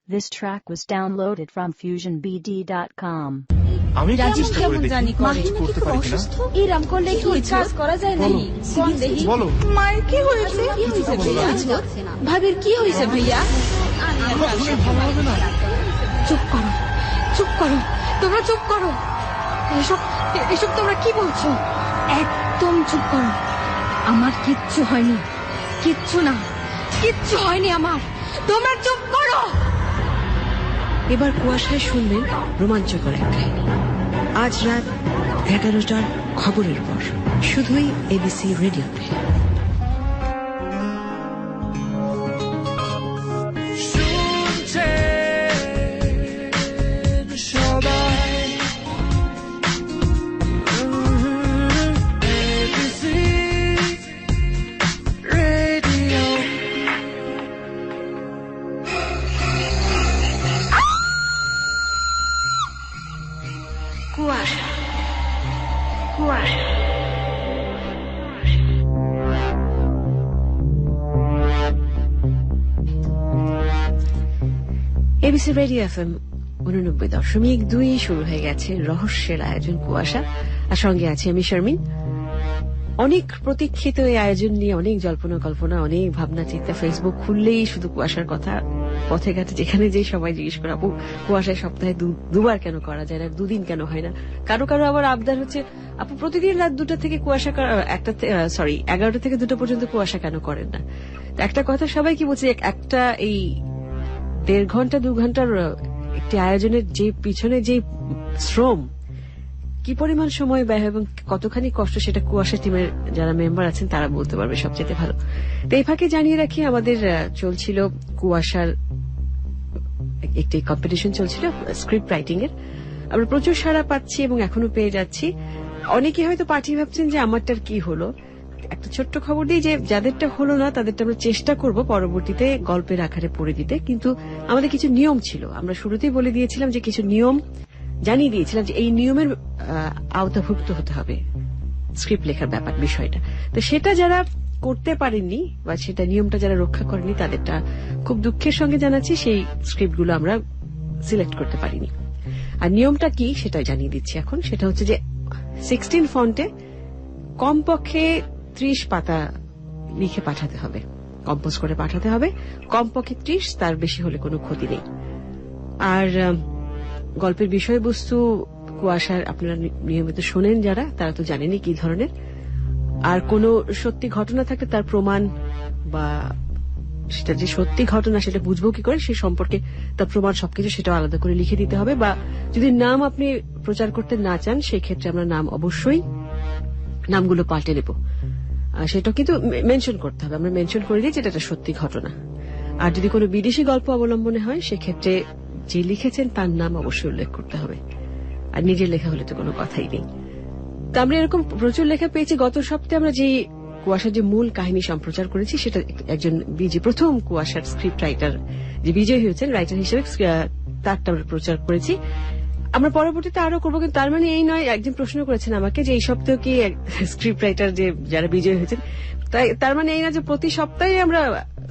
This track was downloaded from fusionbd.com. আমি রাজেশ কেমন জানি করতে পারি কিনা এরম করলে কি কাজ করা যায় না? বলো মায়ের কি হয়েছে? ভাবির কি হয়েছে ভাইয়া? ভালো হবে না। চুপ করো, চুপ করো, তোমরা চুপ করো। এসব তোমরা কি বলছো? একদম চুপ করো। আমার কিচ্ছু হয়নি, কিচ্ছু না, কিচ্ছু হয়নি আমার। তোমরা চুপ করো। এবার কুয়াশায় শুনবেন রোমাঞ্চকর এক কাহিনী। আজ রাত 11টার খবরের পর শুধুই এবিসি রেডিওতে। এবিসি রেডিও এফএম 89.2 শুরু হয়ে গেছে রহস্যের আয়োজন কুয়াশা, আর সঙ্গে আছে আমি শারমিন। অনেক প্রতীক্ষিত এই আয়োজন নিয়ে অনেক জল্পনা কল্পনা, অনেক ভাবনা চিন্তা। ফেসবুক খুললেই শুধু কুয়াশার কথা, পথে ঘাটে যেখানে যে সবাই জিজ্ঞেস করে আপু কুয়াশায় সপ্তাহে দুবার কেন করা যায় না, দুদিন কেন হয় না। কারো কারো আবার আবদার হচ্ছে আপু প্রতিদিন রাত 2টা থেকে কুয়াশা 11টা থেকে 2টা পর্যন্ত কুয়াশা কেন করেন না। একটা কথা সবাই কি বলছে, একটা এই 1.5 ঘন্টা 2 ঘন্টার একটি আয়োজনের যে পিছনে যে শ্রম, কি পরিমাণ সময় ব্যয় হয় এবং কতখানি কষ্ট, সেটা কুয়াশা টিমের যারা মেম্বার আছেন তারা বলতে পারবে সবচেয়ে ভালো। তো এই ফাঁকে জানিয়ে রাখি, আমাদের চলছিল কুয়াশার একটি কম্পিটিশন চলছিল স্ক্রিপ্ট রাইটিং এর। আমরা প্রচুর সাড়া পাচ্ছি এবং এখনো পেয়ে যাচ্ছি। অনেকে হয়তো পার্টি ভাবছেন যে আমারটার কি হলো। একটা ছোট্ট খবর দিই যে যাদেরটা হলো না তাদেরটা আমরা চেষ্টা করব পরবর্তীতে গল্পের আকারে পড়ে দিতে। কিন্তু আমাদের কিছু নিয়ম ছিল, আমরা শুরুতেই বলে দিয়েছিলাম যে কিছু নিয়ম জানিয়ে দিয়েছিলাম যে এই নিয়মের আওতাভুক্ত হতে হবে স্ক্রিপ্ট লেখার ব্যাপার বিষয়টা। তো সেটা যারা করতে পারেননি বা সেটা নিয়মটা যারা রক্ষা করেনি তাদেরটা খুব দুঃখের সঙ্গে জানাচ্ছি, সেই স্ক্রিপ্টগুলো আমরা সিলেক্ট করতে পারিনি। আর নিয়মটা কি সেটা জানিয়ে দিচ্ছি এখন। সেটা হচ্ছে যে 16 ফন্টে কমপক্ষে 30 পাতা লিখে পাঠাতে হবে, কম্পোজ করে পাঠাতে হবে। কমপক্ষে 30, তার বেশি হলে কোনো ক্ষতি নেই। আর গল্পের বিষয়বস্তু কুয়াশার আপনারা নিয়মিত শোনেন যারা, তারা তো জানেনই কি ধরনের। আর কোনো সত্যি ঘটনা থাকলে তার প্রমাণ বা সেটা যে সত্যি ঘটনা সেটা বুঝবো কি করে, সেই সম্পর্কে তার প্রমাণ সবকিছু সেটা আলাদা করে লিখে দিতে হবে। বা যদি নাম আপনি প্রচার করতে না চান সেই ক্ষেত্রে আমরা নাম অবশ্যই নামগুলো পাল্টে নেব, সেটা কিন্তু মেনশন করতে হবে। আমরা মেনশন করে দিই যেটা একটা সত্যি ঘটনা। আর যদি কোনো বিদেশি গল্প অবলম্বনে হয় সেক্ষেত্রে যে লিখেছেন তার নাম অবশ্যই উল্লেখ করতে হবে। আর নিজের লেখা হলে তো কোনো কথাই নেই। তো আমরা এরকম প্রচুর লেখা পেয়েছি। গত সপ্তাহে আমরা যে কুয়াশার যে মূল কাহিনী সম্প্রচার করেছি সেটা একজন প্রথম কুয়াশার স্ক্রিপ্ট রাইটার যে বিজয় হয়েছেন রাইটার হিসেবে, তারটা আমরা প্রচার করেছি। আমরা পরবর্তীতে আরো করবো। কিন্তু তার মানে এই নয়, একজন প্রশ্ন করেছেন আমাকে যে এই সপ্তাহে কি স্ক্রিপ্ট রাইটার যে যারা বিজয় হয়েছেন, তার মানে এই না যে প্রতি সপ্তাহে আমরা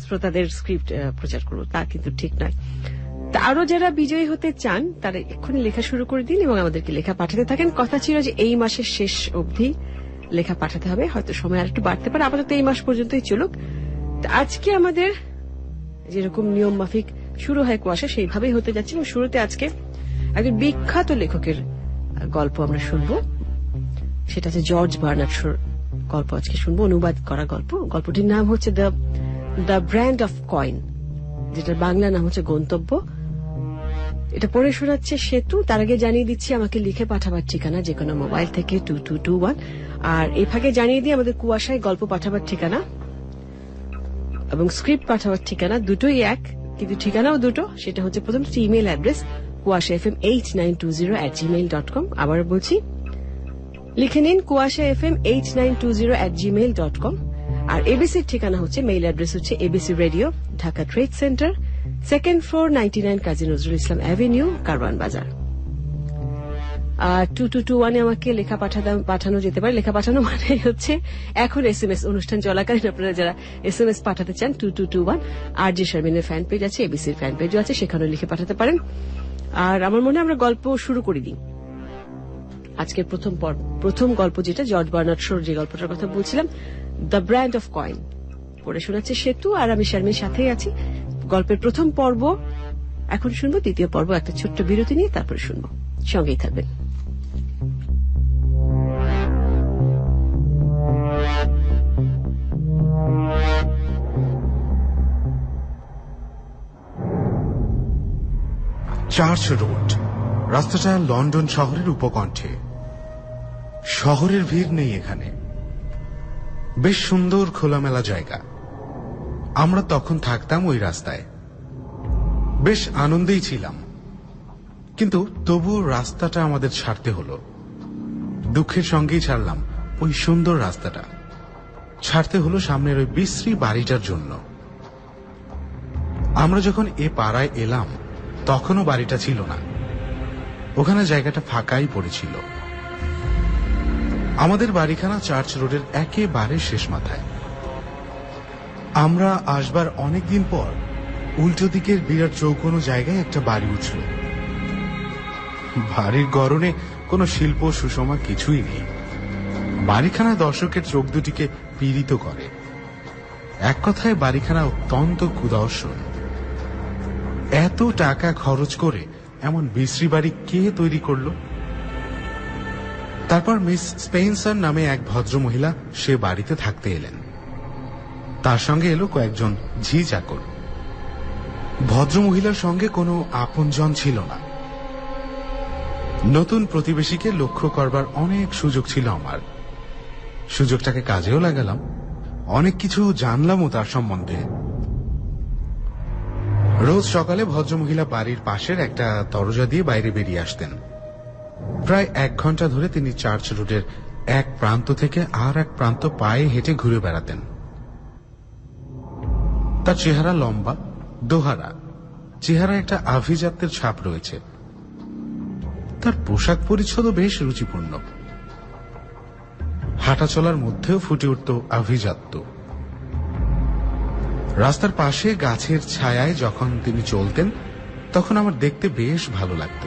শ্রোতাদের স্ক্রিপ্ট প্রচার করবো, তা কিন্তু ঠিক নয়। তা আরো যারা বিজয়ী হতে চান তারা এক্ষুনি লেখা শুরু করে দিন এবং আমাদেরকে লেখা পাঠাতে থাকেন। কথা ছিল যে এই মাসের শেষ অবধি লেখা পাঠাতে হবে, হয়তো সময় আর একটু বাড়তে পারে, আপাতত এই মাস পর্যন্তই চলুক। আজকে আমাদের যেরকম নিয়ম মাফিক শুরু হয় কুয়াশা সেইভাবেই হতে যাচ্ছে। এবং শুরুতে আজকে একজন বিখ্যাত লেখকের গল্প আমরা শুনবো, সেটা হচ্ছে জর্জ বার্নার্ড শোর গল্প আজকে শুনবো, অনুবাদ করা গল্প। গল্পটির নাম হচ্ছে দ্য ব্র্যান্ড অফ কয়েন, যেটার বাংলা নাম হচ্ছে গন্তব্য। এটা পড়ে শোনাচ্ছে সেতু। তার আগে জানিয়ে দিচ্ছি আমাকে লিখে পাঠাবার ঠিকানা যে কোনো মোবাইল থেকে 2221। আর এই ফাঁকে জানিয়ে দিই আমাদের কুয়াশায় গল্প পাঠাবার ঠিকানা এবং স্ক্রিপ্ট পাঠাবার ঠিকানা দুটোই এক, কিন্তু ঠিকানাও দুটো। সেটা হচ্ছে প্রথম ইমেল অ্যাড্রেস kuashafm8920@gmail.com। আবার বলছি, লিখে নিন kuashafm8920@gmail.com। আর এবিসির ঠিকানা হচ্ছে, মেইল অ্যাড্রেস হচ্ছে ABC radio, Dhaka trade centre, 2nd floor, 99 Kazi Nazrul Islam avenue, Karwan বাজার। 2221 আমাকে লেখা পাঠানো যেতে পারে। লেখা পাঠানো মানে হচ্ছে এখন SMS অনুষ্ঠান চলাকালীন আপনারা যারা SMS পাঠাতে চান 2221 RJ শারমিনের ফ্যান পেজ আছে, এবিসির ফ্যান পেজও আছে, সেখানে লিখে পাঠাতে পারেন। আর আমার মনে হয় আমরা গল্প শুরু করে দিই। আজকের প্রথম গল্প যেটা জর্জ বার্নার্ড শোর যে গল্পটার কথা বলছিলাম, দ্য ব্র্যান্ড অফ কয়েন, পড়ে শোনাচ্ছে সেতু, আর আমি শারমিন সাথেই আছি। গল্পের প্রথম পর্ব এখন শুনবো, দ্বিতীয় পর্ব একটা ছোট্ট বিরতি নিয়ে তারপরে শুনবো। সঙ্গেই থাকবেন। চার্চ রোড, রাস্তাটা লন্ডন শহরের উপকণ্ঠে। শহরের ভিড় নেই এখানে, বেশ সুন্দর খোলামেলা জায়গা। আমরা তখন থাকতাম ওই রাস্তায়, বেশ আনন্দেই ছিলাম। কিন্তু তবুও রাস্তাটা আমাদের ছাড়তে হলো। দুঃখের সঙ্গেই ছাড়লাম ওই সুন্দর রাস্তাটা, ছাড়তে হলো সামনের ওই বিশ্রী বাড়িটার জন্য। আমরা যখন এ পাড়ায় এলাম তখনও বাড়িটা ছিল না, ওখানে জায়গাটা ফাঁকাই পড়েছিল। আমাদের বাড়িখানা চার্চ রোডের একেবারে শেষ মাথায়। আমরা আসবার অনেকদিন পর উল্টো দিকের বিরাট চৌকোনো জায়গায় একটা বাড়ি উঠল। বাড়ির গড়নে কোনো শিল্প সুষমা কিছুই নেই। বাড়িখানা দর্শকের চোখ দুটিকে পীড়িত করে। এক কথায় বাড়িখানা অত্যন্ত কুদর্শন। এত টাকা খরচ করে এমন বিশ্রী বাড়ি কে তৈরি করল? তারপর মিস স্পেন্সার নামে এক ভদ্রমহিলা সে বাড়িতে থাকতে এলেন। তার সঙ্গে এলো কয়েকজন ঝি চাকর। ভদ্রমহিলার সঙ্গে কোনো আপনজন ছিল না। নতুন প্রতিবেশীকে লক্ষ্য করবার অনেক সুযোগ ছিল আমার। সুযোগটাকে কাজেও লাগালাম, অনেক কিছু জানলামও তার সম্বন্ধে। রোজ সকালে ভদ্রমহিলা বাড়ির পাশের একটা দরজা দিয়ে বাইরে বেরিয়ে আসতেন। প্রায় 1 ঘন্টা ধরে তিনি চার্চ রোডের এক প্রান্ত থেকে আর এক প্রান্ত পায়ে হেঁটে ঘুরে বেড়াতেন। তার চেহারা লম্বা, দোহারা, চেহারা একটা আভিজাত্যের ছাপ রয়েছে। তার পোশাক পরিচ্ছদও বেশ রুচিপূর্ণ। হাঁটা চলার মধ্যেও ফুটে উঠত আভিজাত্য। রাস্তার পাশে গাছের ছায়ায় যখন তিনি চলতেন তখন আমার দেখতে বেশ ভালো লাগত।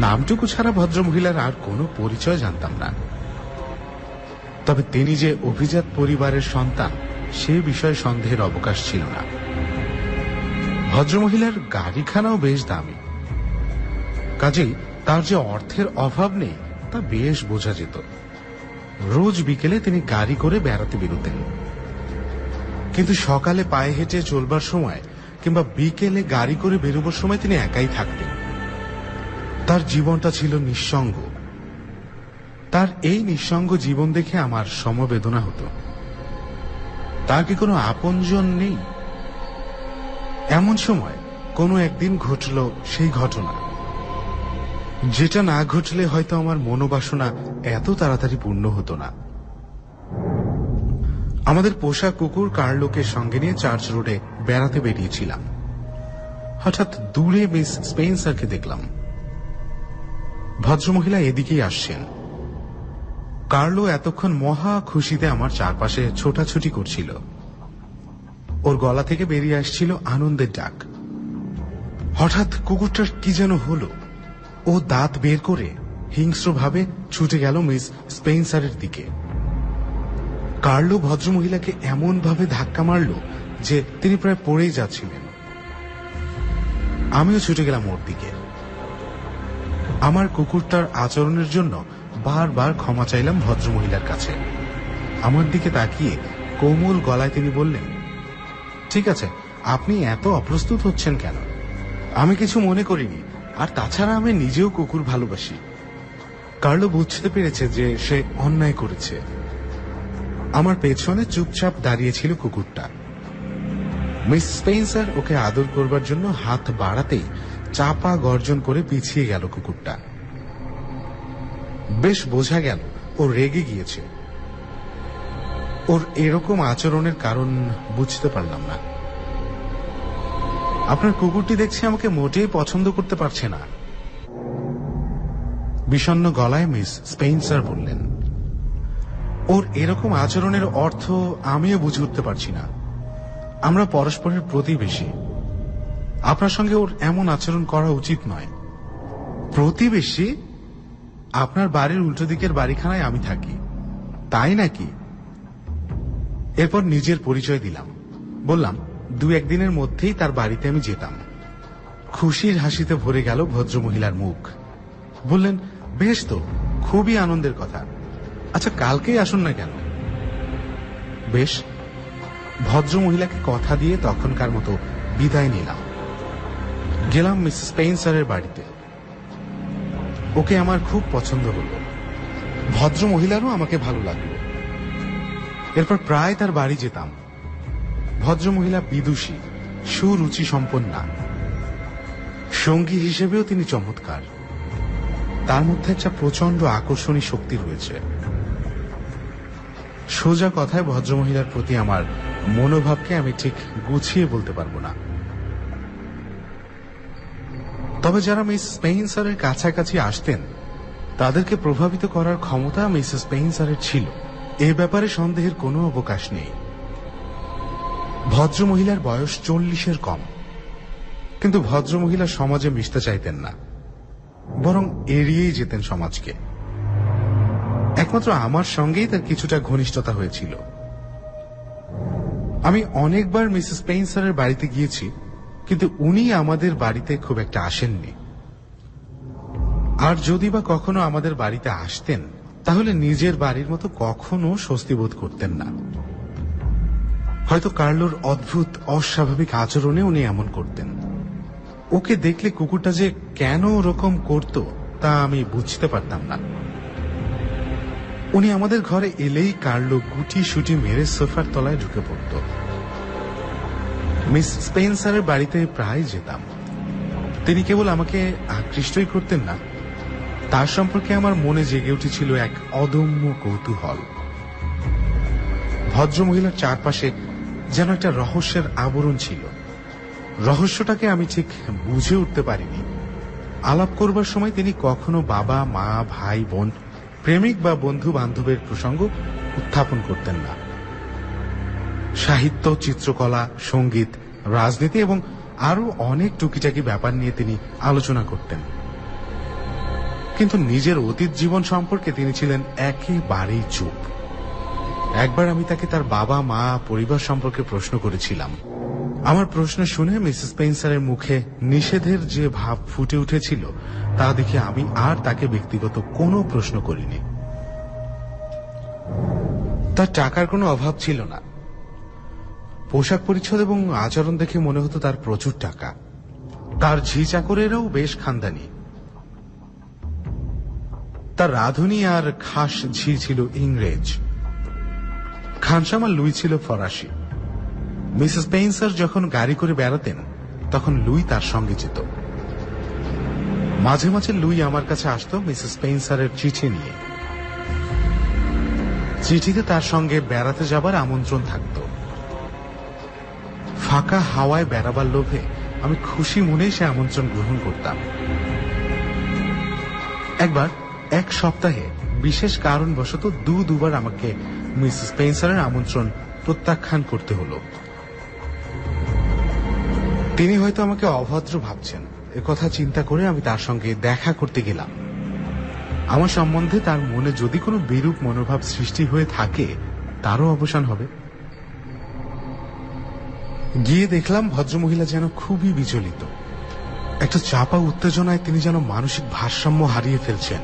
নামটুকু ছাড়া ভদ্রমহিলার আর কোনো পরিচয় জানতাম না। তবে তিনি যে অভিজাত পরিবারের সন্তান সে বিষয়ে সন্দেহের অবকাশ ছিল না। ভদ্রমহিলার গাড়িখানাও বেশ দামি, কাজেই তার যে অর্থের অভাব নেই তা বেশ বোঝা যেত। রোজ বিকেলে তিনি গাড়ি করে বেড়াতে বেরোতেন, কিন্তু সকালে পায়ে হেঁটে চলবার সময় কিংবা বিকেলে গাড়ি করে বেরোবার সময় তিনি একাই থাকতেন। তার জীবনটা ছিল নিঃসঙ্গ। তার এই নিঃসঙ্গ জীবন দেখে আমার সমবেদনা হতো। তার কি কোনো আপনজন নেই? এমন সময় কোনো একদিন ঘটল সেই ঘটনা, যেটা না ঘটলে হয়তো আমার মনোবাসনা এত তাড়াতাড়ি পূর্ণ হতো না। আমাদের পোষা কুকুর কার্লোকে সঙ্গে নিয়ে চার্চ রোডে বেড়াতে বেরিয়েছিলাম। হঠাৎ দূরে মিস স্পেন্সারকে দেখলাম। ভদ্রমহিলা এদিকেই আসছেন। কার্লো এতক্ষণ মহা খুশিতে আমার চারপাশে ছোটাছুটি করছিল। ওর গলা থেকে বেরিয়ে আসছিল আনন্দের ডাক। হঠাৎ কুকুরটার কি যেন হলো, ও দাঁত বের করে হিংস্রভাবে ছুটে গেল মিস স্পেন্সারের দিকে। কার্লো ভদ্রমহিলাকে এমন ভাবে ধাক্কা মারল যে তিনি প্রায় পড়েই যাচ্ছিলেন। আমিও ছুটে গেলাম ওর দিকে। আমার কুকুরটার আচরণের জন্য বারবার ক্ষমা চাইলাম ভদ্রমহিলার কাছে। আমার দিকে তাকিয়ে কোমল গলায় তিনি বললেন, ঠিক আছে, আপনি এত অপ্রস্তুত হচ্ছেন কেন? আমি কিছু মনে করিনি, আর তাছাড়া আমি নিজেও কুকুর ভালোবাসি। কার্লো বুঝতে পেরেছে যে সে অন্যায় করেছে। আমার পেছনে চুপচাপ দাঁড়িয়েছিল কুকুরটা। মিস স্পেন্সার ওকে আদর করবার জন্য হাত বাড়াতেই চাপা গর্জন করে পিছিয়ে গেল কুকুরটা। বেশ বোঝা গেল ও রেগে গিয়েছে। ওর এরকম আচরণের কারণ বুঝতে পারলাম না। আপনার কুকুরটি দেখছি আমাকে মোটেই পছন্দ করতে পারছে না। বিষণ্ণ গলায় মিস স্পেন্সার বললেন, ওর এরকম আচরণের অর্থ আমিও বুঝে উঠতে পারছি না। আমরা পরস্পরের প্রতিবেশী। আপনার সঙ্গে ওর এমন আচরণ করা উচিত নয়। প্রতিবেশী? আপনার বাড়ির উল্টো দিকের বাড়িখানায় আমি থাকি, তাই নাকি? এরপর নিজের পরিচয় দিলাম। বললাম 2-1 দিনের মধ্যেই তার বাড়িতে আমি যেতাম। খুশির হাসিতে ভরে গেল ভদ্রমহিলার মুখ। বললেন, বেশ তো, খুবই আনন্দের কথা। আচ্ছা, কালকেই আসুন না কেন? বেশ। ভদ্রমহিলাকে কথা দিয়ে তখনকার মতো বিদায় নিলাম। গেলাম মিসেস স্পেন্সারের বাড়িতে। ওকে আমার খুব পছন্দ হল, ভদ্রমহিলারও আমাকে ভালো লাগলো। এরপর প্রায় তার বাড়ি যেতাম। ভদ্রমহিলা বিদুষী, সুরুচি সম্পন্না। সঙ্গী হিসেবেও তিনি চমৎকার। তার মধ্যে একটা প্রচন্ড আকর্ষণী শক্তি রয়েছে। সোজা কথায় ভদ্রমহিলার প্রতি আমার মনোভাবকে আমি ঠিক গুছিয়ে বলতে পারবো না। তবে যারা মিস স্পেন্সারের কাছাকাছি আসতেন তাদেরকে প্রভাবিত করার ক্ষমতা মিসেস স্পেন্সারের ছিল, এ ব্যাপারে সন্দেহের কোনো অবকাশ নেই। ভদ্রমহিলার বয়স 40-এর কম, কিন্তু ভদ্রমহিলা সমাজে মিশতে চাইতেন না, বরং এড়িয়েই যেতেন সমাজকে। একমাত্র আমার সঙ্গেই তার কিছুটা ঘনিষ্ঠতা হয়েছিল। আমি অনেকবার মিসেস স্পেন্সারের বাড়িতে গিয়েছি, কিন্তু উনি আমাদের বাড়িতে খুব একটা আসেননি। আর যদি বা কখনো আমাদের বাড়িতে আসতেন, তাহলে নিজের বাড়ির মতো কখনো স্বস্তি বোধ করতেন না। হয়তো কার্লোর অদ্ভুত অস্বাভাবিক আচরণে উনি এমন করতেন। ওকে দেখলে কুকুরটা যে কেন ওরকম করত তা আমি বুঝতে পারতাম না। উনি আমাদের ঘরে এলেই কার্লো গুটি সুটি মেরে সোফার তলায় ঢুকে পড়ত। মিস স্পেন্সারের বাড়িতে প্রায় যেতাম। তিনি কেবল আমাকে আকৃষ্টই করতেন না, তার সম্পর্কে আমার মনে জেগে উঠেছিল এক অদম্য কৌতূহল। ভদ্রমহিলার চারপাশে যেন একটা রহস্যের আবরণ ছিল। রহস্যটাকে আমি ঠিক বুঝে উঠতে পারিনি। আলাপ করবার সময় তিনি কখনো বাবা, মা, ভাই, বোন, প্রেমিক বা বন্ধু বান্ধবের প্রসঙ্গ উত্থাপন করতেন না। সাহিত্য, চিত্রকলা, সঙ্গীত, রাজনীতি এবং আরো অনেক টুকিটাকি ব্যাপার নিয়ে তিনি আলোচনা করতেন। কিন্তু নিজের অতীত জীবন সম্পর্কে তিনি ছিলেন একেবারেই চুপ। একবার আমি তাকে তার বাবা, মা, পরিবার সম্পর্কে প্রশ্ন করেছিলাম। আমার প্রশ্ন শুনে মিসেস স্পেন্সারের মুখে নিষেধের যে ভাব ফুটে উঠেছিল তা দেখে আমি আর তাকে ব্যক্তিগত কোনো প্রশ্ন করিনি। তার টাকার কোনো অভাব ছিল না। পোশাক পরিচ্ছদ এবং আচরণ দেখে মনে হতো তার প্রচুর টাকা। তার ঝি চাকরেরাও বেশ খানদানি। তার রাঁধুনি আর খাস ঝি ছিল ইংরেজ। খানসামা লুই ছিল ফরাসি। মিসেস স্পেন্সার যখন গাড়ি করে বেড়াতেন তখন লুই তার সঙ্গে যেত। মাঝে মাঝে লুই আমার কাছে আসতো মিসেস স্পেন্সারের চিঠি নিয়ে। চিঠিতে তার সঙ্গে বেড়াতে যাবার আমন্ত্রণ থাকত। ফাঁকা হাওয়ায় বেড়াবার লোভে আমি খুশি মনেই সে আমন্ত্রণ গ্রহণ করতাম। একবার এক সপ্তাহে বিশেষ কারণবশত দুবার আমাকে মিসেস স্পেন্সারের আমন্ত্রণ প্রত্যাখ্যান করতে হলো। তিনি হয়তো আমাকে অভদ্র ভাবছেন, একথা চিন্তা করে আমি তার সঙ্গে দেখা করতে গেলাম। আমার সম্বন্ধে তার মনে যদি কোনো বিরূপ মনোভাব সৃষ্টি হয়ে থাকে তারও অবসান হবে। গিয়ে দেখলাম ভদ্রমহিলা যেন খুবই বিচলিত। একটা চাপা উত্তেজনায় তিনি যেন মানসিক ভারসাম্য হারিয়ে ফেলছেন।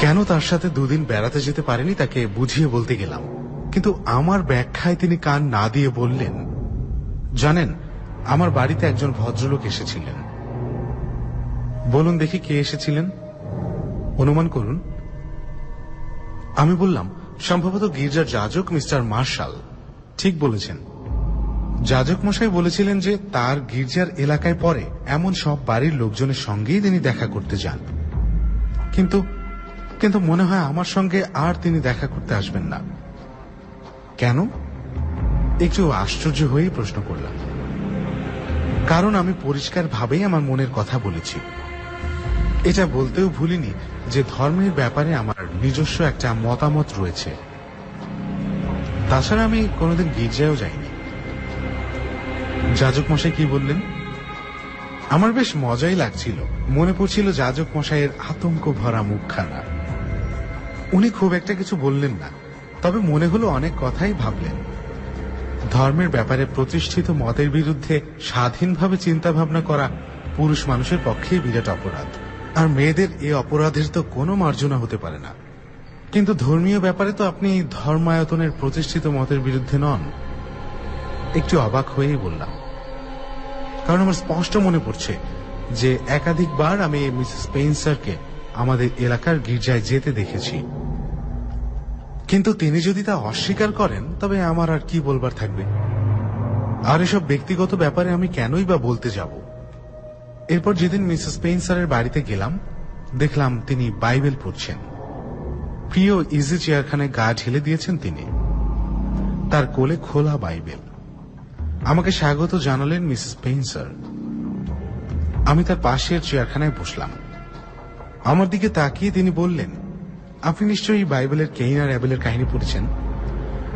কেন তার সাথে 2 দিন বেড়াতে যেতে পারেনি তাকে বুঝিয়ে বলতে গেলাম, কিন্তু আমার ব্যাখ্যায় তিনি কান না দিয়ে বললেন, জানেন, আমার বাড়িতে একজন ভদ্রলোক এসেছিলেন। বলুন দেখি কে এসেছিলেন, অনুমান করুন। আমি বললাম, সম্ভবত গির্জার যাজক মিস্টার মার্শাল। ঠিক বলেছেন। যাজক মশাই বলেছিলেন যে তার গির্জার এলাকায় পরে এমন সব বাড়ির লোকজনের সঙ্গেই তিনি দেখা করতে যান, কিন্তু কিন্তু মনে হয় আমার সঙ্গে আর তিনি দেখা করতে আসবেন না। কেন? একটু আশ্চর্য হয়েই প্রশ্ন করলাম। কারণ আমি পরিষ্কার ভাবেই আমার মনের কথা বলেছি। এটা বলতেও ভুলিনি যে ধর্মের ব্যাপারে আমার নিজস্ব একটা মতামত রয়েছে। তাছাড়া আমি কোনোদিন গির্জায়ও যাইনি। যাজক মশাই কি বললেন? আমার বেশ মজাই লাগছিল। মনে পড়ছিল যাজক মশাইয়ের আতঙ্ক ভরা মুখখানা। উনি খুব একটা কিছু বললেন না, তবে মনে হলো অনেক কথাই ভাবলেন। ধর্মের ব্যাপারে প্রতিষ্ঠিত মতের বিরুদ্ধে স্বাধীনভাবে চিন্তা ভাবনা করা পুরুষ মানুষের পক্ষেই বিরাট অপরাধ, আর মেয়েদের এ অপরাধের তো কোনো মার্জনা হতে পারে না। কিন্তু ধর্মীয় ব্যাপারে তো আপনি ধর্মায়তনের প্রতিষ্ঠিত মতের বিরুদ্ধে নন। একটু অবাক হয়েই বললাম, কারণ আমার স্পষ্ট মনে পড়ছে যে একাধিকবার আমি মিসেস স্পেন্সারকে আমাদের এলাকার গির্জায় যেতে দেখেছি। কিন্তু তিনি যদি তা অস্বীকার করেন তবে আমার আর কি বলবার থাকবে। আর এসব ব্যক্তিগত ব্যাপারে আমি কেনই বা বলতে যাব। এরপর যেদিন মিসেস স্পেন্সারের বাড়িতে গেলাম, দেখলাম তিনি বাইবেল পড়ছেন। প্রিয় ইজি চেয়ারখানে গা ঢেলে দিয়েছেন তিনি। তার কোলে খোলা বাইবেল। আমাকে স্বাগত জানালেন মিসেস স্পেন্সার। আমি তার পাশের চেয়ারখানায় বসলাম। আমার দিকে তাকিয়ে তিনি বললেন, আপনি নিশ্চয়ই বাইবেলের কেইন আর অ্যাবেলের কাহিনী পড়েছেন।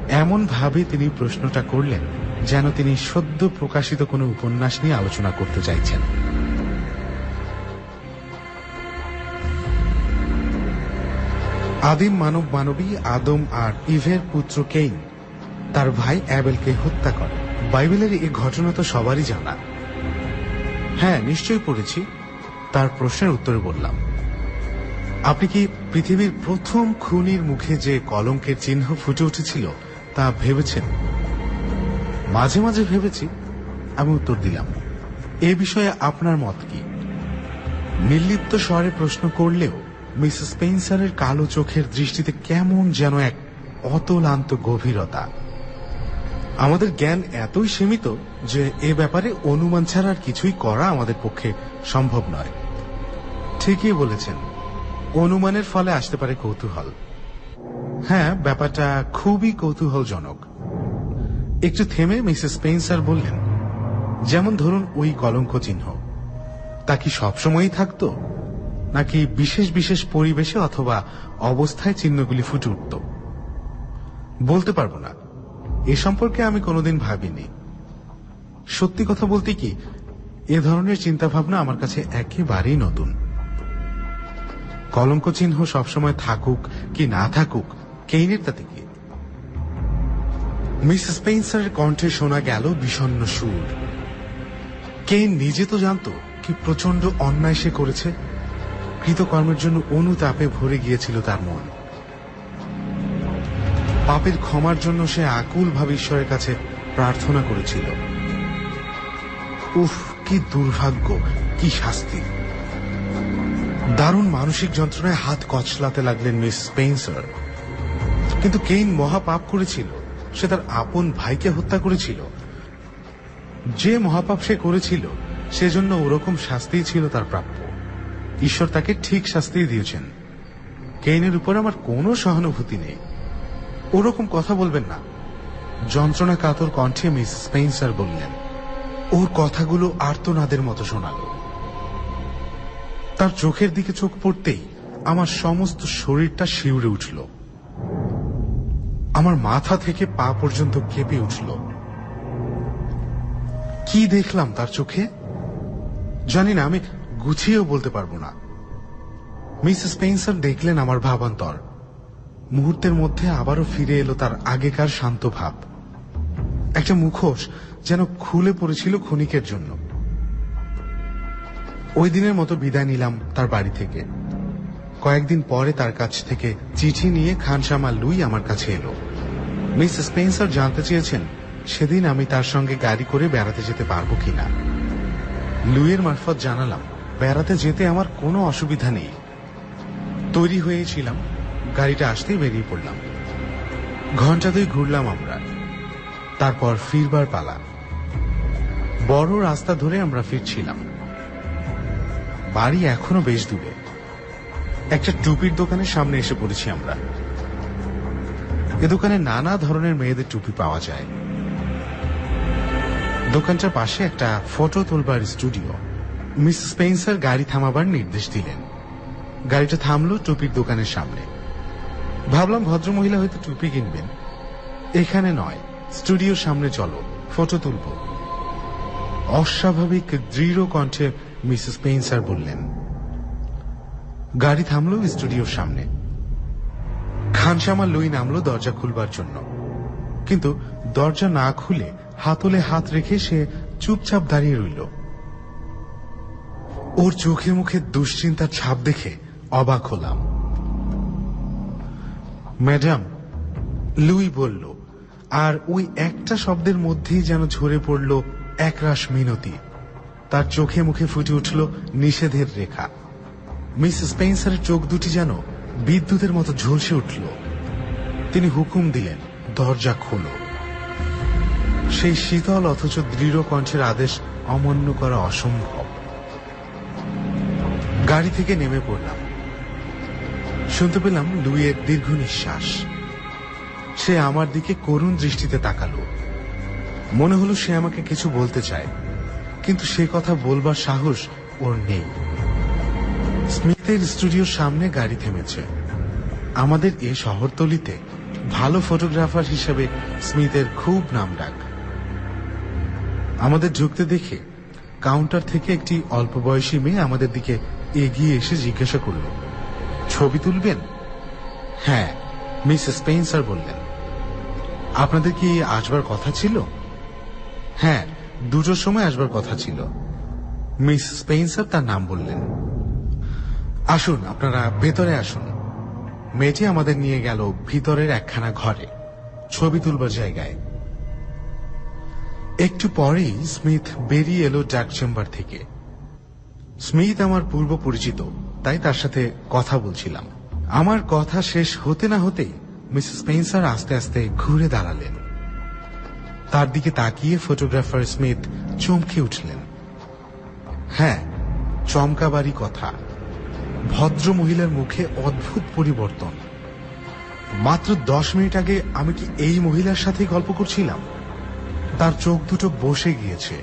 এমন ভাবে তিনি প্রশ্নটা করলেন যেন তিনি সদ্য প্রকাশিত কোনো উপন্যাস নিয়ে আলোচনা করতে চাইছেন। আদিম মানব মানবী আদম আর ইভের পুত্র কেইন তার ভাই অ্যাবেলকে হত্যা করে। বাইবেলের এই ঘটনা তো সবারই জানা। হ্যাঁ, নিশ্চয়ই পড়েছি। তার প্রশ্নের উত্তরে বললাম, আপনি কি পৃথিবীর প্রথম খুনির মুখে যে কলঙ্কের চিহ্ন ফুটে উঠেছিল তা ভেবেছেন? মাঝে মাঝে ভেবেছি, আমি উত্তর দিলাম। এ বিষয়ে আপনার মত কি? নির্লিপ্ত স্বরে প্রশ্ন করলেও মিসেস স্পেন্সারের কালো চোখের দৃষ্টিতে কেমন যেন এক অতলান্ত গভীরতা। আমাদের জ্ঞান এতই সীমিত যে এ ব্যাপারে অনুমান ছাড়া আর কিছুই করা আমাদের পক্ষে সম্ভব নয়। ঠিকই বলেছেন, অনুমানের ফলে আসতে পারে কৌতূহল। হ্যাঁ, ব্যাপারটা খুবই কৌতূহলজনক। একটু থেমে মিসেস স্পেন্সার বললেন, যেমন ধরুন ওই কলঙ্ক চিহ্ন, তা কি সবসময়ই থাকতো, নাকি বিশেষ বিশেষ পরিবেশে অথবা অবস্থায় চিহ্নগুলি ফুটে উঠত? বলতে পারবো না। এ সম্পর্কে আমি কোনোদিন ভাবিনি। সত্যি কথা বলতে কি, এ ধরনের চিন্তা ভাবনা আমার কাছে একেবারেই নতুন। কলঙ্ক চিহ্ন সবসময় থাকুক কি না থাকুক, কেইনের তাতে কি? মিসেস স্পেন্সারের কণ্ঠে শোনা গেল বিষণ্ণ সুর। কেইন নিজে তো জানতো কি প্রচন্ড অন্যায় সে করেছে। কৃতকর্মের জন্য অনুতাপে ভরে গিয়েছিল তার মন। পাপের ক্ষমার জন্য সে আকুল ভাবে ঈশ্বরের কাছে প্রার্থনা করেছিল। উফ, কি দুর্ভাগ্য, কি শাস্তি! দারুণ মানসিক যন্ত্রণায় হাত কচলাতে লাগলেন মিস স্পেন্সার। কিন্তু কেইন মহাপাপ করেছিল। সে তার আপন ভাইকে হত্যা করেছিল। যে মহাপাপ সে করেছিল সেজন্য ওরকম শাস্তিই ছিল তার প্রাপ্য। ঈশ্বর তাকে ঠিক শাস্তি দিয়েছেন। কেইনের উপর আমার কোনো সহানুভূতি নেই। ওরকম কথা বলবেন না, যন্ত্রণা কাতর কণ্ঠে মিস স্পেন্সার বললেন। ওর কথাগুলো আর্তনাদের মতো শোনালো। তার চোখের দিকে চোখ পড়তেই আমার সমস্ত শরীরটা শিউরে উঠল। আমার মাথা থেকে পা পর্যন্ত কেঁপে উঠল। কি দেখলাম তার চোখে জানি না, আমি গুছিয়েও বলতে পারবো না। মিস স্পেন্সার দেখলেন আমার ভাবান্তর। মুহূর্তের মধ্যে আবারও ফিরে এলো তার আগেকার শান্ত ভাব। একটা মুখোশ যেন খুলে পড়েছিল ক্ষণিকের জন্য। ওই দিনের মতো বিদায় নিলাম তার বাড়ি থেকে। কয়েকদিন পরে তার কাছ থেকে চিঠি নিয়ে খানসামা লুই আমার কাছে এলো। মিস স্পেন্সার জানতে চেয়েছেন সেদিন আমি তার সঙ্গে গাড়ি করে বেড়াতে যেতে পারবো কিনা। লুইয়ের মারফত জানালাম বেড়াতে যেতে আমার কোনো অসুবিধা নেই। তৈরি হয়েছিলাম, গাড়িটা আসতেই বেরিয়ে পড়লাম। ঘন্টা দুই ঘুরলাম আমরা, তারপর ফিরবার পালা। বড় রাস্তা ধরে আমরা ফিরছিলাম। বাড়ি এখনো বেশ দূরে। একটা টুপির দোকানের সামনে এসে পড়েছি আমরা। এ দোকানে নানা ধরনের মেয়েদের টুপি পাওয়া যায়। দোকানটার পাশে একটা ফটো তোলবার স্টুডিও। মিস স্পেন্সার গাড়ি থামাবার নির্দেশ দিলেন। গাড়িটা থামলো টুপির দোকানের সামনে। ভাবলাম ভদ্রমহিলা হয়তো টুপি কিনবেন। এখানে নয়, স্টুডিওর সামনে চলো, ফটো তুলব। অস্বাভাবিক দৃঢ় কণ্ঠে মিসেস স্পেন্সার বললেন। গাড়ি থামলো স্টুডিওর সামনে। খানসামা লুই নামলো দরজা খুলবার জন্য, কিন্তু দরজা না খুলে হাতলে হাত রেখে সে চুপচাপ দাঁড়িয়ে রইল। ওর চোখে মুখে দুশ্চিন্তার ছাপ দেখে অবাক হলাম। ম্যাডাম, লুই বলল, আর ওই একটা শব্দের মধ্যেই যেন ঝরে পড়ল একরাশ মিনতি। তার চোখে মুখে ফুটে উঠল নিষেধের রেখা। মিস স্পেন্সারের চোখ দুটি যেন বিদ্যুতের মতো ঝলসে উঠল। তিনি হুকুম দিলেন, দরজা খোলো। সেই শীতল অথচ দৃঢ় কণ্ঠের আদেশ অমান্য করা অসম্ভব। গাড়ি থেকে নেমে পড়লাম। শুনতে পেলাম লুইয়ের দীর্ঘ নিঃশ্বাস। সে আমার দিকে করুণ দৃষ্টিতে তাকালো। মনে হলো সে আমাকে কিছু বলতে চায়, কিন্তু সে কথা বলবার সাহস ওর নেই। স্মিথের স্টুডিওর সামনে গাড়ি থেমেছে। আমাদের এ শহরতলিতে ভালো ফটোগ্রাফার হিসেবে স্মিথের খুব নামডাক। আমাদের ঢুকতে দেখে কাউন্টার থেকে একটি অল্প বয়সী মেয়ে আমাদের দিকে এগিয়ে এসে জিজ্ঞাসা করল, ছবি তুলবেন? হ্যাঁ, মিস স্পেন্সার বললেন। আপনাদের কি আসবার কথা ছিল? হ্যাঁ, 2টোর সময় আসবার কথা ছিল। মিস স্পেন্সার তার নাম বললেন। আসুন, আপনারা ভেতরে আসুন। মেয়েটি আমাদের নিয়ে গেল ভিতরের একখানা ঘরে, ছবি তুলবার জায়গায়। একটু পরেই স্মিথ বেরিয়ে এলো ডাক চেম্বার থেকে। স্মিথ আমার পূর্ব পরিচিত, তাই তার সাথে কথা বলছিলাম। আমার কথা শেষ হতে না হতেই মিস স্পেন্সার আস্তে আস্তে ঘুরে দাঁড়ালেন। তার দিকে তাকিয়ে ফটোগ্রাফার স্মিথ চমকে উঠলেন। হ্যাঁ, চমকাবারই কথা। ভদ্র মহিলার মুখে অদ্ভুত পরিবর্তন। মাত্র 10 মিনিট আগে আমি কি এই মহিলার সাথে গল্প করছিলাম? তার চোখ দুটো বসে গিয়েছে,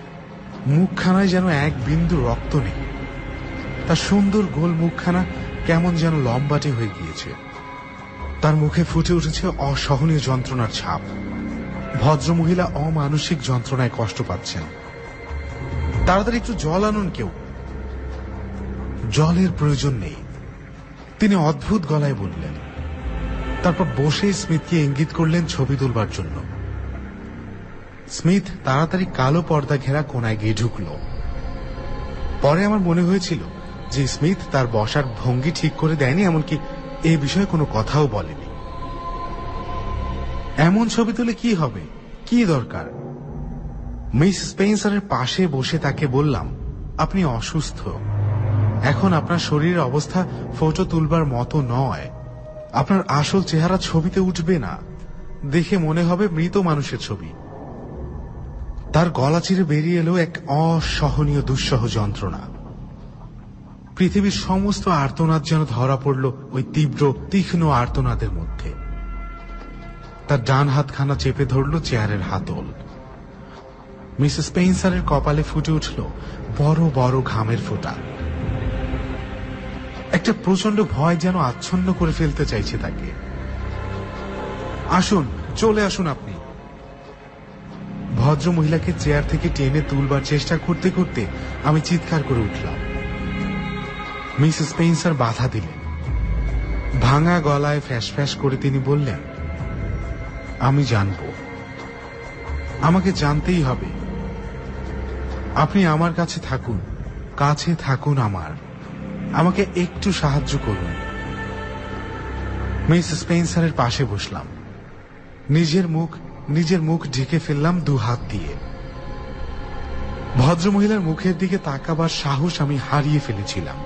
মুখখানায় যেন এক বিন্দু রক্ত নেই। তার সুন্দর গোল মুখখানা কেমন যেন লম্বাটে হয়ে গিয়েছে। তার মুখে ফুটে উঠেছে অসহনীয় যন্ত্রণার ছাপ। ভদ্রমহিলা অমানসিক যন্ত্রণায় কষ্ট পাচ্ছেন। তাড়াতাড়ি একটু জল আনুন কেউ। জলের প্রয়োজন নেই, তিনি অদ্ভুত গলায় বললেন। তারপর বসে স্মিথকে ইঙ্গিত করলেন ছবি তুলবার জন্য। স্মিথ তাড়াতাড়ি কালো পর্দা ঘেরা কোনায় গিয়ে ঢুকল। পরে আমার মনে হয়েছিল যে স্মিথ তার বসার ভঙ্গি ঠিক করে দেয়নি, এমনকি এ বিষয়ে কোনো কথাও বলেনি। এমন ছবি তুলে কি হবে, কি দরকার? মিস স্পেন্সারের পাশে বসে তাকে বললাম, আপনি অসুস্থ। এখন আপনার শরীরের অবস্থা ফটো তুলবার মতো নয়। আপনার আসল চেহারা ছবিতে উঠবে না, দেখে মনে হবে মৃত মানুষের ছবি। তার গলা চিরে বেরিয়ে এলো এক অসহনীয় দুঃসহ যন্ত্রণা। পৃথিবীর সমস্ত আর্তনাদ যেন ধরা পড়ল ওই তীব্র তীক্ষ্ণ আর্তনাদের মধ্যে। তার ডান হাতখানা চেপে ধরল চেয়ারের হাতল। মিস স্পেন্সারের কপালে ফুটে উঠল বড় বড় ঘামের ফোঁটা। একটা প্রচন্ড ভয় যেন আচ্ছন্ন করে ফেলতে চাইছে তাকে। আসুন, চলে আসুন আপনি। ভদ্র মহিলাকে চেয়ার থেকে টেনে তুলবার চেষ্টা করতে করতে আমি চিৎকার করে উঠলাম। মিস স্পেন্সার বাধা দিলেন। ভাঙা গলায় ফ্যাস ফ্যাস করে তিনি বললেন, আমি জানব, আমাকে জানতেই হবে। আপনি আমার কাছে থাকুন, কাছে থাকুন আমার, আমাকে একটু সাহায্য করুন। মিস স্পেন্সারের পাশে বসলাম। নিজের মুখ ঢেকে ফেললাম 2 হাত দিয়ে। ভদ্রমহিলার মুখের দিকে তাকাবার সাহস আমি হারিয়ে ফেলেছিলাম।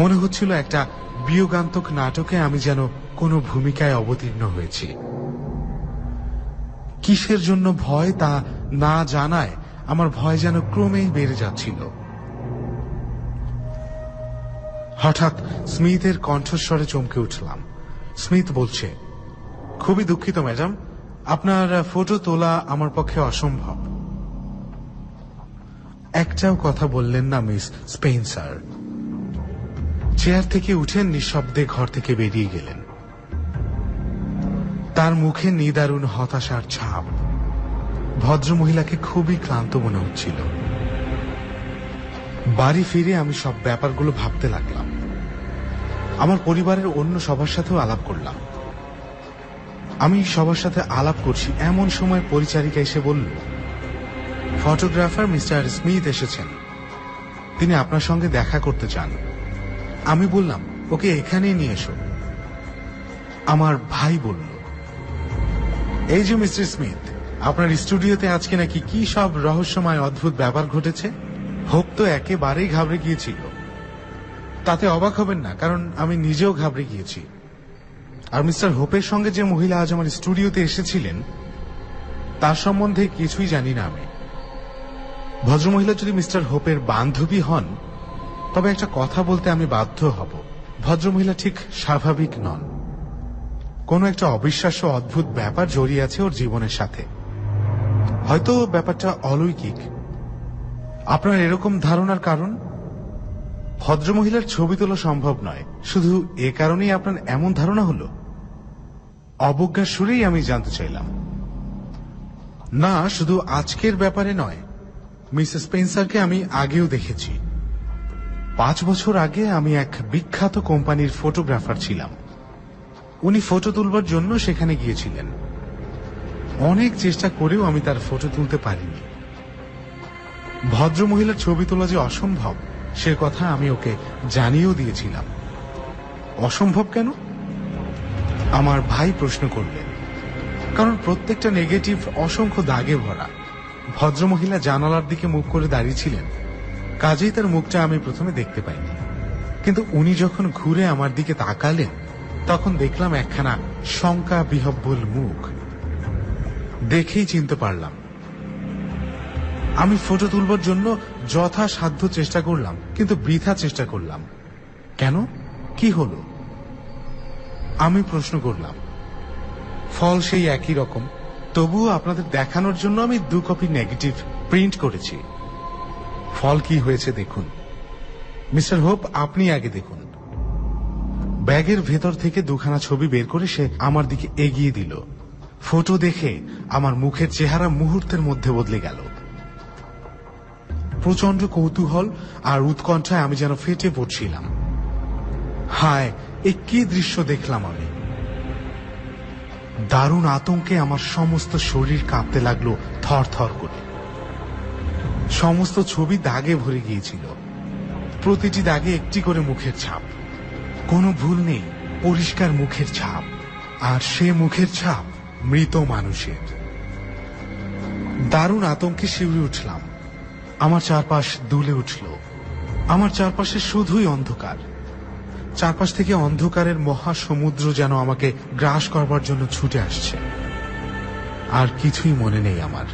মনে হচ্ছিল একটা বিয়োগান্তক নাটকে আমি যেন কোনো ভূমিকায় অবতীর্ণ হয়েছি। কিসের জন্য ভয় তা না জানায় আমার ভয় যেন ক্রমেই বেড়ে যাচ্ছিল। হঠাৎ স্মিথের কণ্ঠস্বরে চমকে উঠলাম। স্মিথ বলছে, খুবই দুঃখিত ম্যাডাম, আপনার ফটো তোলা আমার পক্ষে অসম্ভব। একটাও কথা বললেন না মিস স্পেন্সার। চেয়ার থেকে উঠে নিঃশব্দে ঘর থেকে বেরিয়ে গেলেন। তার মুখে নিদারুণ হতাশার ছাপ। ভদ্রমহিলাকে খুবই ক্লান্ত মনে হচ্ছিল। বাড়ি ফিরে আমি সব ব্যাপারগুলো ভাবতে লাগলাম। আমার পরিবারের অন্য সবার সাথেও আলাপ করলাম। আমি সবার সাথে আলাপ করছি এমন সময় পরিচারিকা এসে বলল, ফটোগ্রাফার মিস্টার স্মিথ এসেছেন, তিনি আপনার সঙ্গে দেখা করতে চান। আমি বললাম, ওকে এখানেই নিয়ে এসো। আমার ভাই বলল, এই যে মিস্টার স্মিথ, আপনার স্টুডিওতে আজকে নাকি কি সব রহস্যময় অদ্ভুত ব্যাপার ঘটেছে। হোপ তো একেবারেই ঘাবড়ে গিয়েছিল। তাতে অবাক হবেন না, কারণ আমি নিজেও ঘাবড়ে গিয়েছি। আর মিস্টার হোপের সঙ্গে যে মহিলা আজ আমার স্টুডিওতে এসেছিলেন তার সম্বন্ধে কিছুই জানি না আমি। ভদ্রমহিলা যদি মিস্টার হোপের বান্ধবী হন তবে একটা কথা বলতে আমি বাধ্য হব, ভদ্রমহিলা ঠিক স্বাভাবিক নন। কোন একটা অবিশ্বাস্য অদ্ভুত ব্যাপার জড়িয়ে আছে ওর জীবনের সাথে। হয়তো ব্যাপারটা অলৌকিক। আপনার এরকম ধারণার কারণ? ভদ্রমহিলার ছবি তোলা সম্ভব নয়, শুধু এ কারণেই আপনার এমন ধারণা হলো? অবজ্ঞার সুরেই আমি জানতে চাইলাম। না, শুধু আজকের ব্যাপারে নয়, মিসেস স্পেন্সারকে আমি আগেও দেখেছি। 5 বছর আগে আমি এক বিখ্যাত কোম্পানির ফটোগ্রাফার ছিলাম। উনি ফটো তুলবার জন্য সেখানে গিয়েছিলেন। অনেক চেষ্টা করেও আমি তার ফটো তুলতে পারিনি। ভদ্রমহিলার ছবি তোলা যে অসম্ভব সে কথা আমি ওকে জানিয়েও দিয়েছিলাম। অসম্ভব কেন? আমার ভাই প্রশ্ন করলেন। কারণ প্রত্যেকটা নেগেটিভ অসংখ্য দাগে ভরা। ভদ্রমহিলা জানালার দিকে মুখ করে দাঁড়িয়েছিলেন, কাজেই তার মুখটা আমি প্রথমে দেখতে পাইনি। কিন্তু উনি যখন ঘুরে আমার দিকে তাকালেন তখন দেখলাম একখানা শঙ্কা বিহব্বল মুখ। দেখেই চিনতে পারলাম। আমি ফটো তুলবার জন্য যথাসাধ্য চেষ্টা করলাম, কিন্তু বৃথা চেষ্টা করলাম। কেন? কি হলো? আমি প্রশ্ন করলাম। ফল সেই একই রকম। তবুও আপনাদের দেখানোর জন্য আমি 2 কপি নেগেটিভ প্রিন্ট করেছি। ফল কি হয়েছে দেখুন। মিস্টার হোপ, আপনি আগে দেখুন। ব্যাগের ভেতর থেকে 2খানা ছবি বের করে সে আমার দিকে এগিয়ে দিল। ফটো দেখে আমার মুখের চেহারা মুহূর্তের মধ্যে বদলে গেল। প্রচন্ড কৌতূহল আর উৎকণ্ঠায় আমি যেন ফেটে পড়ছিলাম। হায়, এ কি দৃশ্য দেখলাম আমি! দারুণ আতঙ্কে আমার সমস্ত শরীর কাঁপতে লাগলো থর থর করে। সমস্ত ছবি দাগে ভরে গিয়েছিল। প্রতিটি দাগে একটি করে মুখের ছাপ। কোনো ভুল নেই, পরিষ্কার মুখের ছাপ। আর সে মুখের ছাপ মৃত মানুষের। দারুণ আতঙ্কে শিউরে উঠলাম। আমার চারপাশ দুলে উঠল। আমার চারপাশে শুধুই অন্ধকার। চারপাশ থেকে অন্ধকারের মহাসমুদ্র যেন আমাকে গ্রাস করবার জন্য ছুটে আসছে। আর কিছুই মনে নেই আমার।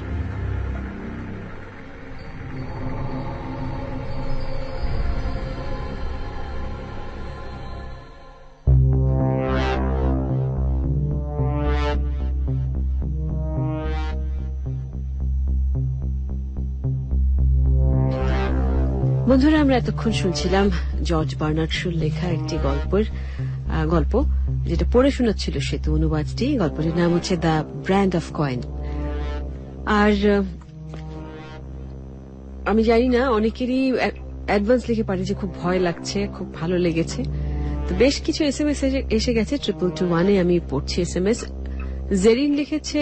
বন্ধুরা, আমরা এতক্ষণ শুনছিলাম জর্জ বার্নার্ড শোর লেখা একটি গল্প যেটা পড়ে শোনাচ্ছিল সেতু অনুবাদটি। গল্পটির নাম হচ্ছে দ্য ব্র্যান্ড অফ কয়েন। আর আমি জানি না, অনেকেরই অ্যাডভান্স লিখে পাঠিয়ে যে খুব ভয় লাগছে, খুব ভালো লেগেছে। তো বেশ কিছু SMS এসে গেছে 2221-এ। আমি পড়ছি SMS। জেরিন লিখেছে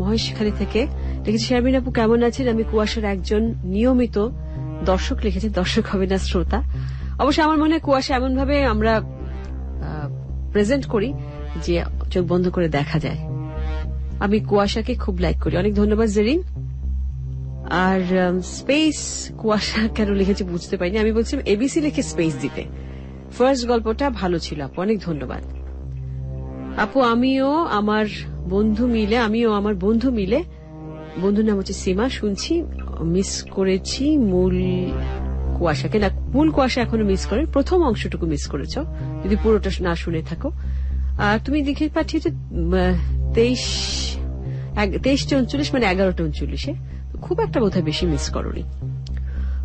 মহেশখালী থেকে, লিখেছে, শারমিন আপু কেমন আছেন? আমি কুয়াশার একজন নিয়মিত দর্শক। লিখেছে দর্শক হবে না, শ্রোতা। অবশ্য আমার মনে হয় কুয়াশা এমন ভাবে আমরা প্রেজেন্ট করি যে চোখ বন্ধ করে দেখা যায়। আমি কুয়াশাকে খুব লাইক করি। অনেক ধন্যবাদ জেরিন। আর স্পেস কুয়াশা কেন লিখেছে বুঝতে পারিনি। আমি বলছিলাম ABC লিখে স্পেস দিতে। ফার্স্ট গল্পটা ভালো ছিল আপু, অনেক ধন্যবাদ আপু। আমিও আমার বন্ধু মিলে, বন্ধুর নাম হচ্ছে সীমা, শুনছি, মিস করেছি মূল কুয়াশাকে। না, মূল কুয়াশা এখনো মিস করে, প্রথম অংশটুকু মিস করেছ যদি পুরোটা না শুনে থাকো। আর তুমি লিখে পাঠিয়েছো 23:39, মানে 11:39। খুব একটা বোধহয় বেশি মিস করনি।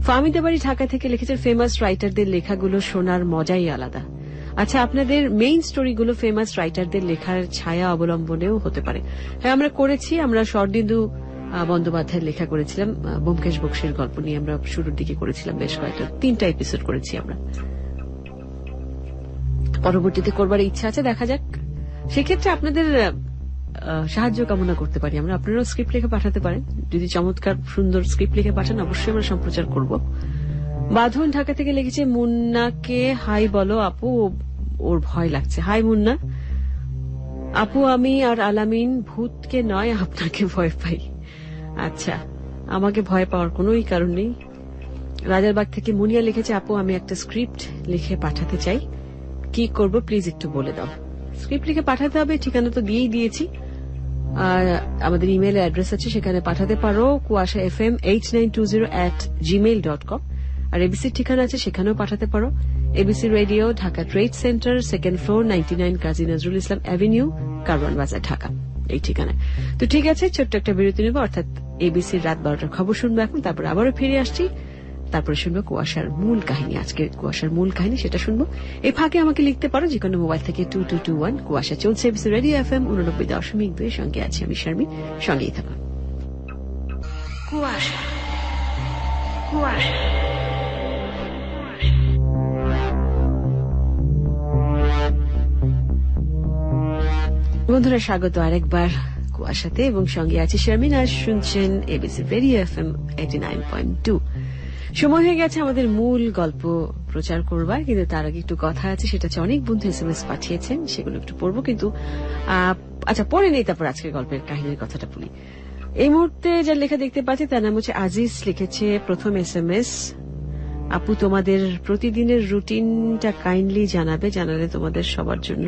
ফাহমিদা বাড়ি ঢাকা থেকে লিখেছেন ফেমাস রাইটারদের লেখাগুলো শোনার মজাই আলাদা। আচ্ছা, আপনাদের মেইন স্টোরিগুলো ফেমাস রাইটারদের লেখার ছায়া অবলম্বনেও হতে পারে? হ্যাঁ, আমরা করেছি। আমরা শরদিন্দু বন্দ্যোপাধ্যায়ের লেখা করেছিলাম, ব্যোমকেশ বক্সীর গল্প নিয়ে আমরা শুরুর দিকে করেছিলাম বেশ কয়েকটা, 3টা এপিসোড করেছি আমরা। পরবর্তীতে করবার ইচ্ছা আছে, দেখা যাক। সেক্ষেত্রে আপনাদের সাহায্য কামনা করতে পারি আমরা। আপনারাও স্ক্রিপ্ট লিখে পাঠাতে পারেন। যদি চমৎকার সুন্দর স্ক্রিপ্ট লিখে পাঠান অবশ্যই আমরা সম্প্রচার করব। বাঁধন ঢাকা থেকে লিখেছে মুন্নাকে হাই বলো আপু, ওর ভয় লাগছে। হাই মুন্না। আপু আমি আর আলামিন ভূতকে নয় আপনাকে ভয় পাই। আচ্ছা, আমাকে ভয় পাওয়ার কোনোই কারণ নেই। রাজারবাগ থেকে মুনিয়া লিখেছে আপু আমি একটা স্ক্রিপ্ট লিখে পাঠাতে চাই, কি করব প্লিজ একটু বলে দাও। স্ক্রিপ্ট লিখে পাঠাতে হবে, ঠিকানা তো দিয়েই দিয়েছি। আর আমাদের ইমেল অ্যাড্রেস আছে, সেখানে পাঠাতে পারো kuasha.fm8920@gmail.com। আর এবিসির ঠিকানা আছে, সেখানেও পাঠাতে পারো। ABC radio, Dhaka trade centre, 2nd floor, 99 Kazi Nazrul Islam avenue, Karwan বাজার, ঢাকা, এই ঠিকানায়। তো ঠিক আছে, ছোট্ট একটা বিরতি নেব, অর্থাৎ এবিসির রাত 12টার খবর শুনবো এখন, তারপর আবারও ফিরে আসছি। তারপরে শুনবো কুয়াশার মূল কাহিনী। আজকে কুয়াশার মূল কাহিনী সেটা শুনবো। এই ফাঁকে আমাকে লিখতে পারো যে কোনো মোবাইল থেকে 2221। কুয়াশা চলছে এবিসি রেডিও FM 89.2 সঙ্গে আছি আমি শারমিন, সঙ্গেই থাকো। কুয়াশা কুয়াশা বন্ধুরা, স্বাগত আরেকবার কুয়াশাতে, এবং সঙ্গে আছি শারমিন। আর শুনছেন এবিসি রেডিও FM 89.2। সময় হয়ে গেছে আমাদের মূল গল্প প্রচার করবার, কিন্তু তার আগে একটু কথা আছে, সেটা হচ্ছে অনেক বন্ধু SMS পাঠিয়েছেন, সেগুলো একটু পড়বো। কিন্তু আচ্ছা, পরে নেই, তারপর আজকের গল্পের কাহিনীর কথাটা বলি। এই মুহূর্তে যার লেখা দেখতে পাচ্ছি তার নাম হচ্ছে আজিজ। লিখেছে প্রথম SMS, আপু তোমাদের প্রতিদিনের রুটিনটা কাইন্ডলি জানালে তোমাদের সবার জন্য।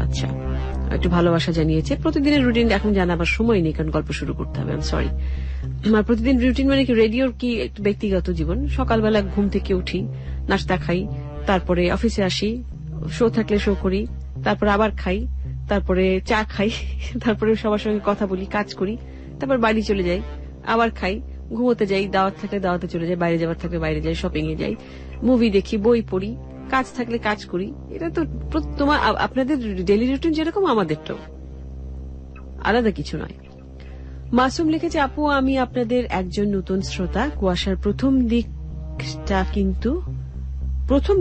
আচ্ছা, একটু ভালোবাসা জানিয়েছে। প্রতিদিনের রুটিন এখন জানাবার সময় নেই, কারণ গল্প শুরু করতে হবে, আমি সরি। আর প্রতিদিন রুটিন মানে কি, রেডিওর কি একটু ব্যক্তিগত জীবন। সকালবেলা ঘুম থেকে উঠি, নাস্তা খাই, তারপরে অফিসে আসি, শো থাকলে শো করি, তারপর আবার খাই, তারপরে চা খাই, তারপরে সবার সঙ্গে কথা বলি, কাজ করি, তারপর বাড়ি চলে যাই, আবার খাই, ঘুমোতে যাই, দাওয়াত থাকলে দাওয়াতে চলে যাই, বাইরে যাওয়ার থাকলে বাইরে যাই, শপিং এ যাই, মুভি দেখি, বই পড়ি, কাজ থাকলে কাজ করি। এটা তো তোমার আপনাদের ডেইলি রুটিন যেরকম আমাদেরটাও, আলাদা কিছু নয়। মাসুম লিখেছে আপু আমি আপনাদের একজন নতুন শ্রোতা। কুয়াশার প্রথম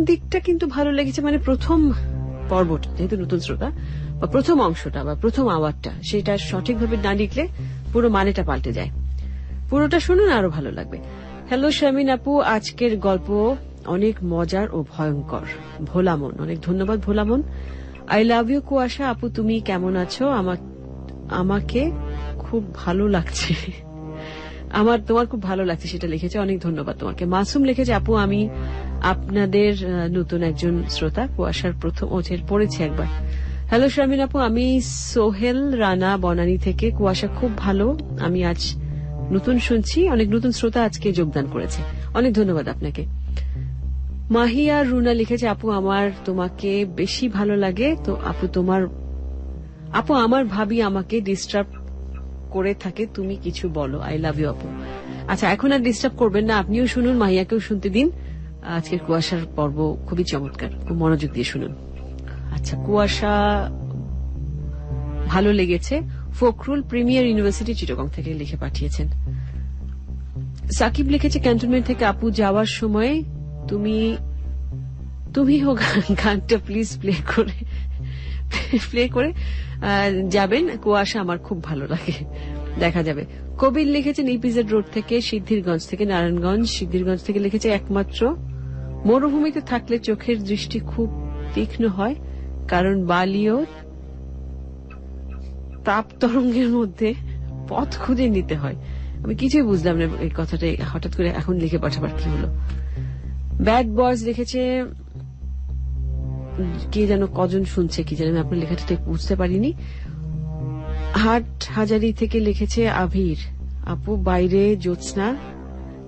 দিকটা কিন্তু ভালো লেগেছে, মানে প্রথম পর্বটা, যেহেতু নতুন শ্রোতা, বা প্রথম অংশটা বা প্রথম আওয়াজটা, সেটা সঠিকভাবে না লিখলে পুরো মানেটা পাল্টে যায়। পুরোটা শুনুন, আরো ভালো লাগবে। হ্যালো শারমিন আপু, আজকের গল্প অনেক মজার ও ভয়ঙ্কর। ভোলামন, অনেক ধন্যবাদ ভোলামন। আই লাভ ইউ কুয়াশা আপু, তুমি কেমন আছো? আমাকে খুব ভালো লাগছে। তোমার খুব ভালো লাগছে সেটা লিখেছে, অনেক ধন্যবাদ তোমাকে। মাসুম লিখেছে আপু আমি আপনাদের নতুন একজন শ্রোতা, কুয়াশার প্রথম পড়েছি একবার। হ্যালো শারমিন আপু, আমি সোহেল রানা বনানী থেকে। কুয়াশা খুব ভালো, আমি আজ নতুন শুনছি। অনেক নতুন শ্রোতা আজকে যোগদান করেছে, অনেক ধন্যবাদ আপনাকে। মাহিয়া রুনা লিখেছে আপু আমার তোমাকে বেশি ভালো লাগে তো আপু আমার ভাবি আমাকে ডিস্টার্ব করে থাকে, তুমি কিছু বলো। আই লাভ ইউ আপু। আচ্ছা, এখন আর ডিস্টার্ব করবেন না, আপনিও শুনুন, মাহিয়াকেও শুনতে দিন। আজকের কুয়াশার পর্ব খুবই চমৎকার, খুব মনোযোগ দিয়ে শুনুন। আচ্ছা, কুয়াশা ভালো লেগেছে। ফখরুল প্রিমিয়ার ইউনিভার্সিটি চিটাগং থেকে লিখে পাঠিয়েছেন। সাকিব লিখেছে ক্যান্টনমেন্ট থেকে আপু যাওয়ার সময় তুমিও গানটা প্লিজ প্লে করে যাবেন। কুয়াশা আমার খুব ভালো লাগে, দেখা যাবে। কবির লিখেছেন ইপিজেড রোড থেকে, সিদ্ধিরগঞ্জ থেকে, নারায়ণগঞ্জ সিদ্ধিরগঞ্জ থেকে লিখেছে একমাত্র মরুভূমিতে থাকলে চোখের দৃষ্টি খুব তীক্ষ্ণ হয়, কারণ বালিও তাপ তরঙ্গের মধ্যে পথ খুঁজে নিতে হয়। আমি কিছুই বুঝলাম না এই কথাটা, হঠাৎ করে এখন লিখে পাঠাবার কি হলো। ব্যাড বয়স লিখেছে কে যেন, কজন শুনছে কি জানি, আমি আপনার লেখাটা ঠিক বুঝতে পারিনি। হাট হাজারি থেকে লিখেছে আভির আপু বাইরে জ্যোৎস্না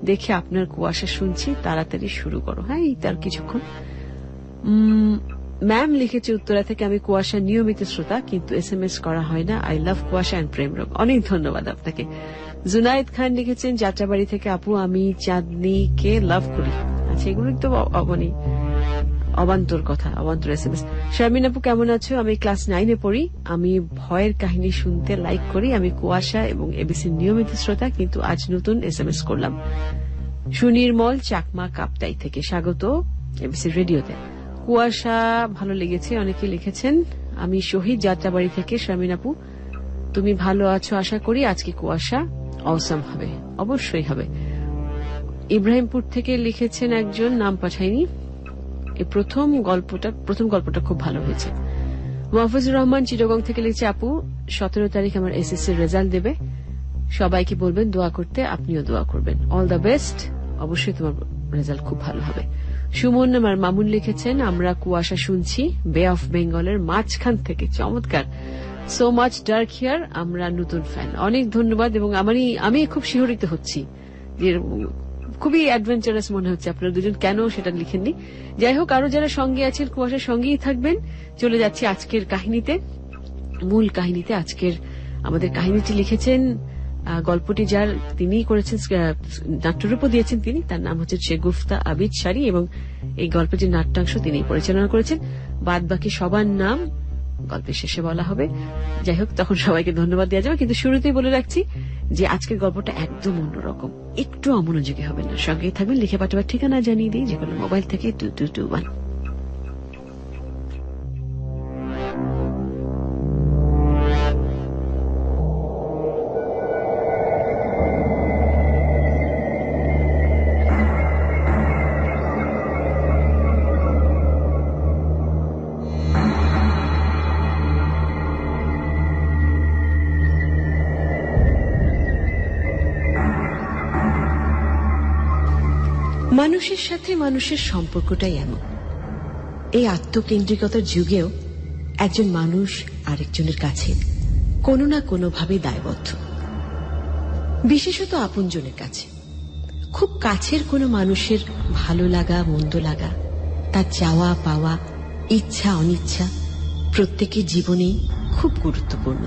দেখে আপনার কুয়াশা শুনছি, তাড়াতাড়ি শুরু করো। হ্যাঁ, এই তার কিছুক্ষণ। ম্যাম লিখেছে উত্তরা থেকে, আমি কুয়াশা নিয়মিত শ্রোতা, কিন্তু SMS করা হয় না। আই লাভ কুয়াশা এন্ড প্রেম রোগ। অনেক ধন্যবাদ আপনাকে। জুনায়েদ খান লিখেছেন যাত্রাবাড়ি থেকে, আপু আমি চাঁদনিকে লাভ করি। আচ্ছা, এগুলো তো অবান্তর কথা, অবান্তর SMS। শারমিন আপু কেমন আছো? আমি ক্লাস 9-এ পড়ি। আমি ভয়ের কাহিনী শুনতে লাইক করি। আমি কুয়াশা এবং এবিসির নিয়মিত শ্রোতা, কিন্তু আজ নতুন SMS করলাম। সুনির্মল চাকমা কাপ্তাই থেকে, স্বাগত এবিসি রেডিওতে। কুয়াশা ভালো লেগেছে, অনেকে লিখেছেন। আমি শহীদ যাত্রাবাড়ি থেকে। শারমিন আপু তুমি ভালো আছো আশা করি। আজকে কুয়াশা অসম হবে, অবশ্যই হবে। ইব্রাহিমপুর থেকে লিখেছেন একজন, নাম পাঠায়নি। এই প্রথম গল্পটা খুব ভালো হয়েছে। মোহাফিজুর রহমান চিটাগং থেকে লিখছে, আপু 17 তারিখ আমার SSC রেজাল্ট দেবে, সবাইকে বলবেন দোয়া করতে, আপনিও দোয়া করবেন। অল দ্য বেস্ট, অবশ্যই তোমার রেজাল্ট খুব ভালো হবে। সুমন আর মামুন লিখেছেন, আমরা কুয়াশা শুনছি বে অফ বেঙ্গলের মাঝখান থেকে, চমৎকার, সো মাচ ডার্ক হিয়ার, আমরা নতুন ফ্যান। অনেক ধন্যবাদ। এবং আমি খুব শিহরিত হচ্ছি, যে খুবই অ্যাডভেঞ্চারাস মনে হচ্ছে। আপনারা দুজন কেন সেটা লিখেননি। যাই হোক, আরো যারা সঙ্গে আছেন কুয়াশার সঙ্গেই থাকবেন। চলে যাচ্ছি আজকের কাহিনীতে, মূল কাহিনীতে। আজকের আমাদের কাহিনীটি লিখেছেন, গল্পটি যার তিনি করেছেন, নাট্যরূপও দিয়েছেন তিনি, তার নাম হচ্ছে শেগুফতা আবিদ শাড়ি, এবং এই গল্পটির নাট্যাংশ তিনি পরিচালনা করেছেন। বাদ বাকি সবার নাম গল্পের শেষে বলা হবে। যাই হোক, তখন সবাইকে ধন্যবাদ দেওয়া যাবে। কিন্তু শুরুতেই বলে রাখছি যে আজকের গল্পটা একদম অন্যরকম, একটু অমনোযোগী হবেন না, সঙ্গেই থাকবেন। লিখে পাঠাবার ঠিকানা জানিয়ে দিই, যে কোনো মোবাইল থেকে 2221। মানুষের সাথে মানুষের সম্পর্কটাই এমন। এই আত্মকেন্দ্রিকতার যুগেও একজন মানুষ আরেকজনের কাছে কোনো না কোনোভাবে দায়বদ্ধ, বিশেষত আপনজনের কাছে। খুব কাছের কোনো মানুষের ভালো লাগা মন্দ লাগা, তার চাওয়া পাওয়া, ইচ্ছা অনিচ্ছা প্রত্যেকের জীবনেই খুব গুরুত্বপূর্ণ।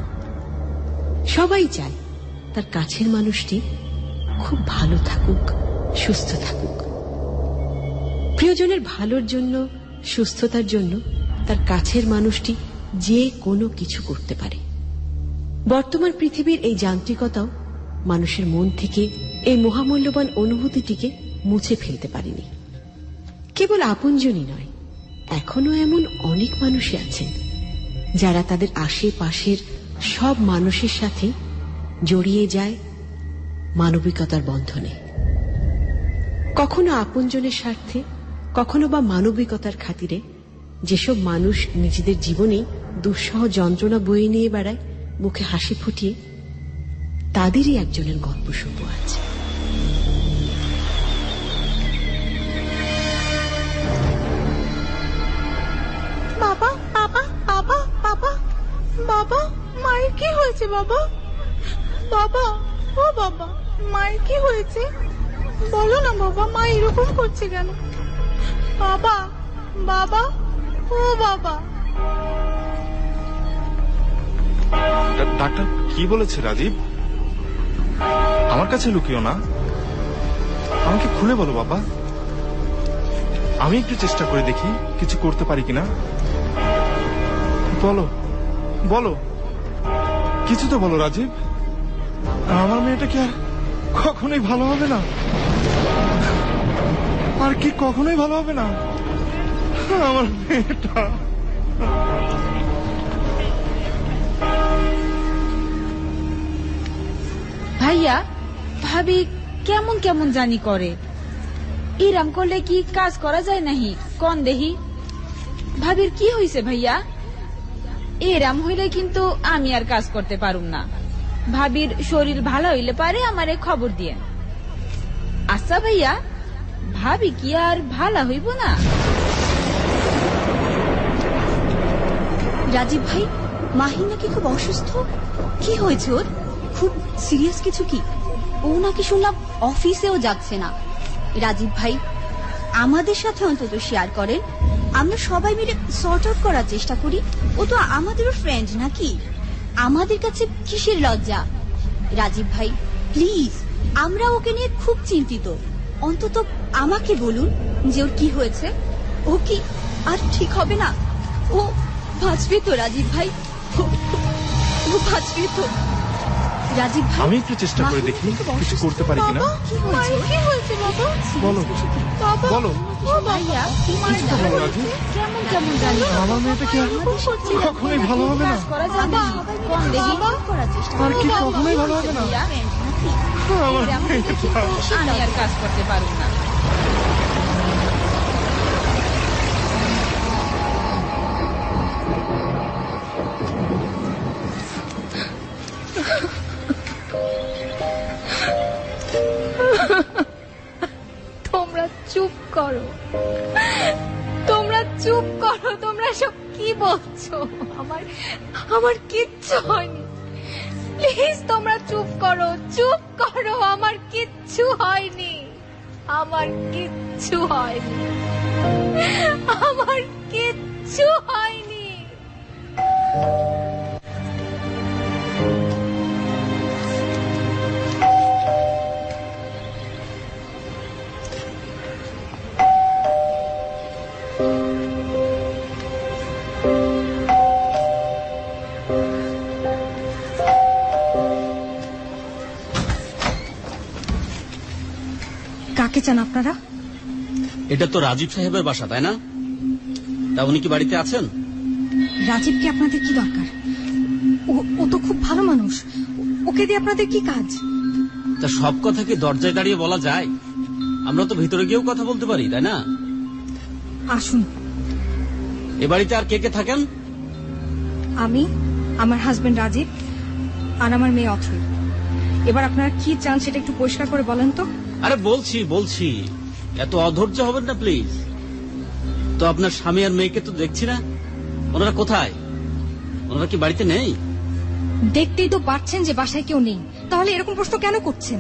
সবাই চায় তার কাছের মানুষটি খুব ভালো থাকুক, সুস্থ থাকুক। প্রিয়জনের ভালোর জন্য, সুস্থতার জন্য তার কাছের মানুষটি যে কোনো কিছু করতে পারে। বর্তমান পৃথিবীর এই যান্ত্রিকতাও মানুষের মন থেকে এই মহামূল্যবান অনুভূতিটিকে মুছে ফেলতে পারেনি। কেবল আপনজনই নয়, এখনো এমন অনেক মানুষই আছেন যারা তাদের আশেপাশের সব মানুষের সাথে জড়িয়ে যায় মানবিকতার বন্ধনে। কখনো আপনজনের স্বার্থে, কখনো বা মানবিকতার খাতিরে যেসব মানুষ নিজেদের জীবনে দুঃসহ যন্ত্রণা বয়ে নিয়ে বেড়ায় মুখে হাসি ফুটিয়ে, তাদেরই একজনের গল্প শুনবো আজ। বাবা বাবা বাবা বাবা বাবা, মায়ের কি হয়েছে বাবা? বাবা, ও বাবা, মায়ের কি হয়েছে? বলো না বাবা, মা এরকম করছে কেন? বাবা বাবা, ও বাবা। ডাক্তার কি বলেছে রাজীব? আমার কাছে লুকিও না, আমাকে খুলে বলো বাবা। আমি একটু চেষ্টা করে দেখি কিছু করতে পারি কিনা। বলো বলো, কিছু তো বলো রাজীব। আমার মেয়েটা কি আর কখনোই ভালো হবে না? আর কি কখনোই ভালো হবে না আমার মেয়েটা? ভাইয়া, ভাবি কেমন কেমন জানি করে। ইরাম করলে কি কাজ করা যায় নাহি? কোন দেহি ভাবির কি হইছে ভাইয়া? এরাম হইলে কিন্তু আমি আর কাজ করতে পারুম না। ভাবির শরীর ভালো হইলে পারে আমারে খবর দিয়েন। আচ্ছা ভাইয়া, ভাবি কি আর ভালো হইব না? রাজীব ভাই, মাহি নাকি খুব অসুস্থ। কি হয়েছে ওর? খুব সিরিয়াস কিছু কি? ও নাকি শুনলাম অফিসেও যাচ্ছে না। রাজীব ভাই, আমাদের সাথে অন্তত শেয়ার করেন, আমরা সবাই মিলে সর্ট আউট করার চেষ্টা করি। ও তো আমাদেরও ফ্রেন্ড নাকি? আমাদের কাছে কিসের লজ্জা? রাজীব ভাই প্লিজ, আমরা ওকে নিয়ে খুব চিন্তিত। অন্তত আমাকে বলুন যে ওর কি হয়েছে। ও কি আর ঠিক হবে না? ও বাঁচবে তো রাজীব ভাই? ও বাঁচবে তো রাজীব ভাই? আমি একটু চেষ্টা করে দেখি কিছু করতে পারি কিনা। কি হয়েছে? কি হয়েছে বাবা? বলো বাবা, বলো, ও ভাইয়া, কিছু তো বলো রাজীব। কেমন কেমন জানি আমার মেয়েটা কি আর কখনোই ভালো হবে না? করা যাবে কোন দেখি আর কি কখনোই ভালো হবে না? আমার মেয়েটা আমি আর কাজ করতে পারবো না। তোমরা চুপ করো, তোমরা চুপ করো। তোমরা সব কি বলছো? আমার কিচ্ছু হয়নি। প্লিজ তোমরা চুপ করো, চুপ করো। আমার কিচ্ছু হয়নি, আমার কিচ্ছু হয়নি, আমার কিচ্ছু হয়নি। কাকে চান আপনারা? এটা তো রাজীব সাহেবের বাসা, তাই না? তা উনি কি বাড়িতে আছেন? রাজীবকে আপনাদের কি দরকার? ও তো খুব ভালো মানুষ। ওকে দিয়ে আপনাদের কি কাজ? তা সব কথা কি দরজায় দাঁড়িয়ে বলা যায়? আমরা তো ভিতরে গিয়েও কথা বলতে পারি, তাই না? আসুন। এ বাড়িতে আর কে কে থাকেন? আমি, আমার হাজবেন্ড রাজীব, আর আমার মেয়ে অথৈ। এবার আপনারা কি চান সেটা একটু পরিষ্কার করে বলেন তো। আরে বলছি এত অধৈর্য হবেন না প্লিজ। তো আপনার স্বামী আর মেয়েকে তো দেখছি না, ওনারা কোথায়? ওনারা কি বাড়িতে নেই? দেখতেই তো পাচ্ছেন যে বাসায় কেউ নেই, তাহলে এরকম প্রশ্ন কেন করছেন?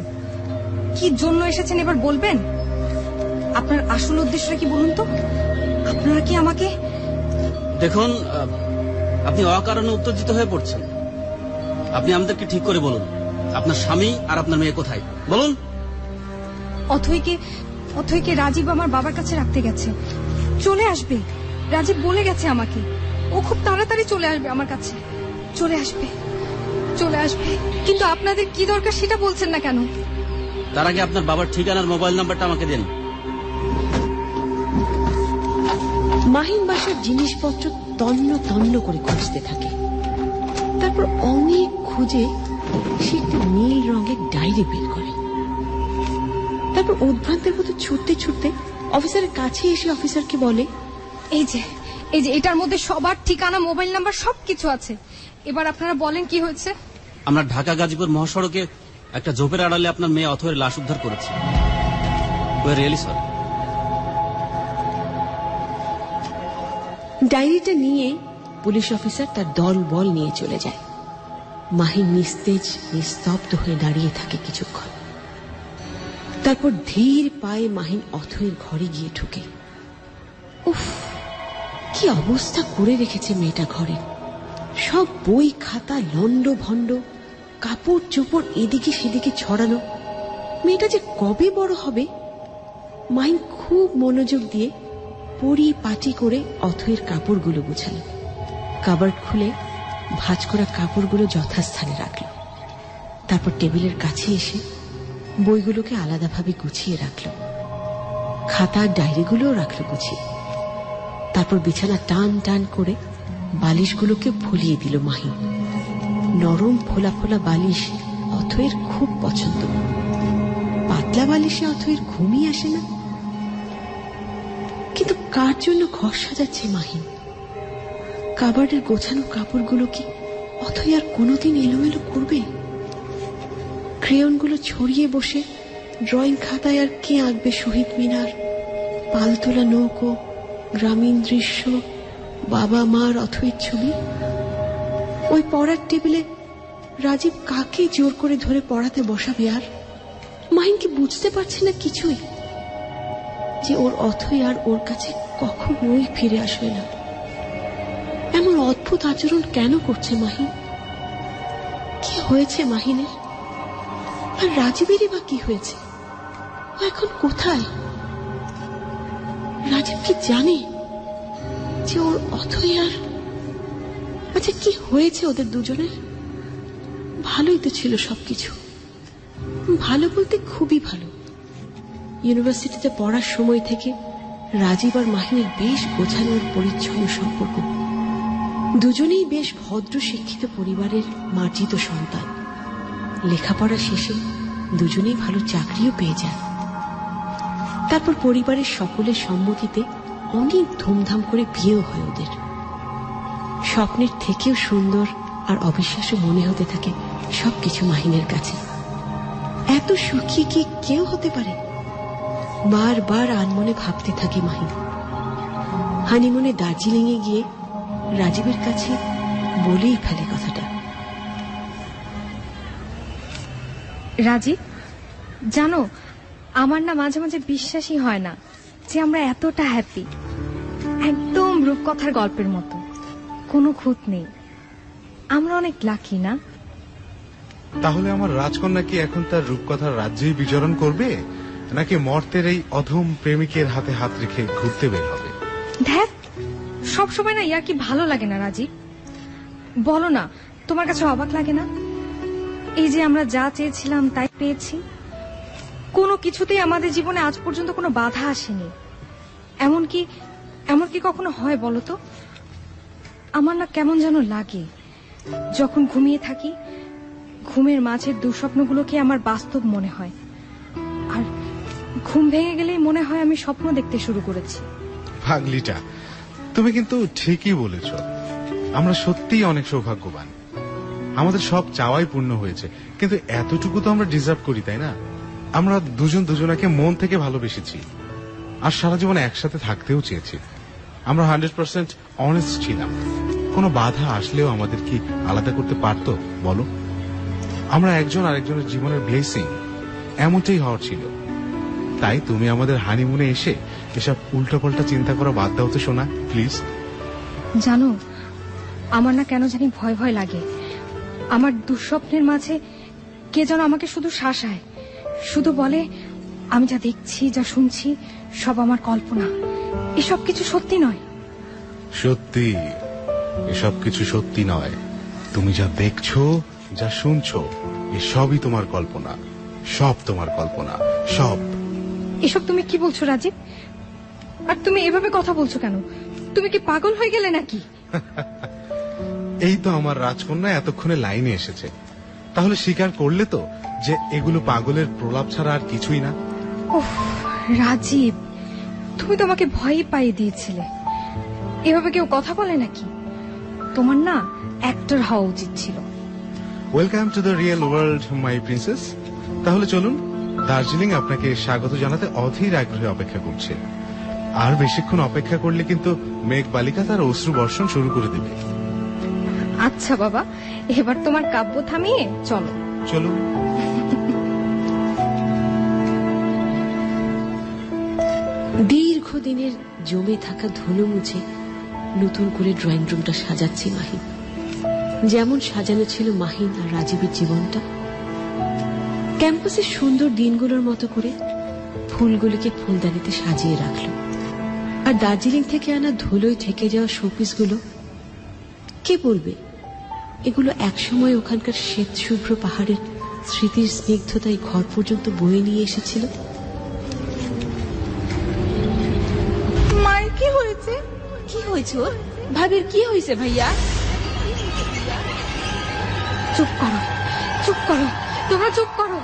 কি জন্য এসেছেন এবার বলবেন? আপনার আসল উদ্দেশ্যটা কি বলুন তো? আপনারা কি আমাকে... দেখুন, আপনি অকারণে উত্তেজিত হয়ে পড়ছেন। আপনি আমাদেরকে ঠিক করে বলুন, আপনার স্বামী আর আপনার মেয়ে কোথায়? বলুন। অথৈকে রাজীব আমার বাবার কাছে রাখতে গেছে। চলে আসবে, রাজীব বলে গেছে আমাকে। ও খুব তাড়াতাড়ি চলে আসবে আমার কাছে। চলে আসবে। কিন্তু আপনাদের কি দরকার সেটা বলছেন না কেন? তার আগে আপনার বাবার ঠিকানার মোবাইল নাম্বারটা আমাকে দেন। মাহিন বাসার জিনিসপত্র তন্ন তন্ন করে খুঁজতে থাকে। তারপর অনেক খুঁজে সে একটি নীল রঙের ডায়েরি বের করে। তারপর উদ্ভ্রান্তের মতো ছুটতে ছুটতে অফিসারের কাছে এসে অফিসারকে বলে, এই যে এটার মধ্যে সবার ঠিকানা, মোবাইল নাম্বার সবকিছু আছে। এবার আপনারা বলেন কি হয়েছে। আমরা ঢাকা গাজীপুর মহাসড়কে একটা ঝোপের আড়ালে আপনার মেয়ে অথৈর লাশ উদ্ধার করেছি। Really sorry. ডায়েরিটা নিয়ে পুলিশ অফিসার তার দল বল নিয়ে চলে যায়। মাহিন নিস্তেজ নিস্তব্ধ হয়ে দাঁড়িয়ে থাকে কিছুক্ষণ। তারপর ধীর পায়ে মাহিন অথৈর ঘরে গিয়ে ঢুকে। উফ, কি অবস্থা করে রেখেছে মেয়েটা ঘরে। সব বই খাতা লন্ড ভন্ড, কাপড় চোপড় এদিকে সেদিকে ছড়ানো। মেয়েটা যে কবে বড় হবে। মাহিন খুব মনোযোগ দিয়ে পরিপাটি করে অথৈর কাপড়গুলো গুছালো। কাবার্ড খুলে ভাঁজ করা কাপড়গুলো যথাস্থানে রাখল। তারপর টেবিলের কাছে এসে বইগুলোকে আলাদাভাবে গুছিয়ে রাখল। খাতা ডায়েরিগুলোও রাখল গুছিয়ে। তারপর বিছানা টান টান করে বালিশগুলোকে ভুলিয়ে দিল মাহিন। নরম ফোলা ফোলা বালিশ অথৈর খুব পছন্দ। পাতলা বালিশে অথৈর ঘুমই আসে না। কিন্তু কার জন্য ঘর সাজাচ্ছে মাহিন? কাবার্ডের গোছানো কাপড়গুলো কি অথৈ আর কোনোদিন এলোমেলো করবে? ক্রেয়নগুলো ছড়িয়ে বসে ড্রয়িং খাতায় আর কে আঁকবে শহীদ মিনার, পালতোলা নৌকো, গ্রামীণ দৃশ্য, বাবা মার অথৈর ছবি? ওই পড়ার টেবিলে রাজীব কাকে জোর করে ধরে পড়াতে বসাবে? আর মাহিন কি বুঝতে পারছে না কিছুই, যে ওর অথৈ আর ওর কাছে কখনোই ফিরে আসবে না। এমন অদ্ভুত আচরণ কেন করছে মাহিন? কি হয়েছে মাহিনের? আর রাজীবেরই বা কি হয়েছে? ও এখন কোথায়? রাজীব কি জানে যে ওর অথই আর আচ্ছা কি হয়েছে ওদের দুজনের? ভালোই তো ছিল সবকিছু, ভালো বলতে খুবই ভালো। ইউনিভার্সিটিতে পড়ার সময় থেকে রাজীব আর মাহিনের বেশ গোছানো পরিচ্ছন্ন সম্পর্ক। দুজনেই বেশ ভদ্র শিক্ষিত পরিবারের মার্জিত সন্তান। লেখাপড়া শেষে দুজনেই ভালো চাকরিও পেয়ে যান। তারপর পরিবারের সকলের সম্মতিতে অনেক ধুমধাম করে বিয়েও হয় ওদের। স্বপ্নের থেকেও সুন্দর আর অবিশ্বাস্য মনে হতে থাকে সবকিছু মাহিনের কাছে। এত সুখী কি কেউ হতে পারে? বারবার আনমনে ভাবতে থাকে মাহিন। হানিমুনে দার্জিলিং এ গিয়ে রাজীবের কাছে বলেই ফেলে কথাটা। রাজীব, জানো আমার না মাঝে মাঝে বিশ্বাসই হয় না যে আমরা এতটা হ্যাপি। একদম রূপকথার গল্পের মতো, কোনো খুঁত নেই। আমরা অনেক লাকি না? তাহলে আমার রাজকন্যা কি এখন তার রূপকথার রাজ্যেই বিচরণ করবে, নাকি মর্তের এই অধম প্রেমিকের হাতে হাত রেখে ঘুরতে বের হবে? ধ্যাত, সবসময় না ইয়া কি ভালো লাগে না রাজীব? বলো না, তোমার কাছে অবাক লাগে না? এই যে আমরা যা চেয়েছিলাম তাই পেয়েছি, কোনো কিছুতেই আমাদের জীবনে আজ পর্যন্ত কোনো বাধা আসেনি। এমনকি কখনো হয় বলো তো? আমার না কেমন যেন লাগে যখন ঘুমিয়ে থাকি, ঘুমের মাঝের দুঃস্বপ্নগুলোকে আমার বাস্তব মনে হয়, আর ঘুম ভেঙে গেলেই মনে হয় আমি স্বপ্ন দেখতে শুরু করেছি। পাগলিটা, তুমি কিন্তু ঠিকই বলেছ। আমরা সত্যিই অনেক সৌভাগ্যবান। আমাদের সব চাওয়াই পূর্ণ হয়েছে, কিন্তু এতটুকু তো আমরা ডিজার্ভ করি, তাই না? আমরা দুজন দুজনাকে মন থেকে ভালোবেসেছি, আর সারা জীবন একসাথে থাকতেও চেয়েছি। আমরা 100% অনেস্ট ছিলাম। কোনো বাধা আসলেও আমাদের কি আলাদা করতে পারতো বলো? আমরা একজন আরেকজনের জীবনের ব্লেসিং, এমনটাই হওয়ার ছিল। তাই তুমি আমাদের হানিমুনে এসে এসব উল্টোপাল্টা চিন্তা করা বাদ দাও তো সোনা, প্লিজ। জানো, আমার না কেন জানি ভয় ভয় লাগে। আমার দুঃস্বপ্নের মাঝে কে যেন আমাকে শুধু শাসায়, শুধু বলে আমি যা দেখছি যা শুনছি সব আমার কল্পনা, এসব কিছু সত্যি নয়। সত্যি, এসব কিছু সত্যি নয়। তুমি যা দেখছো, যা শুনছো, এসবই তোমার কল্পনা। সব তোমার কল্পনা, সব। এসব তুমি কি বলছো রাজীব? আর তুমি এভাবে কথা বলছো কেন? তুমি কি পাগল হয়ে গেলে নাকি? এই তো আমার রাজকন্যা এতক্ষণে লাইনে এসেছে। তাহলে স্বীকার করলে তো যে এগুলো পাগলের প্রলাপ ছাড়া আর কিছুই না। ওহ রাজীব, তুমি তো আমাকে ভয়ই পাইয়ে দিয়েছিলে। এভাবে কেউ কথা বলে নাকি? তোমার না অ্যাক্টর হওয়া উচিত ছিল। Welcome to the real world my princess. তাহলে চলুন, দার্জিলিং আপনাকে স্বাগত জানাতে অধীর আগ্রহে অপেক্ষা করছে। আর বেশিক্ষণ অপেক্ষা করলে কিন্তু মেঘ বালিকা তার অশ্রু বর্ষণ শুরু করে দেবে। আচ্ছা বাবা, এবার তোমার কাব্য থামিয়ে চলো। চলুন। দীর্ঘদিনের জমে থাকা ধুলো মুছে নতুন করে ড্রয়িং রুমটা সাজাচ্ছে মাহিন। যেমন সাজানো ছিল মাহিন আর রাজীবের জীবনটা। ক্যাম্পাসের সুন্দর দিনগুলোর মতো করে ফুলগুলিকে ফুলদানিতে সাজিয়ে রাখলো। আর দার্জিলিং থেকে আনা ধুলোয় থেকে যাওয়া শোপিসগুলো, কে বলবে এগুলো একসময় ওখানকার শ্বেত শুভ্র পাহাড়ের স্মৃতির স্নিগ্ধতায় ঘর পর্যন্ত বয়ে নিয়ে এসেছিল। মায়ের কি হয়েছে? কি হয়েছে ওর? ভাবির কি হয়েছে ভাইয়া? চুপ করো, চুপ করো, তোমরা চুপ করো।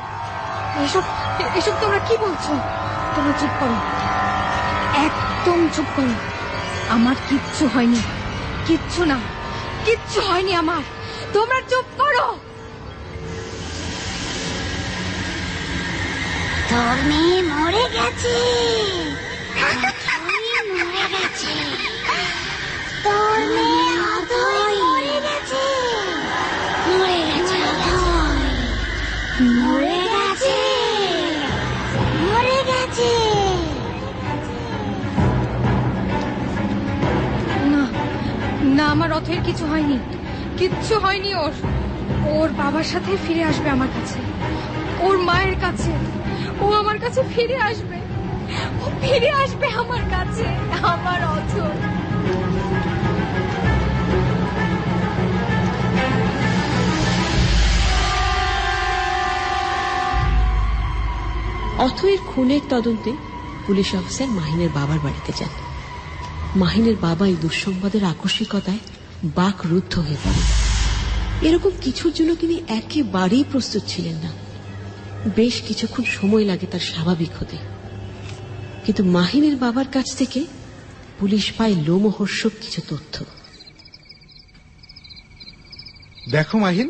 এসব তোমরা কি বলছো? তোমরা চুপ করো, একদম চুপ করো। আমার কিচ্ছু হয়নি, কিচ্ছু না, কিচ্ছু হয়নি আমার। তোমরা চুপ করো। তোর মেয়ে মরে গেছে, মরে গেছে, তোর মেয়ে অধৈ মরে গেছে, মরে গেছে, মরে গেছে, মরে গেছে। আমার অথয়ের কিছু হয়নি, কিচ্ছু হয়নি। ওর বাবার সাথে ফিরে আসবে আমার কাছে, ওর মায়ের কাছে। ও আমার কাছে ফিরে আসবে, ও ফিরে আসবে আমার কাছে, আমার অথয়। অথয়ের খুনের তদন্তে পুলিশ অফিসার মাহিনের বাবার বাড়িতে যান। মাহিনের বাবা এই দুঃসংবাদের আকস্মিকতায় বাকরুদ্ধ হয়ে পড়েন। এরকম কিছুর জন্য তিনি একেবারেই প্রস্তুত ছিলেন না। বেশ কিছুক্ষণ সময় লাগে তার স্বাভাবিক হতে, কিন্তু মাহিনের বাবার কাছ থেকে পুলিশ পায় লোমহর্ষক কিছু তথ্য। দেখো মাহিন,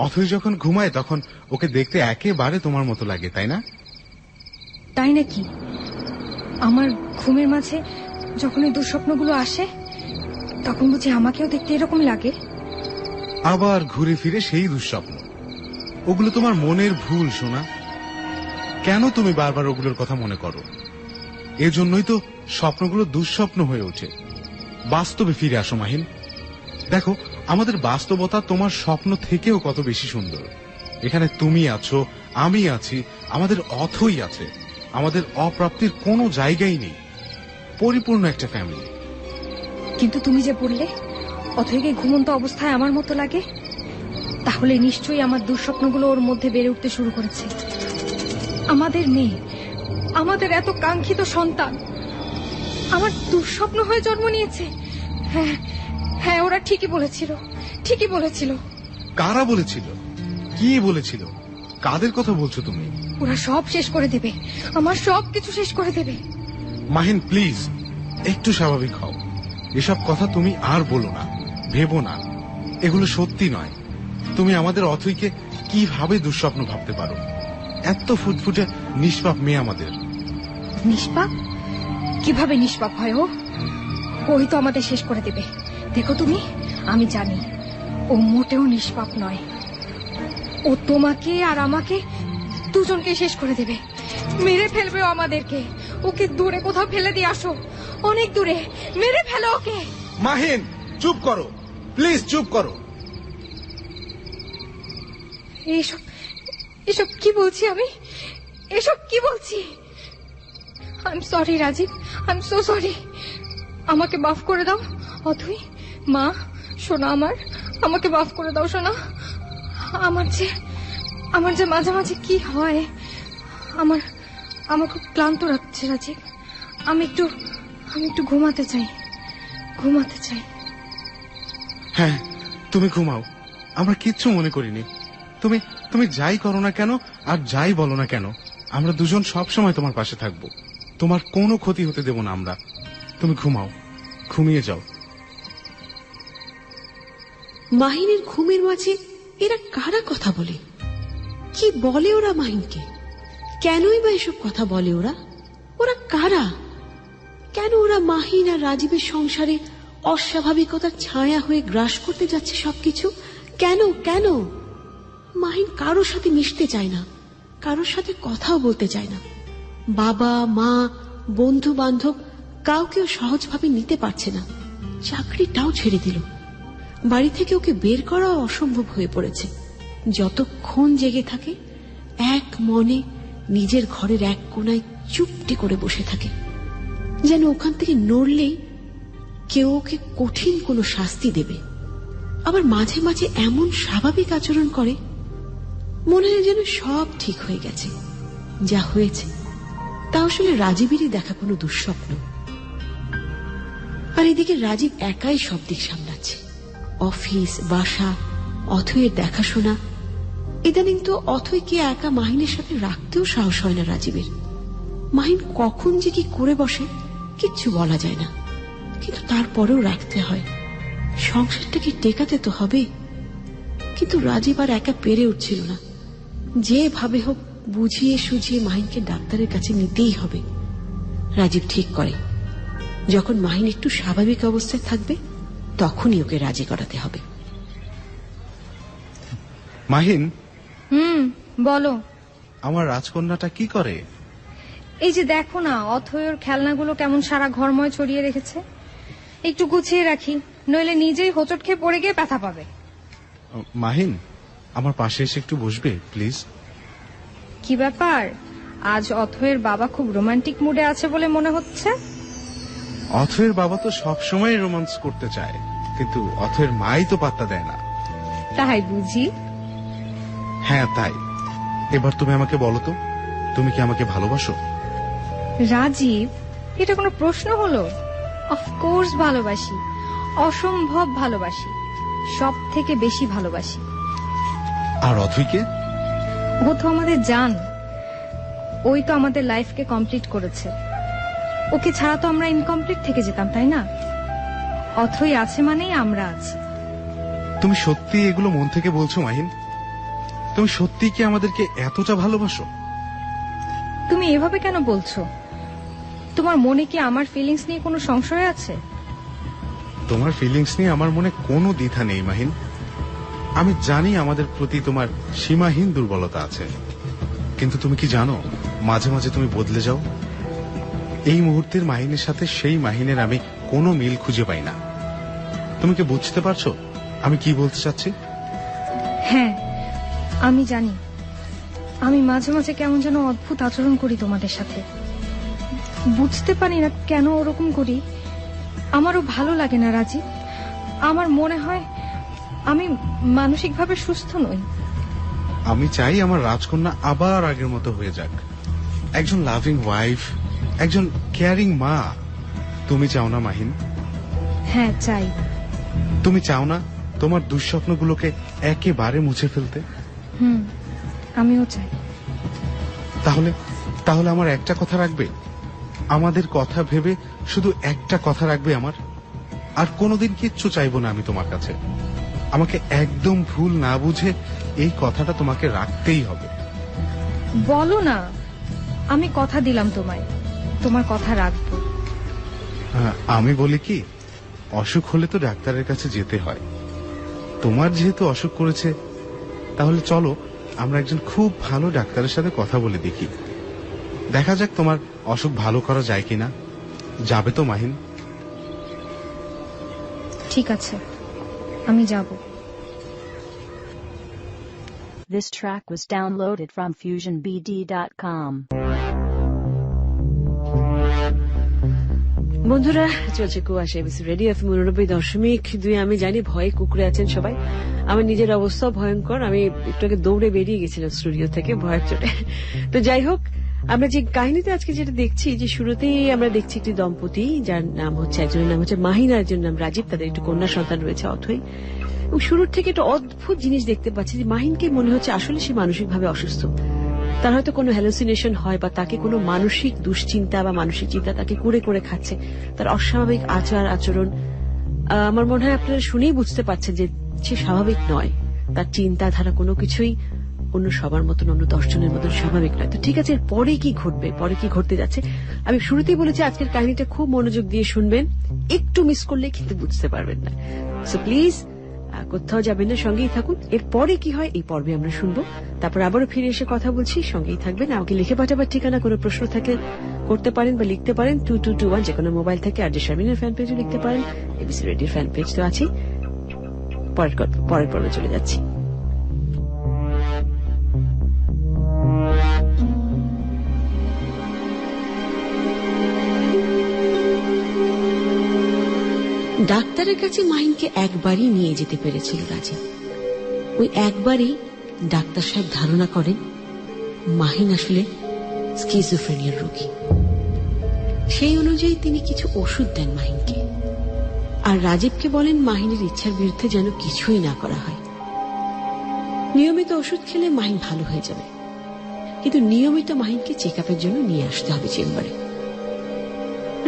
অথই যখন ঘুমায় তখন ওকে দেখতে একেবারে তোমার মতো লাগে, তাই না? তাই নাকি? আমার ঘুমের মাঝে যখন এই দুঃস্বপ্নগুলো আসে তখন বুঝি আমাকেও দেখতে এরকম লাগে? আবার ঘুরে ফিরে সেই দুঃস্বপ্ন। ওগুলো তোমার মনের ভুল সোনা। কেন তুমি বারবার ওগুলোর কথা মনে করো? এজন্যই তো স্বপ্নগুলো দুঃস্বপ্ন হয়ে ওঠে। বাস্তবে ফিরে আসো মাহিন। দেখো, আমাদের বাস্তবতা তোমার স্বপ্ন থেকেও কত বেশি সুন্দর। এখানে তুমি আছো, আমি আছি, আমাদের অথই আছে। আমাদের অপ্রাপ্তির কোনো জায়গাই নেই। পরিপূর্ণ একটা ফ্যামিলি। কিন্তু তুমি যে বললে অথইকে ঘুমন্ত অবস্থায় আমার মতো লাগে, তাহলে নিশ্চয়ই আমার দুঃস্বপ্নগুলো ওর মধ্যে বেড়ে উঠতে শুরু করেছে। আমাদের মেয়ে, আমাদের এত কাঙ্ক্ষিত সন্তান আমার দুঃস্বপ্ন হয়ে জন্ম নিয়েছে। হ্যাঁ হ্যাঁ, ওরা ঠিকই বলেছিল, ঠিকই বলেছিল। কারা বলেছিল? কি বলেছিল? কাদের কথা বলছো তুমি? ওরা সব শেষ করে দেবে, আমার সব কিছু শেষ করে দেবে। মাহিন প্লিজ, একটু স্বাভাবিক হও। এসব কথা তুমি আর বলো না, ভেবো না। এগুলো সত্যি নয়। তুমি আমাদের অথইকে কিভাবে দুঃস্বপ্ন ভাবতে পারো? এত ফুটফুটে নিষ্পাপ মেয়ে আমাদের। নিষ্পাপ? কিভাবে নিষ্পাপ হয় ও? ওই তো আমাদের শেষ করে দেবে। দেখো তুমি, আমি জানি ও মোটেও নিষ্পাপ নয়। ও তোমাকে আর আমাকে দুজনকে শেষ করে দেবে, মেরে ফেলবে ও আমাদেরকে। ওকে দূরে কোথাও ফেলে দিয়ে আসো, অনেক দূরে মেরে ফেলো ওকে। মাহিন চুপ করো, প্লিজ চুপ করো। এসব এসব কি বলছি আমি? এসব কি বলছি? I am sorry Rajib, I am so sorry. আমাকে মাফ করে দাও অথই। মা, সোনা আমার, আমাকে মাফ করে দাও সোনা। আমার যে মাঝে মাঝে কি হয়, আমার খুব ক্লান্ত লাগছে রাজীব। আমি একটু ঘুমাতে চাই। হ্যাঁ, তুমি ঘুমাও, আমরা কিচ্ছু মনে করিনি। তুমি যাই করো না কেন আর যাই বলো না কেন, আমরা দুজন সব সময় তোমার পাশে থাকবো। তোমার কোনো ক্ষতি হতে দেব না আমরা। তুমি ঘুমাও, ঘুমিয়ে যাও। মাহিনের ঘুমের মাঝে এরা কারা কথা বলে? কি বলে ওরা মাহিনকে? কেনই বা এসব কথা বলে ওরা? ওরা কারা? কেন ওরা মাহিন আর রাজীবের সংসারে অস্বাভাবিকতার ছায়া হয়ে গ্রাস করতে যাচ্ছে সবকিছু? কেন কেন? মাহিন কারোর সাথে মিশতে চায় না, কারোর সাথে কথাও বলতে চায় না। বাবা মা বন্ধু বান্ধব কাউকেও সহজভাবে নিতে পারছে না। চাকরিটাও ছেড়ে দিল। বাড়ি থেকে ওকে বের করাও অসম্ভব হয়ে পড়েছে। যতক্ষণ জেগে থাকে এক মনে নিজের ঘরের এক কোনায় চুপটি করে বসে থাকে, যেন ওখান থেকে নড়লেই কেউ ওকে কঠিন কোনো শাস্তি দেবে। আবার মাঝে মাঝে এমন স্বাভাবিক আচরণ করে, মনে হয় যেন সব ঠিক হয়ে গেছে। যা হয়েছে তা আসলে রাজীবেরই দেখা কোনো দুঃস্বপ্ন। আর এদিকে রাজীব একাই সব দিক সামলাচ্ছে, অফিস, বাসা, অথয়ের দেখাশোনা। ইদানিং তো অথয়কে একা মাহিনের সাথে রাখতেও সাহস হয় না রাজীবের। মাহিন কখন যে কি করে বসে কিচ্ছু বলা যায় না, কিন্তু তারপরেও রাখতে হয়। সংসারটাকে টেকাতে তো হবে। কিন্তু রাজীব আর একা পেরে উঠছিল না। যেভাবে হোক বুঝিয়ে সুঝিয়ে মাহিনকে ডাক্তারের কাছে নিতেই হবে। রাজীব ঠিক করে, যখন মাহিন একটু স্বাভাবিক অবস্থায় থাকবে তখনই ওকে রাজি করাতে হবে। মাহিন, বলো। আমার রাজকন্যাটা কি করে? এই যে দেখো না, অথয়ের খেলনাগুলো কেমন সারা ঘরময় ছড়িয়ে রেখেছে। একটু গুছিয়ে রাখি, নইলে নিজেই হোঁচট খেয়ে পড়ে গিয়ে ব্যথা পাবে। মাহিন, আমার পাশে এসে একটু বসবে প্লিজ? কি ব্যাপার, আজ অথয়ের বাবা খুব রোমান্টিক মুডে আছে বলে মনে হচ্ছে। অথয়ের বাবা তো সবসময় রোমান্স করতে চায়, কিন্তু অথয়ের মাই তো পাত্তা দেয় না। তাই বুঝি? হ্যাঁ তাই। এবার তুমি আমাকে বলো তো, তুমি কি আমাকে ভালোবাসো? রাজীব, এটা কোনো প্রশ্ন হলো? অফকোর্স ভালোবাসি, অসম্ভব ভালোবাসি, সব থেকে বেশি ভালোবাসি। আর অথইকে? ও তো আমাদের জান, ওই তো আমাদের লাইফকে কমপ্লিট করেছে। ওকে ছাড়া তো আমরা ইনকমপ্লিট থেকে যেতাম, তাই না? অথই আছে মানেই আমরা আছি। তুমি সত্যি এগুলো মন থেকে বলছো মাহিন? তুমি সত্যি কি আমাদেরকে এতটা ভালোবাসো? তুমি এভাবে কেন বলছো? তোমার মনে কি আমার ফিলিংস নিয়ে কোনো সংশয় আছে? তোমার ফিলিংস নিয়ে আমার মনে কোনো দ্বিধা নেই মাহিন। আমি জানি আমাদের প্রতি তোমার সীমাহীন দুর্বলতা আছে, কিন্তু তুমি কি জানো মাঝে মাঝে তুমি বদলে যাও। এই মুহূর্তের মাহিনের সাথে সেই মাহিনের আমি কোনো মিল খুঁজে পাই না। তুমি কি বুঝতে পারছো আমি কি বলতে চাচ্ছি? হ্যাঁ, আমি জানি। আমি মাঝে মাঝে কেমন যেন অদ্ভুত আচরণ করি তোমাদের সাথে। বুঝতে পারি না কেন ওরকম করি। আমারও ভালো লাগে না রাজীব। আমার মনে হয় আমি মানসিকভাবে সুস্থ নই। আমি চাই আমার রাজকন্যা আবার আগের মতো হয়ে যাক, একজন লাভিং ওয়াইফ, একজন কেয়ারিং মা। তুমি চাও না মাহিন? হ্যাঁ চাই। তুমি চাও না তোমার দুঃস্বপ্নগুলোকে একেবারে মুছে ফেলতে? আমিও চাই। তাহলে তাহলে আমার একটা কথা রাখবে? আমাদের কথা ভেবে শুধু একটা কথা রাখবে আমার। আর কোনোদিন কিচ্ছু চাইবো না আমি তোমার কাছে। আমাকে একদম ভুল না বুঝে এই কথাটা তোমাকে রাখতেই হবে। বলো না, আমি কথা দিলাম তোমায়, তোমার কথা রাখবো। আমি বলি কি, অসুখ হলে তো ডাক্তারের কাছে যেতে হয়। তোমার যেহেতু অসুখ করেছে, তাহলে চলো আমরা একজন খুব ভালো ডাক্তারের সাথে কথা বলে দেখি। দেখা যাক তোমার অসুখ ভালো করা যায় কিনা। যাবে তো মাহিন? ঠিক আছে, আমি যাব। This track was downloaded from FusionBD.com. বন্ধুরা, চলছে কুয়াশা এবিসি রেডিও এফএম 89.2। আমি জানি ভয়ে কুকুরে আছেন সবাই। আমার নিজের অবস্থাও ভয়ঙ্কর। আমি একটু আগে দৌড়ে বেরিয়ে গেছিলাম স্টুডিও থেকে ভয়ের চোটে। তো যাই হোক, আমরা যে কাহিনীতে আজকে যেটা দেখছি, যে শুরুতেই আমরা দেখছি একটি দম্পতি, যার নাম হচ্ছে, একজনের নাম হচ্ছে মাহিন আর একজনের নাম রাজীব। তাদের একটু কন্যা সন্তান রয়েছে অথই। এবং শুরুর থেকে একটা অদ্ভুত জিনিস দেখতে পাচ্ছি যে মাহিনকে মনে হচ্ছে আসলে সে মানসিকভাবে অসুস্থ। তার হয়তো কোনো হ্যালুসিনেশন হয়, বা তাকে কোনো মানসিক দুশ্চিন্তা বা মানসিক চিন্তা তাকে কুড়ে করে খাচ্ছে। তার অস্বাভাবিক আচরণ আমার মনে হয় আপনারা শুনেই বুঝতে পারছেন যে সে স্বাভাবিক নয়। তার চিন্তাধারা কোনো কিছুই অন্য সবার মতন, অন্য 10 জনের মতন স্বাভাবিক নয়। তো ঠিক আছে, পরে কি ঘটবে, পরে কি ঘটতে যাচ্ছে, আমি শুরুতেই বলেছি আজকের কাহিনীটা খুব মনোযোগ দিয়ে শুনবেন। একটু মিস করলে কিন্তু বুঝতে পারবেন না। সো প্লিজ কোথাও যাবেন না, সঙ্গেই থাকুন। এরপরে কি হয় এই পর্বে আমরা শুনবো। তারপর আবারও ফিরে এসে কথা বলছি, সঙ্গেই থাকবেন। আমাকে লিখে পাঠাবার ঠিকানা, কোনো প্রশ্ন থাকলে করতে পারেন বা লিখতে পারেন 2221 যে কোনো মোবাইল থেকে। আর যে শারমিনের ফ্যান পেজও লিখতে পারেন, এবিসি রেডিওর ফ্যান পেজ তো আছে। পরের পর্বে চলে যাচ্ছি। ডাক্তারের কাছে মাহিনকে একবারই নিয়ে যেতে পেরেছিল রাজীব। ওই একবারই ডাক্তার সাহেব ধারণা করেন মাহিন আসলে স্কিজোফ্রেনিয়ার রোগী। সেই অনুযায়ী তিনি কিছু ওষুধ দেন মাহিনকে, আর রাজীবকে বলেন মাহিনের ইচ্ছার বিরুদ্ধে যেন কিছুই না করা হয়। নিয়মিত ওষুধ খেলে মাহিন ভালো হয়ে যাবে, কিন্তু নিয়মিত মাহিনকে চেক আপের জন্য নিয়ে আসতে হবে চেম্বারে।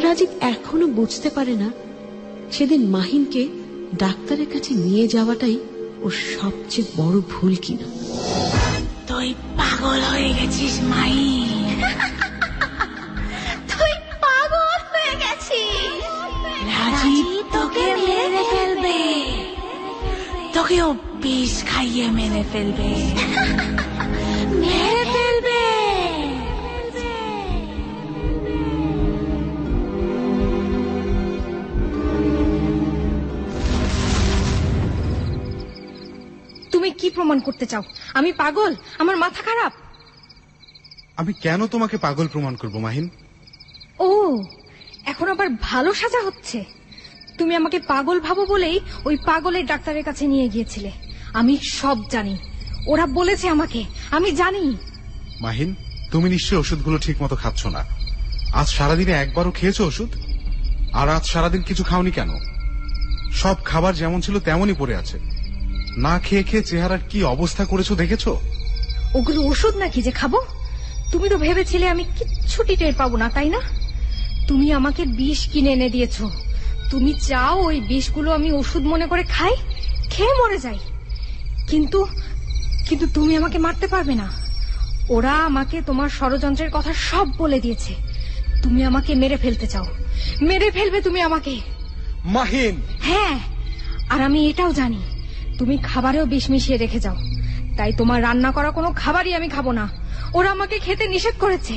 রাজীব এখনো বুঝতে পারে না সেদিন মাহিনকে ডাক্তারের কাছে নিয়ে যাওয়াটাই ওর সবচেয়ে বড় ভুল কিনা। তুই পাগল হয়ে গেছিস মাহিন, তুই পাগল হয়ে গেছিস। রাজীব তোকে মেরে ফেলবে, তোকেও বিষ খাইয়ে মেরে ফেলবে, মেরে ফেলবে। কি প্রমাণ করতে চাও? আমি পাগল? আমার মাথা খারাপ? আমি কেন তোমাকে পাগল প্রমাণ করব মাহিন? ও, এখন আবার ভালো সাজা হচ্ছে। তুমি আমাকে পাগল ভাবো বলেই ওই পাগলের ডাক্তারের কাছে নিয়ে গিয়েছিলে। আমি সব জানি, ওরা বলেছে আমাকে, আমি জানি। মাহিন, তুমি নিশ্চয়ই ওষুধগুলো ঠিক মতো খাচ্ছ না। আজ সারাদিনে একবারও খেয়েছো ওষুধ? আর আজ সারাদিন কিছু খাওনি কেন? সব খাবার যেমন ছিল তেমনই পড়ে আছে। না খেয়ে খেয়ে চেহারার কি অবস্থা করেছো দেখেছো? ওগুলো ওষুধ নাকি যে খাবো? তুমি তো ভেবেছিলে আমি কিচ্ছুটি টের পাবো না, তাই না? তুমি আমাকে বিষ কিনে এনে দিয়েছো। তুমি চাও ওই বিষগুলো আমি ওষুধ মনে করে খাই, খেয়ে মরে যাই। কিন্তু কিন্তু তুমি আমাকে মারতে পারবে না। ওরা আমাকে তোমার ষড়যন্ত্রের কথা সব বলে দিয়েছে। তুমি আমাকে মেরে ফেলতে চাও, মেরে ফেলবে তুমি আমাকে। মাহিন! হ্যাঁ, আর আমি এটাও জানি তুমি খাবারেও বিষ মিশিয়ে রেখে যাও। তাই তোমার রান্না করা কোনো খাবারই আমি খাবো না। ওরা আমাকে খেতে নিষেধ করেছে।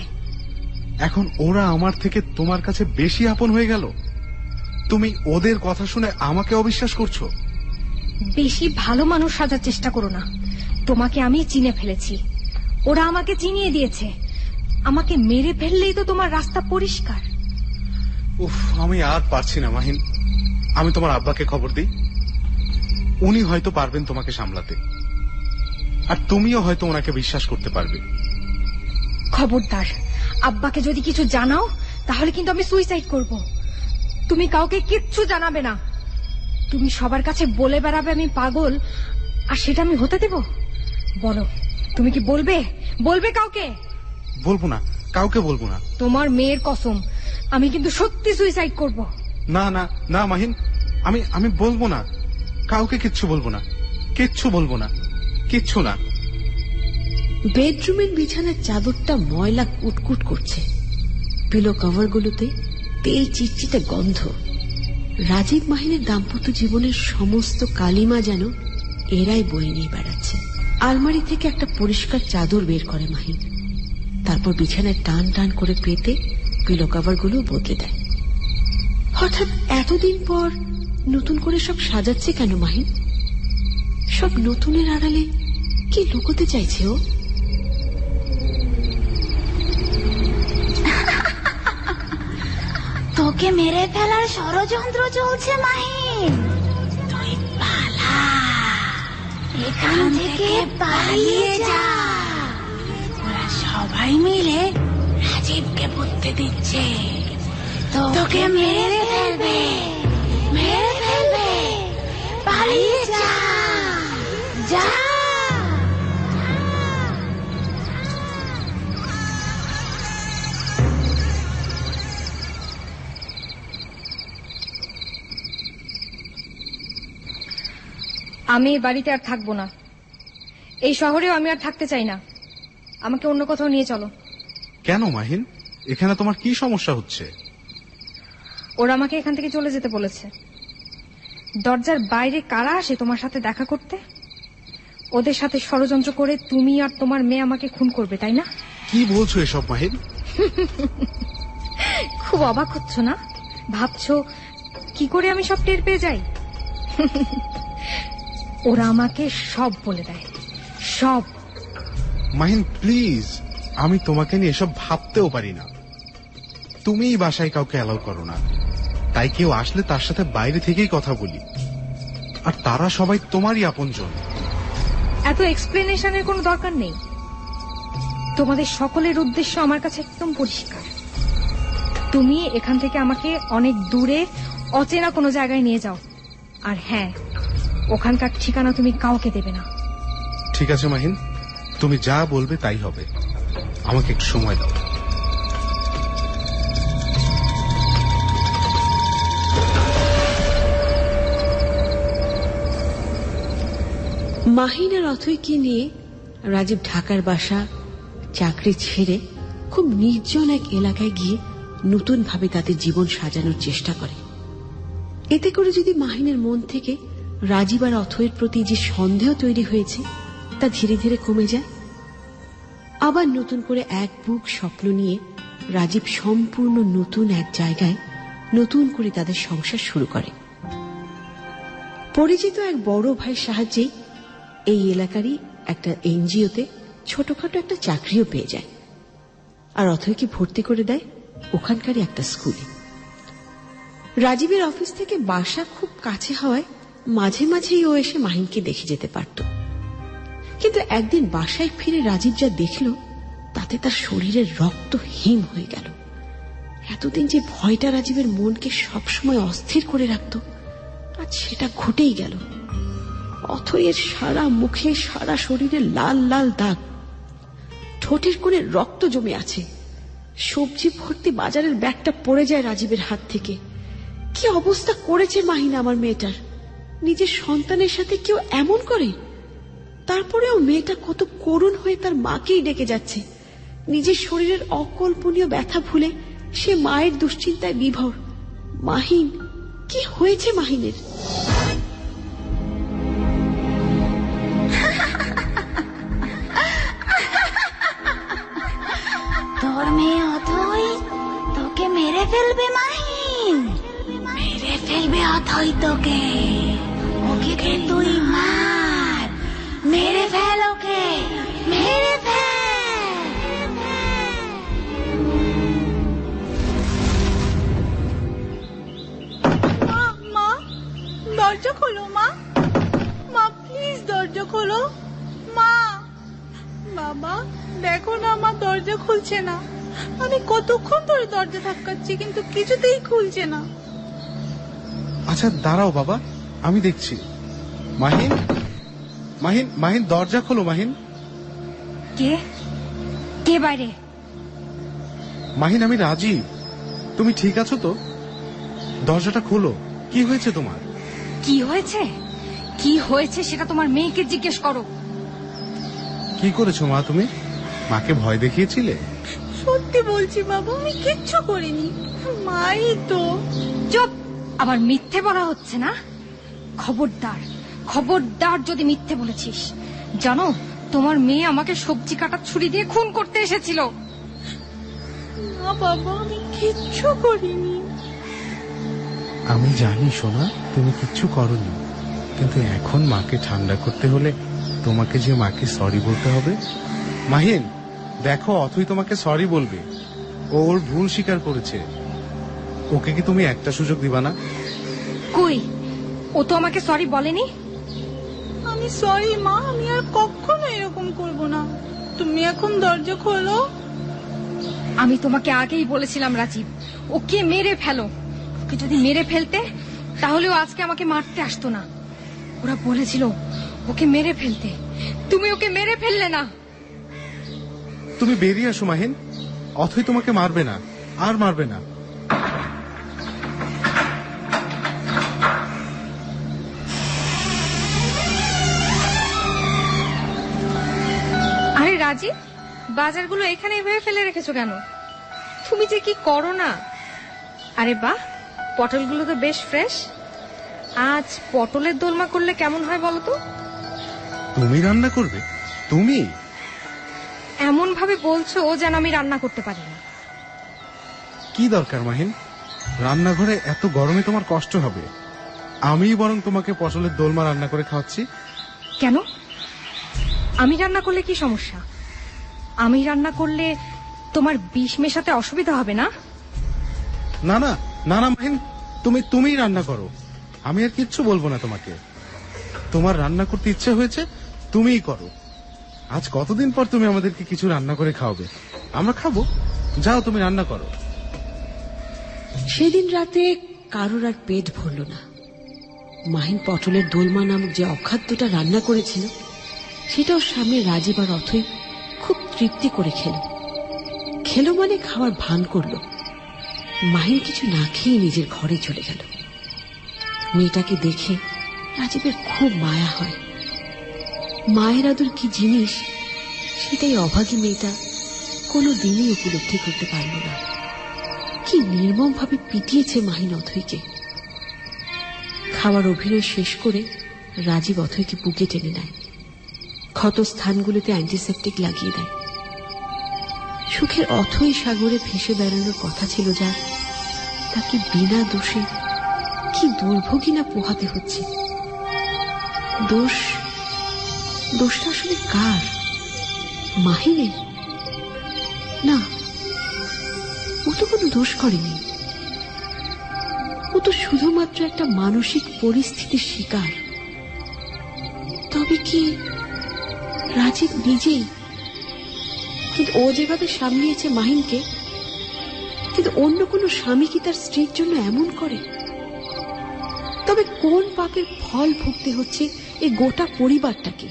এখন ওরা আমার থেকে তোমার কাছে বেশি আপন হয়ে গেল? তুমি ওদের কথা শুনে আমাকে অবিশ্বাস করছো? বেশি ভালো মানুষ সাজার চেষ্টা করো না। তোমাকে আমি চিনে ফেলেছি, ওরা আমাকে চিনিয়ে দিয়েছে। আমাকে মেরে ফেললেই তো তোমার রাস্তা পরিষ্কার। উফ, আমি আর পারছি না মাহিন। আমি তোমার আব্বাকে খবর দিই, উনি হয়তো পারবেন তোমাকে সামলাতে, আর তুমিও হয়তো ওনাকে বিশ্বাস করতে পারবে। খবরদার, আব্বাকে যদি কিছু জানাও তাহলে কিন্তু আমি সুইসাইড করব। তুমি কাউকে কিচ্ছু জানাবে না। তুমি সবার কাছে বলে বেড়াবে আমি পাগল, আর সেটা আমি হতে দেব? বলো, তুমি কি বলবে? বলবে কাউকে? বলবো না, কাউকে বলবো না। তোমার মেয়ের কসম, আমি কিন্তু সত্যি সুইসাইড করব। না না না মাহিন, আমি বলবো না, কাউকে কিচ্ছু বলবো না, কিচ্ছু বলবো না, কিচ্ছু না। বেডরুমের বিছানার চাদরটা ময়লা কুটকুট করছে। পিলো কভারগুলোতে তেল চিটচিটে গন্ধ। রাজীব মাহিনের দাম্পত্য জীবনের সমস্ত কালিমা যেন এরাই বয়ে নিয়ে বেড়াচ্ছে। আলমারি থেকে একটা পরিষ্কার চাদর বের করে মাহিন, তারপর বিছানায় টান টান করে পেতে পিলো কভারগুলো বদলে দেয়। হঠাৎ এতদিন পর নতুন করে সব সাজাচ্ছে কেন মাহিন? সব নতুনের আড়ালে কি লুকোতে চাইছে ও? তোকে মেরে ফেলার ষড়যন্ত্র চলছে মাহিন। তুই পালা, এখান থেকে পালিয়ে যা। ওরা সবাই মিলে রাজীবকে বুঝতে দিচ্ছে তোকে মেরে ফেলবে, মেরে ফেলবে। পালিয়ে যা, যা। আমি এই বাড়িতে আর থাকবো না। এই শহরেও আমি আর থাকতে চাই না। আমাকে অন্য কোথাও নিয়ে চলো। কেন মাহিন, এখানে তোমার কি সমস্যা হচ্ছে? ওরা আমাকে এখান থেকে চলে যেতে বলেছে। দরজার বাইরে কারা আসে তোমার সাথে দেখা করতে? ওদের সাথে ষড়যন্ত্র করে তুমি আর তোমার মেয়ে আমাকে খুন করবে, তাই না? কি বলছো এসব মাহিন? খুব অবাক হচ্ছ না? ভাবছো কি করে আমি সব টের পেয়ে যাই? ওরা আমাকে সব বলে দেয়, সব। মাহিন প্লিজ, আমি তোমাকে নিয়ে এসব ভাবতেও পারি না। তুমিই বাসায় কাউকে অ্যালাউ করো না, তাই কেউ আসলে তার সাথে বাইরে থেকেই কথা বলি, আর তারা সবাই তোমারই আপনজন। এত এক্সপ্লেনেশনের কোনো দরকার নেই। তোমাদের সকলের উদ্দেশ্য আমার কাছে একদম পরিষ্কার। তুমি এখান থেকে আমাকে অনেক দূরে অচেনা কোনো জায়গায় নিয়ে যাও, আর হ্যাঁ, ওখানকার ঠিকানা তুমি কাউকে দেবে না। ঠিক আছে মাহিন, তুমি যা বলবে তাই হবে। আমাকে একটু সময় দাও। মাহিন আর অথৈকে নিয়ে রাজীব ঢাকার বাসা চাকরি ছেড়ে খুব নির্জন এক এলাকায় গিয়ে নতুন ভাবে তাদের জীবন সাজানোর চেষ্টা করে। এতে করে যদি মাহিনের মন থেকে রাজীব আর অথৈর প্রতি যে সন্দেহ তৈরি হয়েছে তা ধীরে ধীরে কমে যায়। আবার নতুন করে এক বুক স্বপ্ন নিয়ে রাজীব সম্পূর্ণ নতুন এক জায়গায় নতুন করে তাদের সংসার শুরু করে। পরিচিত এক বড় ভাইয়ের সাহায্যে এই এলাকারই একটা এনজিওতে ছোটখাটো একটা চাকরিও পেয়ে যায়, আর অথৈকে ভর্তি করে দেয় ওখানকারই একটা স্কুলে। রাজীবের অফিস থেকে বাসা খুব কাছে হওয়ায় মাঝে মাঝেই ও এসে মাহিনকে দেখে যেতে পারত। কিন্তু একদিন বাসায় ফিরে রাজীব যা দেখল তাতে তার শরীরের রক্ত হিম হয়ে গেল। এতদিন যে ভয়টা রাজীবের মনকে সবসময় অস্থির করে রাখত, আজ সেটা ঘটেই গেল। অথয়ের সারা মুখে সারা শরীরে লাল লাল দাগ, ঠোঁটের কোণে রক্ত জমে আছে। সবজি ভর্তি বাজারের ব্যাগটা পড়ে যায় রাজীবের হাত থেকে। কি অবস্থা করেছে মাহিন আমার মেয়েটার! নিজের সন্তানের সাথে কেউ এমন করে? তারপরেও মেয়েটা কত করুণ হয়ে তার মাকেই ডেকে যাচ্ছে। নিজের শরীরের অকল্পনীয় ব্যথা ভুলে সে মায়ের দুশ্চিন্তায় বিভোর। মাহিন, কি হয়েছে মাহিনের? তোর মেয়ে অথই তোকে মেরে ফেলবে মাহিন, মেরে ফেলবে অথই তোকে। ওকে তুই মার, মেরে ফেল ওকে, মেরে ফেল। মা, দরজা খোলো মা, মা প্লিজ দরজা খোলো মা। বাবা দেখো না, মা দরজা খুলছে না। আমি কতক্ষণ ধরে দরজা ধাক্কাচ্ছি কিন্তু কিছুতেই খুলছে না। আচ্ছা দাঁড়াও বাবা, আমি দেখছি। মাহিন, মাহিন, মাহিন দরজা খোলো। মাহিন, কে কে বাইরে? মাহিন আমি রাজীব। তুমি ঠিক আছো তো? দরজাটা খোলো। কি হয়েছে তোমার? কি হয়েছে? কি হয়েছে সেটা তোমার মেয়েকে জিজ্ঞেস করো। কি করেছো মা তুমি? মাকে ভয় দেখিয়েছিলে? সত্যি বলছি বাবা, আমি কিচ্ছু করিনি। মাই তো। চুপ! আবার মিথ্যে বলা হচ্ছে না? খবরদার, খবরদার যদি মিথ্যে বলেছিস। জানো, তোমার মেয়ে আমাকে সবজি কাটার ছুরি দিয়ে খুন করতে এসেছিল। না বাবা, আমি কিচ্ছু করিনি। আমি জানি সোনা, তুমি কিচ্ছু করোনি, কিন্তু এখন মাকে ঠান্ডা করতে হলে তোমাকে যে মাকে সরি বলতে হবে। মাহিন দেখো, অথই তোমাকে সরি বলবে। ওর ভুল স্বীকার করেছে। ওকে কি তুমি একটা সুযোগ দিবা না? কই, ও তো আমাকে সরি বলেনি। আমি সরি মা, আমি আর কখনো এরকম করব না। তুমি এখন দরজা খোলো। আমি তোমাকে আগেই বলেছিলাম রাজীব, ওকে মেরে ফেলো। ওকে যদি মেরে ফেলতে তাহলে ও আজকে আমাকে মারতে আসতো না। ওরা বলেছিল ওকে মেরে ফেলতে, তুমি ওকে মেরে ফেললে না। তুমি বেরিয়ে আসো মাহিন, অথই তোমাকে মারবে না, আর মারবে না। আরে রাজীব, বাজারগুলো এখানে এভাবে ফেলে রেখেছো কেন? তুমি যে কি করো না। আরে বাহ, পটলগুলো তো বেশ ফ্রেশ। আজ পটলের দোলমা করলে কেমন হয় বলো তো? তুমি রান্না করবে? তুমি এমন ভাবে বলছো যেন আমি রান্না করতে পারি না। কি দরকার মাহিন? রান্নাঘরে এত গরমে তোমার কষ্ট হবে। আমি বরং তোমাকে পটলের দোলমা রান্না করে খাওয়াচ্ছি। কেন? আমি রান্না করলে কি সমস্যা? আমি রান্না করলে তোমার বিষ মেশাতে অসুবিধা হবে না? না না না না মাহিন, তুমিই রান্না করো। আমি আর কিচ্ছু বলবো না তোমাকে। তোমার রান্না করতে ইচ্ছে হয়েছে, তুমিই করো। আজ কতদিন পর তুমি আমাদেরকে কিছু রান্না করে খাওয়াবে, আমরা খাবো। যাও তুমি রান্না করো। সেদিন রাতে কারোর আর পেট ভরল না। মাহিন পটলের দোলমা নামক যে অখাদ্যটা রান্না করেছিল সেটাও সামনে রাজীব আর অথই খুব তৃপ্তি করে খেলো মানে খাওয়ার ভান করল। মাহিন কিছু না খেয়ে নিজের ঘরে চলে গেল। মেয়েটাকে দেখে রাজীবের খুব মায়া হয়। মায়ের আদর কি জিনিস সেটাই অভাগী মেয়েটা কোনোদিনই উপলব্ধি করতে পারল না। কি নির্মম ভাবে পিটিয়েছে মাহিন অথইকে। খাওয়ার অভিনয় শেষ করে রাজীব অথইকে বুকে টেনে নেয়, ক্ষত স্থানগুলোতে অ্যান্টিসেপ্টিক লাগিয়ে দেয়। সুখের অথই সাগরে ভেসে বেড়ানোর কথা ছিল যা, তাকে বিনা দোষে কি দুর্ভোগী না পোহাতে হচ্ছে। দোষ দোষটা আসলে কার? মাহিনের? না, ও তো কোনো দোষ করেনি। ও তো শুধুমাত্র একটা মানসিক পরিস্থিতির শিকার। তবে কি রাজীব নিজেই? কিন্তু ও যেভাবে সামলিয়েছে মাহিনকে, কিন্তু অন্য কোনো স্বামী কি তার স্ত্রীর জন্য এমন করে? তবে কোন পাপের ফল ভুগতে হচ্ছে এই গোটা পরিবারটাকে?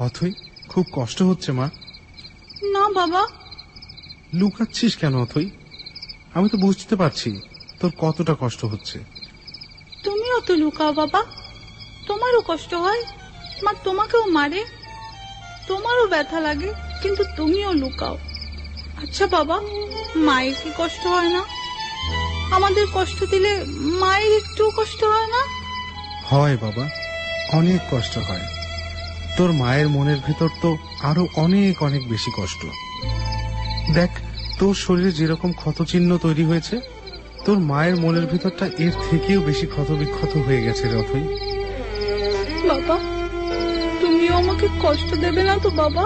অথই, খুব কষ্ট হচ্ছে মা। না বাবা। লুকাচ্ছিস কেন অথই? আমি তো বুঝতে পারছি তোর কতটা কষ্ট হচ্ছে। তুমিও তো লুকাও বাবা, তোমারও কষ্ট হয়। মা তোমাকেও মারে, তোমারও ব্যথা লাগে, কিন্তু তুমিও লুকাও। আচ্ছা বাবা, মায়ের কি কষ্ট হয় না? আমাদের কষ্ট দিলে মায়ের একটু কষ্ট হয় না? হয় বাবা, অনেক কষ্ট হয়। তোর মায়ের মনের ভেতর তো আরো অনেক অনেক বেশি কষ্ট। দেখ, তোর শরীরে যেরকম ক্ষতচিহ্ন তৈরি হয়েছে, তোর মায়ের মনের ভেতরটা এর থেকেও বেশি ক্ষত বিক্ষত হয়ে গেছে রে অথই। বাবা, তুমিও আমাকে কষ্ট দেবে না তো বাবা?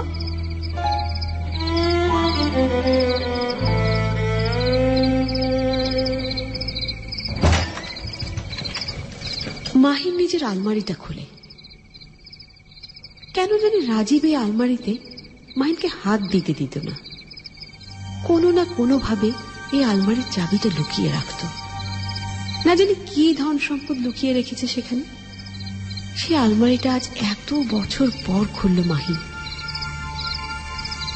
মাহিন নিজের আলমারিটা খুলে। কেন জানি রাজীব এই আলমারিতে মাহিনকে হাত দিতে দিত না। কোনো না কোনো ভাবে এই আলমারির চাবিটা লুকিয়ে রাখত। না জানি কি ধন সম্পদ লুকিয়ে রেখেছে সেখানে। সে আলমারিটা আজ এত বছর পর খুলল মাহিন।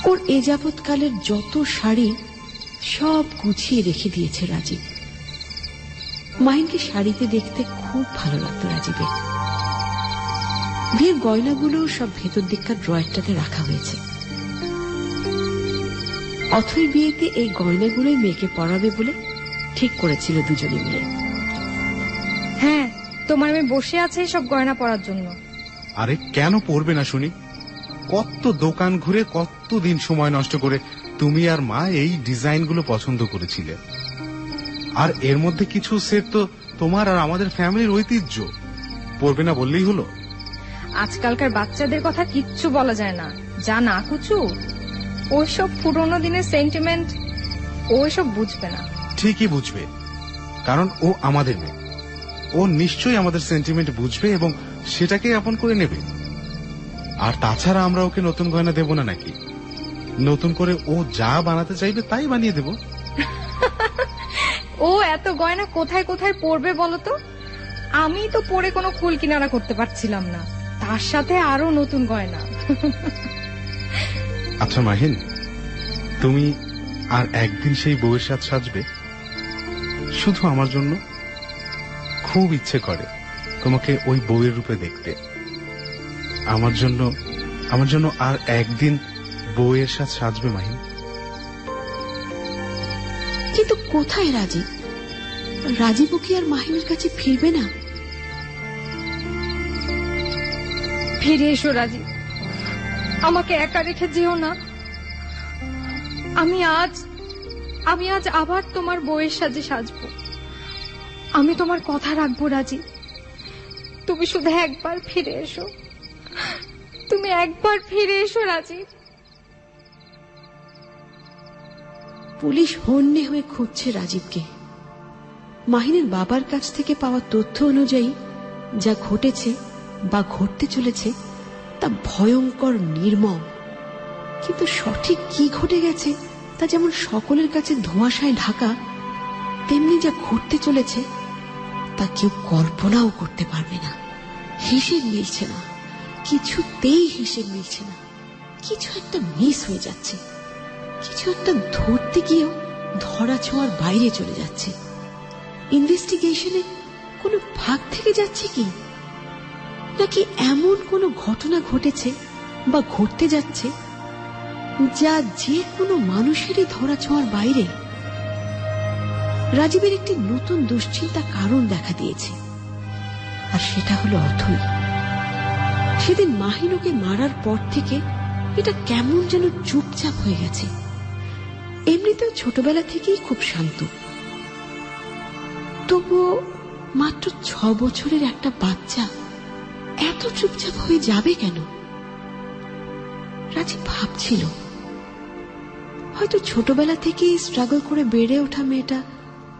ওর এ যাবৎকালের যত শাড়ি সব গুছিয়ে রেখে দিয়েছে রাজীব। মাহিনকে শাড়িতে দেখতে খুব ভালো লাগতো রাজীবের। বিয়ের গয়নাগুলো সব ভেতর দিককার ড্রয়ারটাতে রাখা হয়েছে। অথই বিয়েতে এই গয়নাগুলোই মেয়েকে পরাবে বলে ঠিক করেছিল দুজনে মিলে। হ্যাঁ, তোমার মেয়ে বসে আছে সব গয়না পরার জন্য। আরে কেন পড়বে না শুনি? কত দোকান ঘুরে কতদিন সময় নষ্ট করে তুমি আর মা এই ডিজাইনগুলো পছন্দ করেছিলে। আর এর মধ্যে কিছু সেট তো তোমার আর আমাদের ফ্যামিলির ঐতিহ্য। পড়বে না বললেই হলো। আজকালকার বাচ্চাদের কথা কিচ্ছু বলা যায় না, যা না কুচু। ওইসব পুরোনো দিনের সেন্টিমেন্ট ওইসব বুঝবে না। ঠিকই বুঝবে, কারণ ও আমাদের মেয়ে। ও নিশ্চয়ই আমাদের সেন্টিমেন্ট বুঝবে এবং সেটাকে আপন করে নেবে। আর তাছাড়া আমরা ওকে নতুন গয়না দেব না নাকি? নতুন করে ও যা বানাতে চাইবে তাই বানিয়ে দেব। ও এত গয়না কোথায় কোথায় পরবে বলতো? আমি তো পরে কোনো কুল কিনারা করতে পারছিলাম না, তার সাথে আরো নতুন গয়না। আচ্ছা মাহিন, তুমি আর একদিন সেই বউয়ের সাথে সাজবে শুধু আমার জন্য? খুব ইচ্ছে করে তোমাকে ওই বউয়ের রূপে দেখতে। আমার জন্য আর একদিন বউয়ের সাথে সাজবে মাহিন? কিন্তু কোথায় রাজীব? রাজীবও কি আর মাহিনের কাছে ফিরবে না? ফিরে এসো রাজীব, আমাকে একা রেখে যেও না। আমি আজ আবার তোমার বউয়ের সাজে সাজবো। আমি তোমার কথা রাখবো রাজীব। তুমি শুধু একবার ফিরে এসো, তুমি একবার ফিরে এসো রাজীব। পুলিশ হন্যে হয়ে খুঁজছে রাজীবকে। মাহিনের বাবার কাছ থেকে পাওয়া তথ্য অনুযায়ী যা ঘটেছে বা ঘটতে চলেছে তা ভয়ঙ্কর নির্মম। কিন্তু সঠিক কি ঘটে গেছে তা যেমন সকলের কাছে ধোঁয়াশায় ঢাকা, তেমনি যা ঘটতে চলেছে তা কেউ কল্পনাও করতে পারবে না। হিসেব মিলছে না, কিছুতেই হিসেব মিলছে না। কিছু একটা মিস হয়ে যাচ্ছে, কিছু একটা ধরতে গিয়েও ধরা ছোঁয়ার বাইরে চলে যাচ্ছে। ইনভেস্টিগেশনে কোনো ভাগ থেকে যাচ্ছে কি, নাকি এমন কোনো ঘটনা ঘটেছে বা ঘটতে যাচ্ছে যা যে কোনো মানুষেরই ধরা ছোঁয়ার বাইরে। রাজীবের একটি নতুন দুশ্চিন্তা কারণ দেখা দিয়েছে, আর সেটা হলো অথই। সেদিন মাহিন ওকে মারার পর থেকে এটা কেমন যেন চুপচাপ হয়ে গেছে। এমনিতেও ছোটবেলা থেকেই খুব শান্ত, তবুও মাত্র 6 বছরের একটা বাচ্চা এত চুপচাপ হয়ে যাবে কেন? রাজীব ভাবছিল হয়তো ছোটবেলা থেকেই স্ট্রাগল করে বেড়ে ওঠা মেয়েটা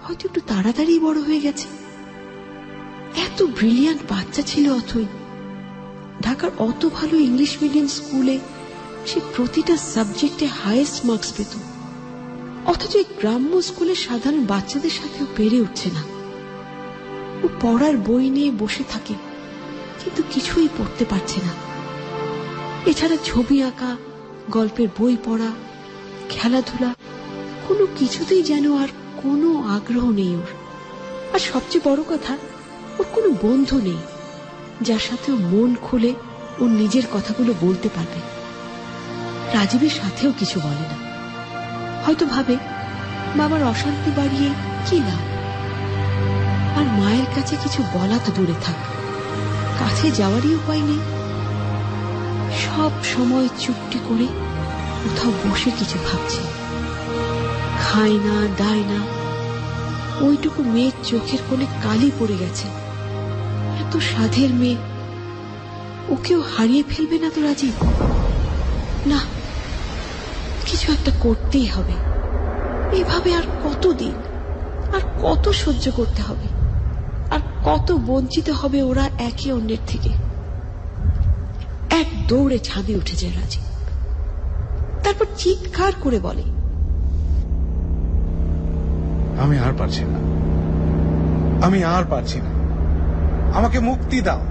হয়তো একটু তাড়াতাড়ি বড় হয়ে গেছে। এত ব্রিলিয়ান্ট বাচ্চা ছিল অথই। ঢাকার অত ভালো ইংলিশ মিডিয়াম স্কুলে সে প্রতিটা সাবজেক্টে হাইয়েস্ট মার্কস পেত, অথচ এই গ্রাম্য স্কুলের সাধারণ বাচ্চাদের সাথেও পেরে উঠছে না। ও পড়ার বই নিয়ে বসে থাকে, কিন্তু কিছুই পড়তে পারছে না। এছাড়া ছবি আঁকা, গল্পের বই পড়া, খেলাধুলা কোনো কিছুতেই যেন আর কোনো আগ্রহ নেই ওর। আর সবচেয়ে বড় কথা, ওর কোনো বন্ধু নেই যার সাথে ও মন খুলে ওর নিজের কথাগুলো বলতে পারবে। রাজীবের সাথেও কিছু বলে না, হয়তো ভাবে বাবার অশান্তি বাড়িয়ে কি লাভ। আর মায়ের কাছে কিছু বলা তো দূরে থাক, কাছে যাওয়ারই উপায় নেই। সব সময় চুপটি করে কোথাও বসে কিছু ভাবছে, খায় না, দায় না। ওইটুকু মেয়ের চোখের কোণে কালি পড়ে গেছে। এত সাধের মেয়ে, ওকেও হারিয়ে ফেলবে না তো রাজীব? না, কিছু একটা করতেই হবে। এভাবে আর কতদিন, আর কত সহ্য করতে হবে, আর কত বঞ্চিত হবে ওরা একে অন্যের থেকে। এক দৌড়ে ছাদে উঠে যায় রাজীব, তারপর চিৎকার করে বলে, আমি আর পারছি না, আমি আর পারছি না। আমাকে মুক্তি দাও,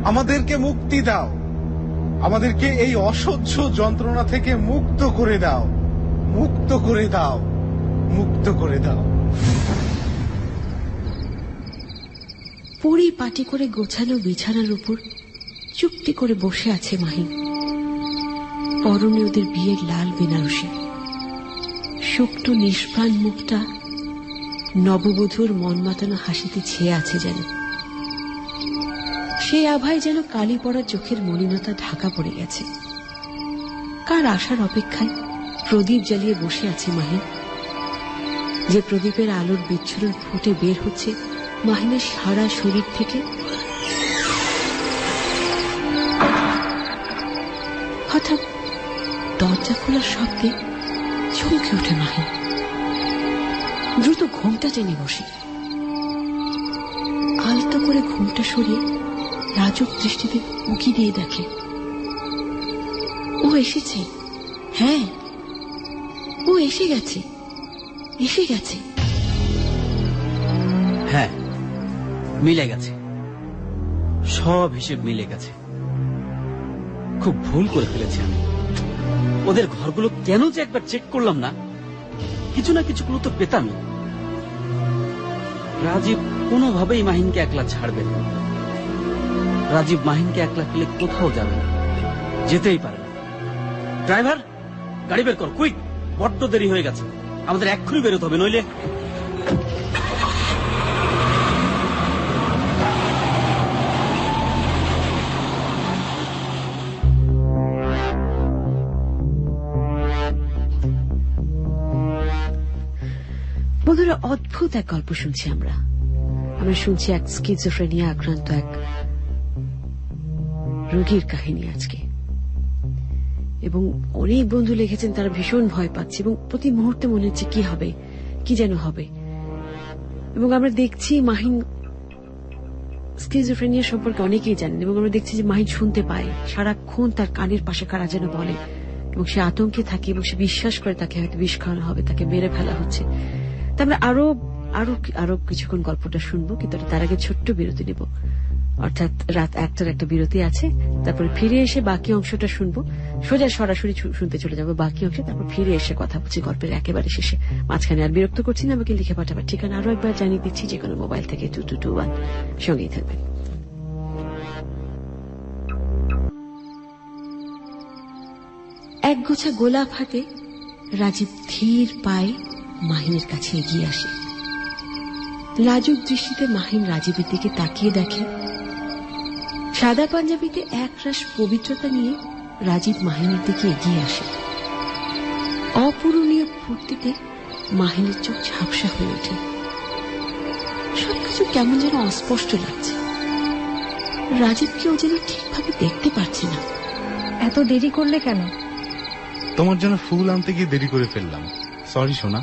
আমাদেরকে মুক্তি দাও, আমাদেরকে এই অসহ্য যন্ত্রণা থেকে মুক্ত করে দাও, মুক্ত করে দাও, মুক্ত করে দাও। পরিপাটি করে গোছানো বিছানার উপর চুপটি করে বসে আছে মাহিন। পরনে ওদের বিয়ের লাল বেনারসি, শুকনো নিষ্প্রাণ মুখটা নববধূর মন মাতানো হাসিতে ছেয়ে আছে যেন। সেই আভায় যেন কালি পড়া চোখের মলিনতা ঢাকা পড়ে গেছে। কার আসার অপেক্ষায় প্রদীপ জ্বালিয়ে বসে আছে মাহিন, যে প্রদীপের আলোর বিচ্ছুরণ ফুটে বের হচ্ছে মাহিনের সারা শরীর থেকে। হঠাৎ দরজা খোলার শব্দে চমকে ওঠে মাহিন। দ্রুত ঘুমটা টেনে বসে, আলতো করে ঘুমটা সরিয়ে রাজুক দৃষ্টিতে উঁকি দিয়ে দেখে ও এসেছে। হ্যাঁ, ও এসে গেছে, এসে গেছে। হ্যাঁ, মিলে গেছে, সব হিসেব মিলে গেছে। খুব ভুল করে ফেলেছি আমি। ওদের ঘরগুলো কেন যে একবার চেক করলাম না, কিছু না কিছু ক্লু তো পেতামই। রাজীব কোনোভাবেই মাহিনকে একলা ছাড়বে না। রাজীব মাহিনকে একলা ফেলে কোথাও যাবে না, যেতেই পারে না। ড্রাইভার, গাড়ি বের কর, কুইক, বড্ড দেরি হয়ে গেছে, আমাদের এক্ষুনি বেরোতে হবে, নইলে। বন্ধুরা, অদ্ভুত এক গল্প শুনছি আমরা শুনছি এক স্কিজোফ্রেনিয়া আক্রান্ত এক রোগীর কাহিনী আজকে। এবং অনেক বন্ধু লিখেছেন তারা ভীষণ ভয় পাচ্ছে এবং প্রতি মুহূর্তে মনে হচ্ছে কি হবে, কি যেন হবে। এবং আমরা দেখছি মাহিন স্কিজোফ্রেনিয়া সম্পর্কে অনেকেই জানেন, এবং আমরা দেখছি যে মাহিন শুনতে পায়, সারাক্ষণ তার কানের পাশে কারা যেন বলে, এবং সে আতঙ্কে থাকে এবং সে বিশ্বাস করে তাকে হয়তো বিষ খাওয়ানো হবে, তাকে মেরে ফেলা হচ্ছে। তা আমরা আরো আরো আরো কিছুক্ষণ গল্পটা শুনবো, কিন্তু তার আগে ছোট্ট বিরতি নেব। অর্থাৎ রাত 1টার একটা বিরতি আছে, তারপরে ফিরে এসে বাকি অংশটা শুনবো। সোজা সরাসরি শুনতে চলে যাবো বাকি অংশে, তারপর ফিরে এসে কথা বলছি গল্পের একেবারে শেষে। মাঝখানে আর বিরক্ত করছি না, আমাকে লিখে পাঠাবার ঠিকানা আরো একবার জানিয়ে দিচ্ছি, যে কোনো মোবাইল থেকে 2221 সঙ্গেই থাকবেন। এক গোছা গোলাপ হাতে রাজীব ধীর পায়ে মাহিনের কাছে এগিয়ে আসে। লাজুক দৃষ্টিতে মাহিন রাজীবের দিকে তাকিয়ে দেখে। সাদা পাঞ্জাবিতে একরাশ পবিত্রতা নিয়ে রাজীব মাহিনের দিকে এগিয়ে আসে। অপূরণীয় ফুর্তিতে মাহিনের চোখ ঝাপসা হয়ে ওঠে। সবকিছু কেমন যেন অস্পষ্ট লাগছে। রাজীবকে ও যেন ঠিকভাবে দেখতে পারছে না। এত দেরি করলে কেন? তোমার জন্য ফুল আনতে গিয়ে দেরি করে ফেললাম, সরি সোনা।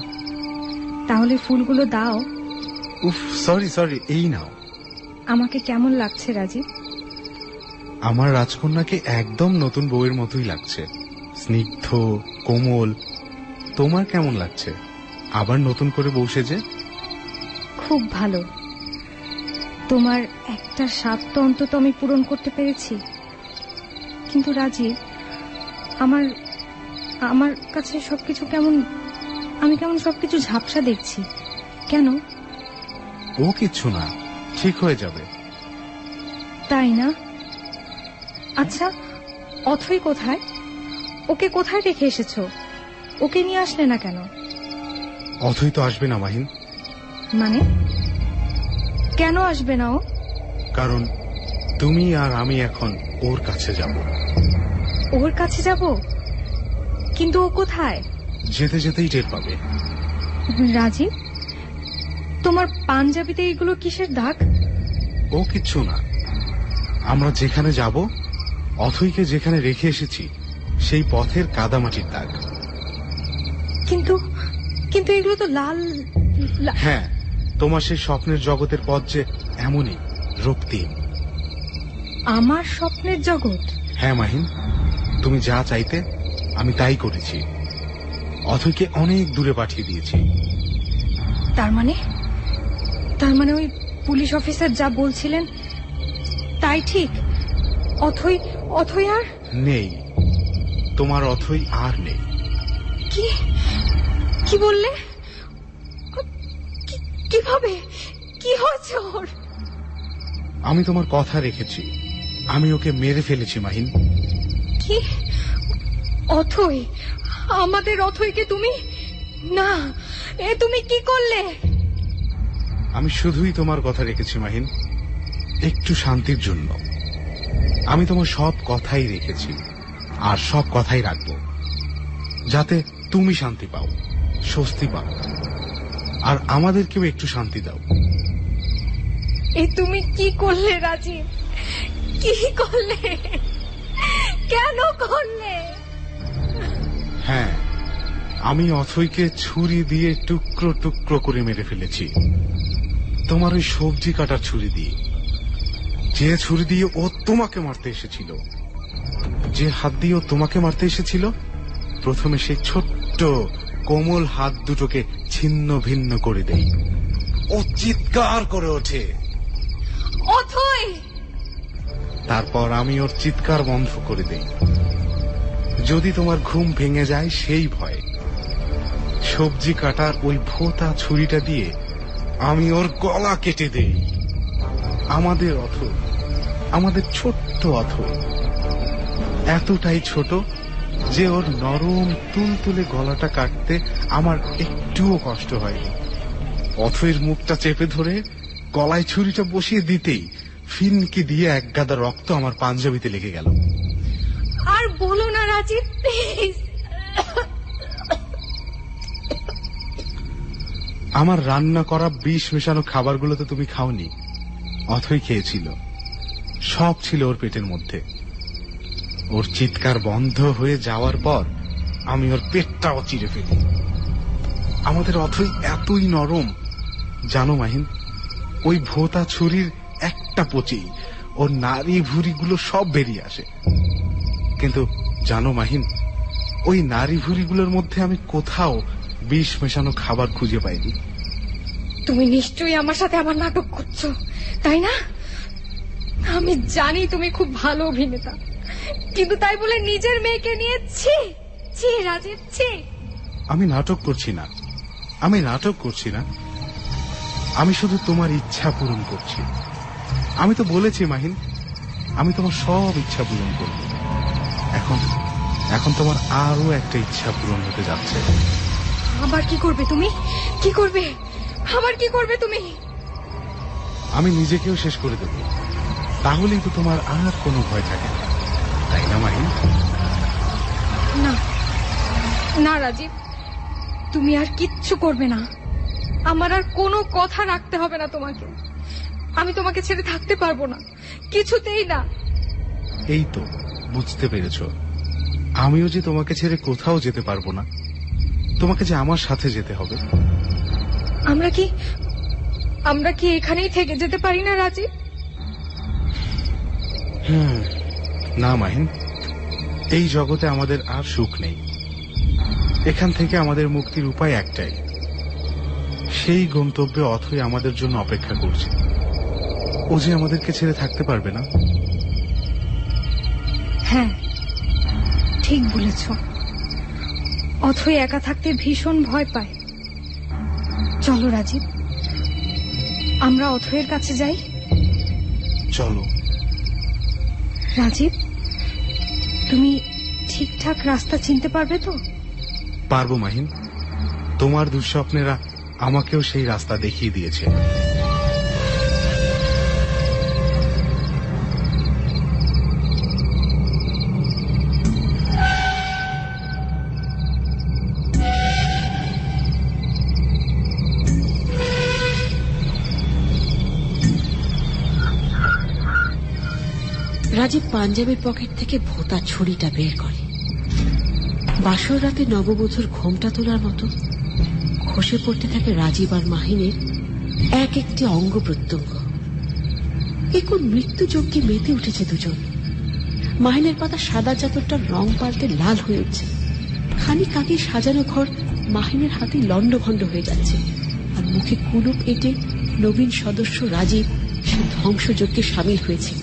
তাহলে ফুলগুলো দাও। উফ, সরি সরি, এই নাও। আমাকে কেমন লাগছে রাজীব? আমার রাজকন্যাকে একদম নতুন বউয়ের মতোই লাগছে, স্নিগ্ধ কোমল। তোমার কেমন লাগছে আবার নতুন করে বউ সেজে? খুব ভালো। তোমার একটা স্বাদ তো অন্তত আমি পূরণ করতে পেরেছি। কিন্তু রাজীব, আমার আমার কাছে সবকিছু কেমন, আমি কেমন সবকিছু ঝাপসা দেখছি। কেন? ও কিচ্ছু না, ঠিক হয়ে যাবে। তাই না? আচ্ছা, অথই কোথায়? ওকে কোথায় রেখে এসেছো? ওকে নিয়ে আসলে না কেন? অথই তো আসবে না মাহিন। মানে কেন আসবে না ও? কারণ তুমি আর আমি এখন ওর কাছে যাব। ওর কাছে যাব? কিন্তু ও কোথায়? যেতে যেতেই টের পাবে। রাজীব, তোমার পাঞ্জাবিতে এগুলো কিসের দাগ? ও কিচ্ছু না, আমরা যেখানে যাব, অথইকে যেখানে রেখে এসেছি সেই পথের কাদামাটির দাগ। কিন্তু কিন্তু এগুলো তো লাল। হ্যাঁ, তোমার সেই স্বপ্নের জগতের পথ যে এমনই রক্তিম। আমার স্বপ্নের জগৎ? হ্যাঁ মাহিন, তুমি যা চাইতে আমি তাই করেছি। অথইকে অনেক দূরে পাঠিয়ে দিয়েছি। তার মানে ওই পুলিশ অফিসার যা বলছিলেন তাই ঠিক? অথই আর নেই, তোমার অথই আর নেই। কি বললে? কিভাবে? কি হয়েছে ওর? আমি তোমার কথা রেখেছি, আমি ওকে মেরে ফেলেছি মাহিন। কি? অথই? আমাদের অথইকে তুমি? না, এ তুমি কি করলে? আমি শুধুই তোমার কথা রেখেছি মাহিন, একটু শান্তির জন্য। আমি তোমার সব কথাই রেখেছি আর সব কথাই রাখবো, যাতে তুমি শান্তি পাও, স্বস্তি পাও, আর আমাদেরকেও একটু শান্তি দাও। এ তুমি কি করলে রাজীব? কি করলে? কেন করলে? হ্যাঁ, আমি অথইকে ছুরি দিয়ে টুকরো টুকরো করে মেরে ফেলেছি, তোমার ওই সবজি কাটার ছুরি দিয়ে। যে ছুরি দিয়ে ও তোমাকে মারতে এসেছিল, যে হাত দিয়ে ও তোমাকে মারতে এসেছিল, প্রথমে সেই ছোট্ট কোমল হাত দুটোকে ছিন্ন ভিন্ন করে দেই। ও চিৎকার করে ওঠে, অথই! তারপর আমি ওর চিৎকার বন্ধ করে দেই। যদি তোমার ঘুম ভেঙে যায় সেই ভয়ে সবজি কাটার ওই ভোঁতা ছুরিটা দিয়ে আমি ওর গলা কেটে দেই। আমাদের অথই, আমাদের ছোট্ট অথই, এতটাই ছোট যে ওর নরম তুলতুলে গলাটা কাটতে আমার একটুও কষ্ট হয়নি। অথইর মুখটা চেপে ধরে গলায় ছুরিটা বসিয়ে দিতেই ফিনকি দিয়ে এক গাদা রক্ত আমার পাঞ্জাবিতে লেগে গেল। আর বলো না রাজীব, প্লিজ। আমার রান্না করা বিষ মেশানো খাবারগুলো তো তুমি খাওনি, অথই খেয়েছিল। সব ছিল ওর পেটের মধ্যে। ওর চিৎকার বন্ধ হয়ে যাওয়ার পর আমি ওর পেটটাও চিরে ফেলি। আমাদের অথই এতই নরম, জানো মাহিন, ওই ভোঁতা ছুরির একটা পচেই ওর নারী ভুঁড়িগুলো সব বেরিয়ে আসে। কিন্তু জানো মাহিন, ওই নারী ভুঁড়িগুলোর মধ্যে আমি কোথাও বিষ মেশানো খাবার খুঁজে পাইনি। তুমি নিশ্চয়ই আমার সাথে আমার নাটক করছো, তাই না? আমি জানি তুমি খুব ভালো অভিনেতা, কিন্তু তাই বলে নিজের মেয়েকে নিয়ে ছি ছি রাজীব, ছি। আমি নাটক করছি না, আমি নাটক করছি না, আমি শুধু তোমার ইচ্ছা পূরণ করছি। আমি তো বলেছি মাহিন, আমি তোমার সব ইচ্ছা পূরণ করব। এখন এখন তোমার আরো একটা ইচ্ছা পূরণ হতে যাচ্ছে। আবার কি করবে তুমি? কি করবে? আবার কি করবে তুমি? আমি নিজেকেও শেষ করে দেব, তাহলেই তো তোমার আর কোনো ভয় থাকে না, তাই না মাহিন? না না রাজীব, তুমি আর কিচ্ছু করবে না। আমার আর কোনো কথা রাখতে হবে না তোমাকে। আমি তোমাকে ছেড়ে থাকতে পারবো না, কিছুতেই না। এই তো বুঝতে পেরেছ, আমিও যে তোমাকে ছেড়ে কোথাও যেতে পারবো না, তোমাকে যে আমার সাথে যেতে হবে। আমরা কি এখানেই থেকে যেতে পারি না রাজীব? না মাহিন, এই জগতে আমাদের আর সুখ নেই। এখান থেকে আমাদের মুক্তির উপায় একটাই, সেই গন্তব্যে অথই আমাদের জন্য অপেক্ষা করছে। ও যে আমাদেরকে ছেড়ে থাকতে পারবে না। হ্যাঁ ঠিক বলেছ, অথই একা থাকতে ভীষণ ভয় পায়। চলো রাজীব, আমরা অথয়ের কাছে যাই। চলো। রাজীব, তুমি ঠিকঠাক রাস্তা চিনতে পারবে তো? পারবো মাহিন, তোমার দুঃস্বপ্নেরা আমাকেও সেই রাস্তা দেখিয়ে দিয়েছে। রাজীব পাঞ্জাবের পকেট থেকে ভোঁতা ছুরিটা বের করে। বাসর রাতে নববধূর ঘোমটা তোলার মতো খসে পড়তে থাকে রাজীব আর মাহিনের এক একটি অঙ্গ প্রত্যঙ্গ। এ কোন মৃত্যু যজ্ঞে মেতে উঠেছে দুজন। মাহিনের পাতা সাদা চাদরটার রং পাল্টে লাল হয়ে উঠছে। খানিক আগে সাজানো ঘর মাহিনের হাতে লন্ডভন্ড হয়ে যাচ্ছে, আর মুখে কুলুপ এঁটে নবীন সদস্য রাজীব সে ধ্বংসযজ্ঞে সামিল হয়েছে।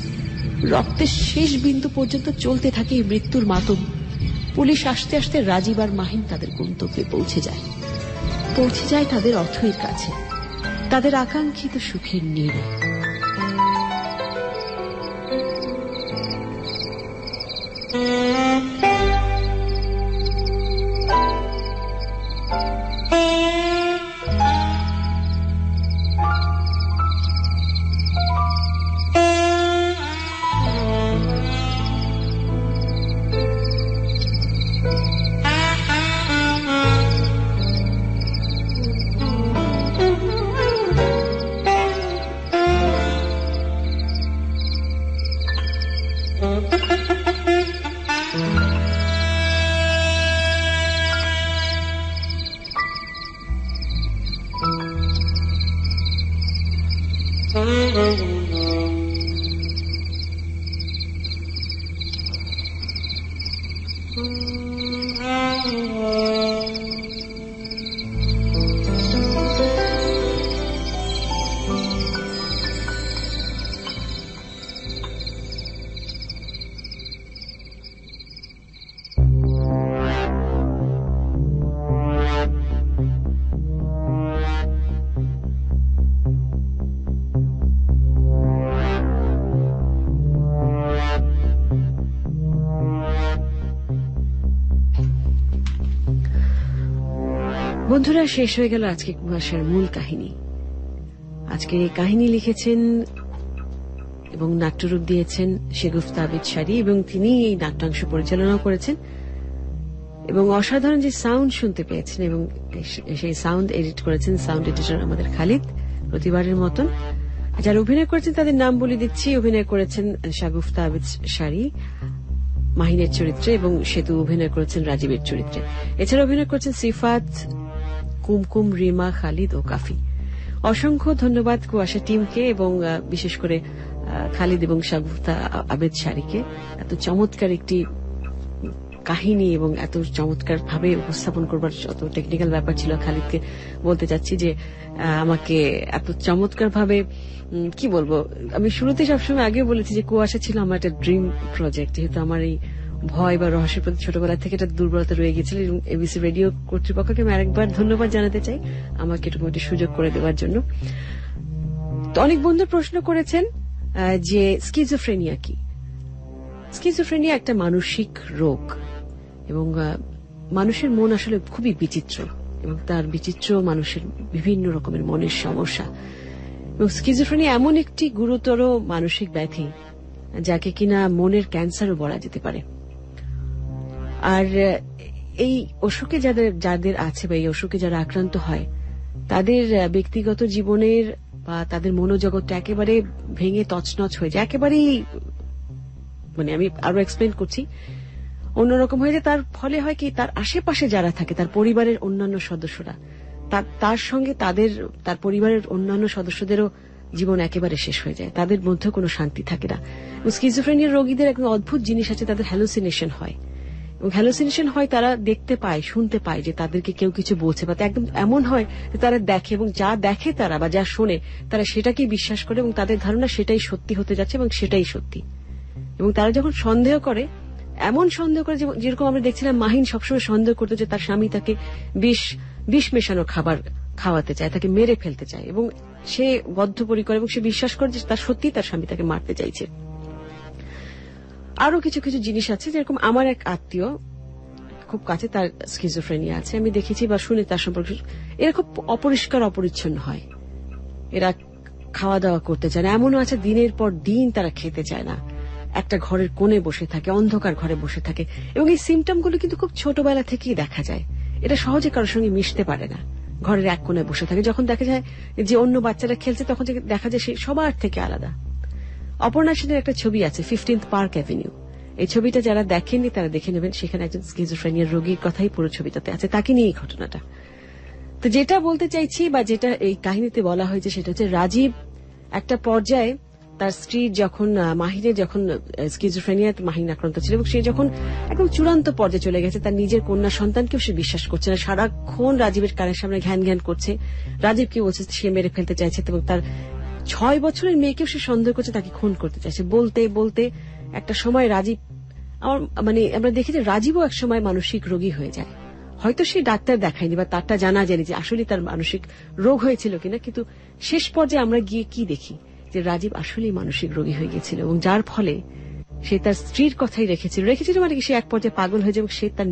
রক্তের শেষ বিন্দু পর্যন্ত চলতে থাকে এই মৃত্যুর মাতম। পুলিশ আসতে আসতে রাজীব আর মাহিন তাদের গন্তব্যে পৌঁছে যায় তাদের অথৈর কাছে, তাদের আকাঙ্ক্ষিত সুখের নীড়ে। বন্ধুরা, শেষ হয়ে গেল আজকে কুয়াশার মূল কাহিনী। আজকের এই কাহিনী লিখেছেন এবং নাট্যরূপ দিয়েছেন শেগুফতা আবিদ শাড়ি, এবং তিনি এই নাট্যাংশ পরিচালনাও করেছেন। এবং অসাধারণ যে সাউন্ড শুনতে পেয়েছেন, এবং সেই সাউন্ড এডিট করেছেন সাউন্ড এডিটর আমাদের খালিদ, প্রতিবারের মতন। যারা অভিনয় করেছেন তাদের নাম বলে দিচ্ছি। অভিনয় করেছেন শেগুফতা আবিদ শাড়ি মাহিনের চরিত্রে, এবং সেতু অভিনয় করেছেন রাজীবের চরিত্রে। এছাড়া অভিনয় করেছেন সিফাত, কুমকুম, রিমা, খালিদ ও কাফি। অসংখ্য ধন্যবাদ কুয়াশা টিমকে, এবং বিশেষ করে খালিদ এবং শেগুফতা আবিদ শাড়িকে এত চমৎকার একটি কাহিনী এবং এত চমৎকার ভাবে উপস্থাপন করবার যত টেকনিক্যাল ব্যাপার ছিল। খালিদকে বলতে চাচ্ছি যে আমাকে এত চমৎকার ভাবে, কি বলবো, আমি শুরুতে সবসময় আগে বলেছি যে কুয়াশা ছিল আমার একটা ড্রিম প্রজেক্ট, যেহেতু আমার এই ভয় বা রহস্যের প্রতি ছোটবেলা থেকে একটা দুর্বলতা রয়ে গেছিল। এবং এবিসি রেডিও কর্তৃপক্ষকে আমি আরেকবার ধন্যবাদ জানাতে চাই আমাকে এটুকু একটি সুযোগ করে দেওয়ার জন্য। তো অনেক বন্ধু প্রশ্ন করেছেন যে স্কিজোফ্রেনিয়া কি। স্কিজোফ্রেনিয়া একটা মানসিক রোগ, এবং মানুষের মন আসলে খুবই বিচিত্র, এবং তার বিচিত্র মানুষের বিভিন্ন রকমের মনের সমস্যা। এবং স্কিজোফ্রেনিয়া এমন একটি গুরুতর মানসিক ব্যাধি যাকে কিনা মনের ক্যান্সারও বলা যেতে পারে। আর এই অসুখে যাদের আছে বা এই অসুখে যারা আক্রান্ত হয়, তাদের ব্যক্তিগত জীবনের বা তাদের মনোজগৎটা একেবারে ভেঙে তছনছ হয়ে যায়, একেবারেই মানে আমি আরো এক্সপ্লেন করছি, অন্যরকম হয়ে যায়। তার ফলে হয় কি, তার আশেপাশে যারা থাকে, তার পরিবারের অন্যান্য সদস্যরা, তার সঙ্গে তার পরিবারের অন্যান্য সদস্যদেরও জীবন একেবারে শেষ হয়ে যায়, তাদের মধ্যে কোনো শান্তি থাকে না। স্কিজোফ্রেনিয়া রোগীদের একদম অদ্ভুত জিনিস আছে, তাদের হ্যালুসিনেশন হয়, এবং হ্যালুসিনেশন হয় তারা দেখতে পায়, শুনতে পায় যে তাদেরকে কেউ কিছু বলছে, বা একদম এমন হয় যে তারা দেখে, এবং যা দেখে তারা বা যা শোনে তারা সেটাকেই বিশ্বাস করে, এবং তাদের ধারণা সেটাই সত্যি হতে যাচ্ছে এবং সেটাই সত্যি। এবং তারা যখন সন্দেহ করে, এমন সন্দেহ করে যেরকম আমরা দেখছিলাম মাহিন সবসময় সন্দেহ করতে যে তার স্বামী তাকে বিষ মেশানো খাবার খাওয়াতে চায়, তাকে মেরে ফেলতে চায়, এবং সে বদ্ধপরিকর এবং সে বিশ্বাস করে যে তার সত্যি তার স্বামী তাকে মারতে চাইছে। আরো কিছু কিছু জিনিস আছে, যেরকম আমার এক আত্মীয় খুব কাছে, তার স্কিজোফ্রেনিয়া আছে, আমি দেখেছি বা শুনে তার সম্পর্কে, এরা খুব অপরিষ্কার অপরিচ্ছন্ন হয়, এরা খাওয়া দাওয়া করতে চায় না, এমনও আছে দিনের পর দিন তারা খেতে চায় না, একটা ঘরের কোণে বসে থাকে, অন্ধকার ঘরে বসে থাকে, এবং এই সিমটমগুলো কিন্তু খুব ছোটবেলা থেকেই দেখা যায়। এটা সহজে কারোর সঙ্গে মিশতে পারে না, ঘরের এক কোণে বসে থাকে। যখন দেখা যায় যে অন্য বাচ্চারা খেলছে, তখন দেখা যায় সে সবার থেকে আলাদা। অপর্ণা সেনের একটা ছবি আছে 15th পার্ক অ্যাভিনিউ, এই ছবিটা যারা দেখেননি তারা দেখে নেবেন, সেখানে একজন স্কিজোফ্রেনিয়ার রোগীর কথাই পুরো ছবিটাতে আছে, তাকে নিয়ে এই ঘটনাটা। তো যেটা বলতে চাইছি বা যেটা এই কাহিনীতে বলা হয়েছে সেটা হচ্ছে, রাজীব একটা পর্যায়ে তার স্ত্রী যখন মাহিনের যখন স্কিজোফ্রেনিয়া মাহিন আক্রান্ত ছিল, এবং সে যখন একদম চূড়ান্ত পর্যায়ে চলে গেছে, তার নিজের কন্যা সন্তানকেও সে বিশ্বাস করছে না, সারাক্ষণ রাজীবের কানের সামনে ঘ্যান ঘ্যান করছে, রাজীবকে বলছে সে মেরে ফেলতে চাইছে, এবং তার 6 বছরের মেয়েকেও সে সন্দেহ করছে, তাকে খুন করতে চাইছে। বলতে বলতে একটা সময় রাজীব, আমরা দেখি যে রাজীবও এক সময় মানসিক রোগী হয়ে যায়। হয়তো সে ডাক্তার দেখায়নি বা তারটা জানা যায়নি যে আসলে তার মানসিক রোগ হয়েছিল কিনা, কিন্তু শেষ পর্যায়ে আমরা গিয়ে কি দেখি যে রাজীব আসলেই মানসিক রোগী হয়ে গেছিল, এবং যার ফলে সে তার স্ত্রীর কথাই রেখেছিল মানে কি, সে এক পর্যায়ে পাগল হয়ে যায়, এবং সে তার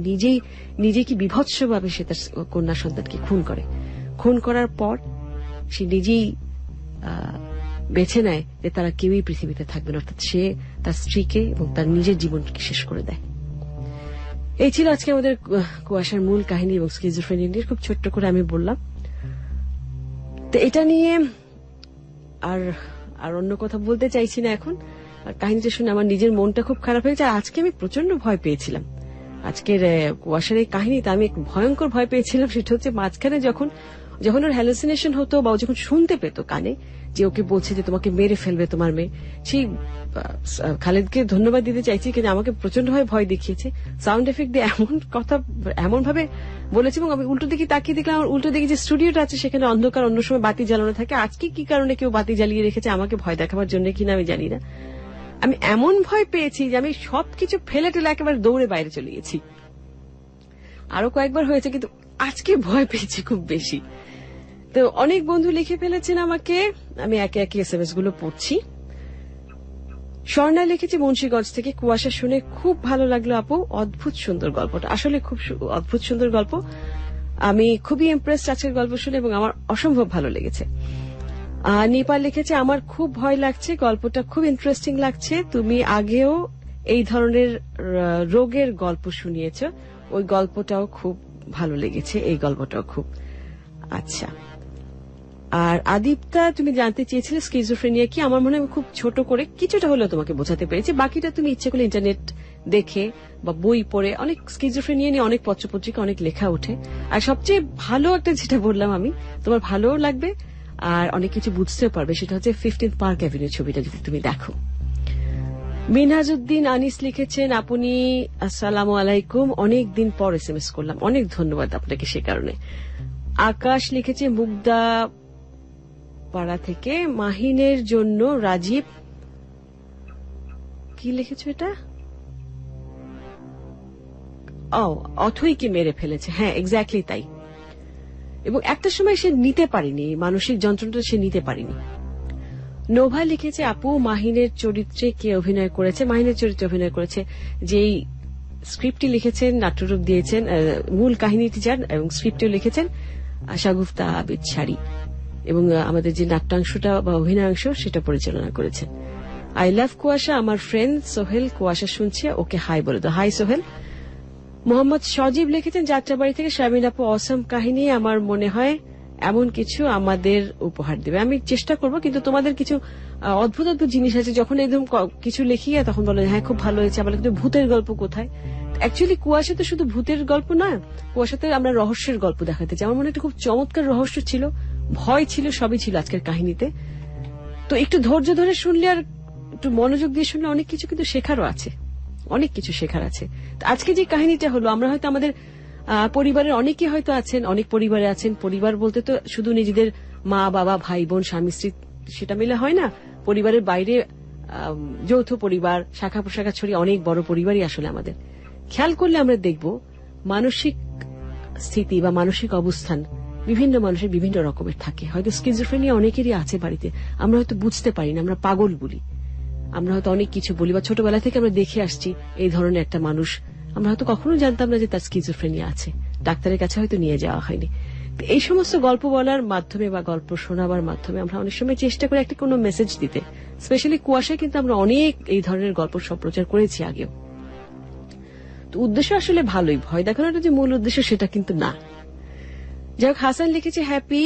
নিজেই কি বিভৎসভাবে সে তার কন্যা সন্তানকে খুন করে। খুন করার পর সে নিজেই বেছে নেয় যে তারা কেউই পৃথিবীতে থাকবে না, অর্থাৎ সে তার স্ত্রীকে এবং তার নিজের জীবনকে শেষ করে দেয়। এই ছিল আজকে আমাদের কুয়াশার মূল কাহিনী, এবং স্কিজোফ্রেনিয়া নিয়ে খুব ছোট্ট করে আমি বললাম। তো এটা নিয়ে আর অন্য কথা বলতে চাইছি না এখন। আর কাহিনীটা শুনে আমার নিজের মনটা খুব খারাপ হয়েছে। আজকে আমি প্রচন্ড ভয় পেয়েছিলাম, আজকের কুয়াশার এই কাহিনীতে আমি ভয়ঙ্কর ভয় পেয়েছিলাম। সেটা হচ্ছে মাঝখানে যখন ওর হ্যালুসিনেশন হতো বা ও যখন শুনতে পেত কানে যে ওকে বলছে যে তোমাকে মেরে ফেলবে তোমার মেয়ে, সেই খালেদকে ধন্যবাদ দিতে চাইছি, কিন্তু আমাকে প্রচন্ড ভাবে ভয় দেখিয়েছে। সাউন্ড এফেক্ট দিয়ে এমন কথা এমন ভাবে বলেছে, এবং আমি উল্টো দিকে তাকিয়ে দেখলাম, আমার উল্টো দিকে যে স্টুডিওটা আছে সেখানে অন্ধকার, অন্য সময় বাতি জ্বালানো থাকে। আজকে কি কারণে কেউ বাতি জ্বালিয়ে রেখেছে, আমাকে ভয় দেখাবার জন্য কিনা আমি জানি না। আমি এমন ভয় পেয়েছি যে আমি সবকিছু ফেলে টেলে একেবারে দৌড়ে বাইরে চলে গেছি। আরো কয়েকবার হয়েছে, কিন্তু আজকে ভয় পেয়েছি খুব বেশি। তো অনেক বন্ধু লিখে ফেলেছেন আমাকে, আমি একে একে এসএমএস গুলো পড়ছি। স্বর্ণা লিখেছে মুন্সিগঞ্জ থেকে, কুয়াশা শুনে খুব ভালো লাগলো আপু, অদ্ভুত সুন্দর গল্পটা, আসলে খুব অদ্ভুত সুন্দর গল্প। আমি খুবই ইমপ্রেসড আজকের গল্প শুনে, এবং আমার অসম্ভব ভালো লেগেছে। নেপাল লিখেছে আমার খুব ভয় লাগছে, গল্পটা খুব ইন্টারেস্টিং লাগছে, তুমি আগেও এই ধরনের রোগের গল্প শুনিয়েছ, ওই গল্পটাও খুব ভালো লেগেছে, এই গল্পটাও খুব। আচ্ছা, আর আদিপ্তা তুমি জানতে চেয়েছিলে স্কিজোফ্রেনিয়া কি। আমার মনে হয় খুব ছোট করে কিছুটা হলেও তোমাকে বোঝাতে পেরেছি, বাকিটা তুমি ইচ্ছে করলে ইন্টারনেট দেখে বা বই পড়ে, অনেক স্কিজোফ্রেনিয়া নিয়ে অনেক পত্রপত্রিকা অনেক লেখা ওঠে। আর সবচেয়ে ভালো একটা যেটা বললাম আমি, তোমার ভালোও লাগবে আর অনেক কিছু বুঝতেও পারবে, সেটা হচ্ছে 15th পার্ক অ্যাভিনিউ ছবিটা যদি তুমি দেখো। মিনহাজউদ্দিন আনিস লিখেছেন আপনি আসসালামু আলাইকুম, অনেক দিন পর এসএমএস করলাম, অনেক ধন্যবাদ আপনাকে সে কারণে। আকাশ লিখেছে মুগদা পাড়া থেকে, মাহিনের জন্য রাজীব কি লিখেছ এটা, অথইকে মেরে ফেলেছে। হ্যাঁ, এক্স্যাক্টলি তাই। এবং একটা সময় সে নিতে পারেনি, মানসিক যন্ত্রণাটা সে নিতে পারেনি। নোভা লিখেছে আপু মাহিনের চরিত্রে কে অভিনয় করেছে, মাহিনের চরিত্রে অভিনয় করেছে যেই স্ক্রিপ্টটি লিখেছেন, নাট্যরূপ দিয়েছেন, মূল কাহিনীটি যান এবং স্ক্রিপ্টটিও লিখেছেন শাগুফতা আবিদ শাড়ি, এবং আমাদের যে নাট্যাংশটা বা অভিনয়াংশ সেটা পরিচালনা করেছেন। আই লাভ কুয়াশা, আমার ফ্রেন্ড সোহেল কুয়াশা শুনছে, ওকে হাই বলে দাও। হাই সোহেল। মোহাম্মদ সজীব লিখেছেন যাত্রাবাড়ি থেকে, শারমিন আপু অসম কাহিনী, আমার মনে হয় এমন কিছু আমাদের উপহার দেবে। আমি চেষ্টা করব, কিন্তু তোমাদের কিছু অদ্ভুত অদ্ভুত জিনিস আছে, যখন একদম কিছু লিখি তখন বলে হ্যাঁ খুব ভালো হয়েছে, আবার কিন্তু ভূতের গল্প কোথায়। অ্যাকচুয়ালি কুয়াশা তো শুধু ভূতের গল্প না, কুয়াশাতে আমরা রহস্যের গল্প দেখাতে চাই। আমার মনে একটা খুব চমৎকার রহস্য ছিল, ভয় ছিল, সবই ছিল আজকের কাহিনীতে। তো একটু ধৈর্য ধরে শুনলে আর একটু মনোযোগ দিয়ে শুনলে অনেক কিছু কিন্তু শেখারও আছে, অনেক কিছু শেখার আছে। আজকে যে কাহিনীটা হলো, আমরা হয়তো আমাদের পরিবারের অনেকে হয়তো আছেন, অনেক পরিবারে আছেন। পরিবার বলতে তো শুধু নিজেদের মা বাবা ভাই বোন স্বামী স্ত্রী সেটা মিলে হয় না, পরিবারের বাইরে যৌথ পরিবার, শাখা প্রশাখা ছড়িয়ে অনেক বড় পরিবারই আসলে আমাদের। খেয়াল করলে আমরা দেখব মানসিক স্থিতি বা মানসিক অবস্থান বিভিন্ন মানুষের বিভিন্ন রকমের থাকে। হয়তো স্কিজোফ্রেনিয়া অনেকেরই আছে বাড়িতে, আমরা হয়তো বুঝতে পারি না, আমরা পাগল বলি, আমরা হয়তো অনেক কিছু বলি, বা ছোটবেলা থেকে আমরা দেখে আসছি এই ধরনের একটা মানুষ, আমরা হয়তো কখনো জানতাম না যে তার স্কিজোফ্রেনিয়া আছে, ডাক্তারের কাছে হয়তো নিয়ে যাওয়া হয়নি। এই সমস্ত গল্প বলার মাধ্যমে বা গল্প শোনাবার মাধ্যমে আমরা অনেক সময় চেষ্টা করি একটা কোনো মেসেজ দিতে। স্পেশালি কুয়াশায় কিন্তু আমরা অনেক এই ধরনের গল্প সম্প্রচার করেছি আগেও। তো উদ্দেশ্য আসলে ভালোই, ভয় দেখানোটা যে মূল উদ্দেশ্য সেটা কিন্তু না। যাই হোক, হাসান লিখেছে হ্যাপি,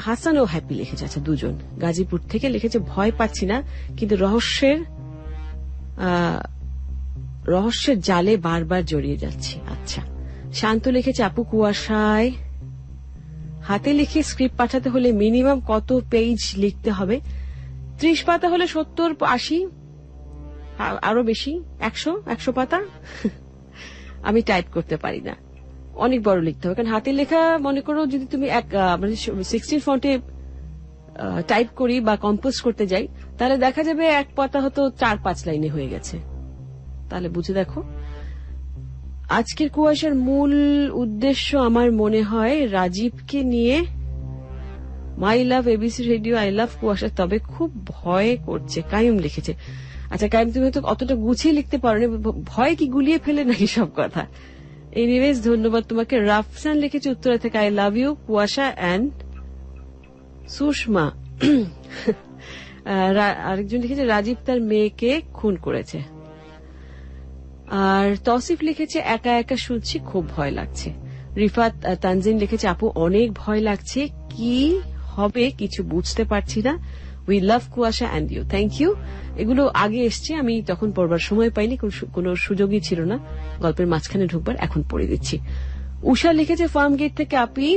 হাসান ও হ্যাপি লিখেছে, আচ্ছা দুজন। গাজীপুর থেকে লিখেছে ভয় পাচ্ছি না, কিন্তু রহস্যের জালে বারবার জড়িয়ে যাচ্ছি। আচ্ছা। শান্ত লিখেছে আপু কুয়াশায় হাতে লিখে স্ক্রিপ্ট পাঠাতে হলে মিনিমাম কত পেজ লিখতে হবে? 30 পাতা হলে 70, 80, আরো বেশি, 100 পাতা। আমি টাইপ করতে পারি না, অনেক বড় লিখতে হবে। কারণ হাতের লেখা মনে করো যদি তুমি 16 ফন্টে টাইপ করি বা কম্পোজ করতে যাই, তাহলে দেখা যাবে এক পাতা হয়তো 4-5 লাইনে হয়ে গেছে। তাহলে বুঝে দেখো। আজকের কুয়াশার মূল উদ্দেশ্য আমার মনে হয় রাজীবকে নিয়ে। মাই লাভ এবিসি রেডিও, আই লাভ কুয়াশা, তবে খুব ভয় করছে, কাইম লিখেছে। আচ্ছা কাইম, তুমি হয়তো অতটা গুছিয়ে লিখতে পারো না, ভয় কি গুলিয়ে ফেলে নাকি সব কথা? এনিওয়েজ ধন্যবাদ তোমাকে। রাফসান লিখেছে উত্তরা থেকে আই লাভ ইউ কুয়াশা অ্যান্ড সুষমা। আরেকজন লিখেছে রাজীব তার মেয়েকে খুন করেছে। আর তৌসিফ লিখেছে একা একা শুনছি, খুব ভয় লাগছে। রিফাত তানজিন লিখেছে আপু অনেক ভয় লাগছে, কি হবে কিছু বুঝতে পারছি না। উই লাভ কুয়াশা অ্যান্ড ইউ। Thank you. এগুলো আগে এসছে, আমি তখন পড়বার সময় পাইনি, কোনো সুযোগই ছিল না গল্পের মাঝখানে ঢুকবার, এখন পড়ে দিচ্ছি। উষা লিখেছে ফার্ম গেট থেকে আপি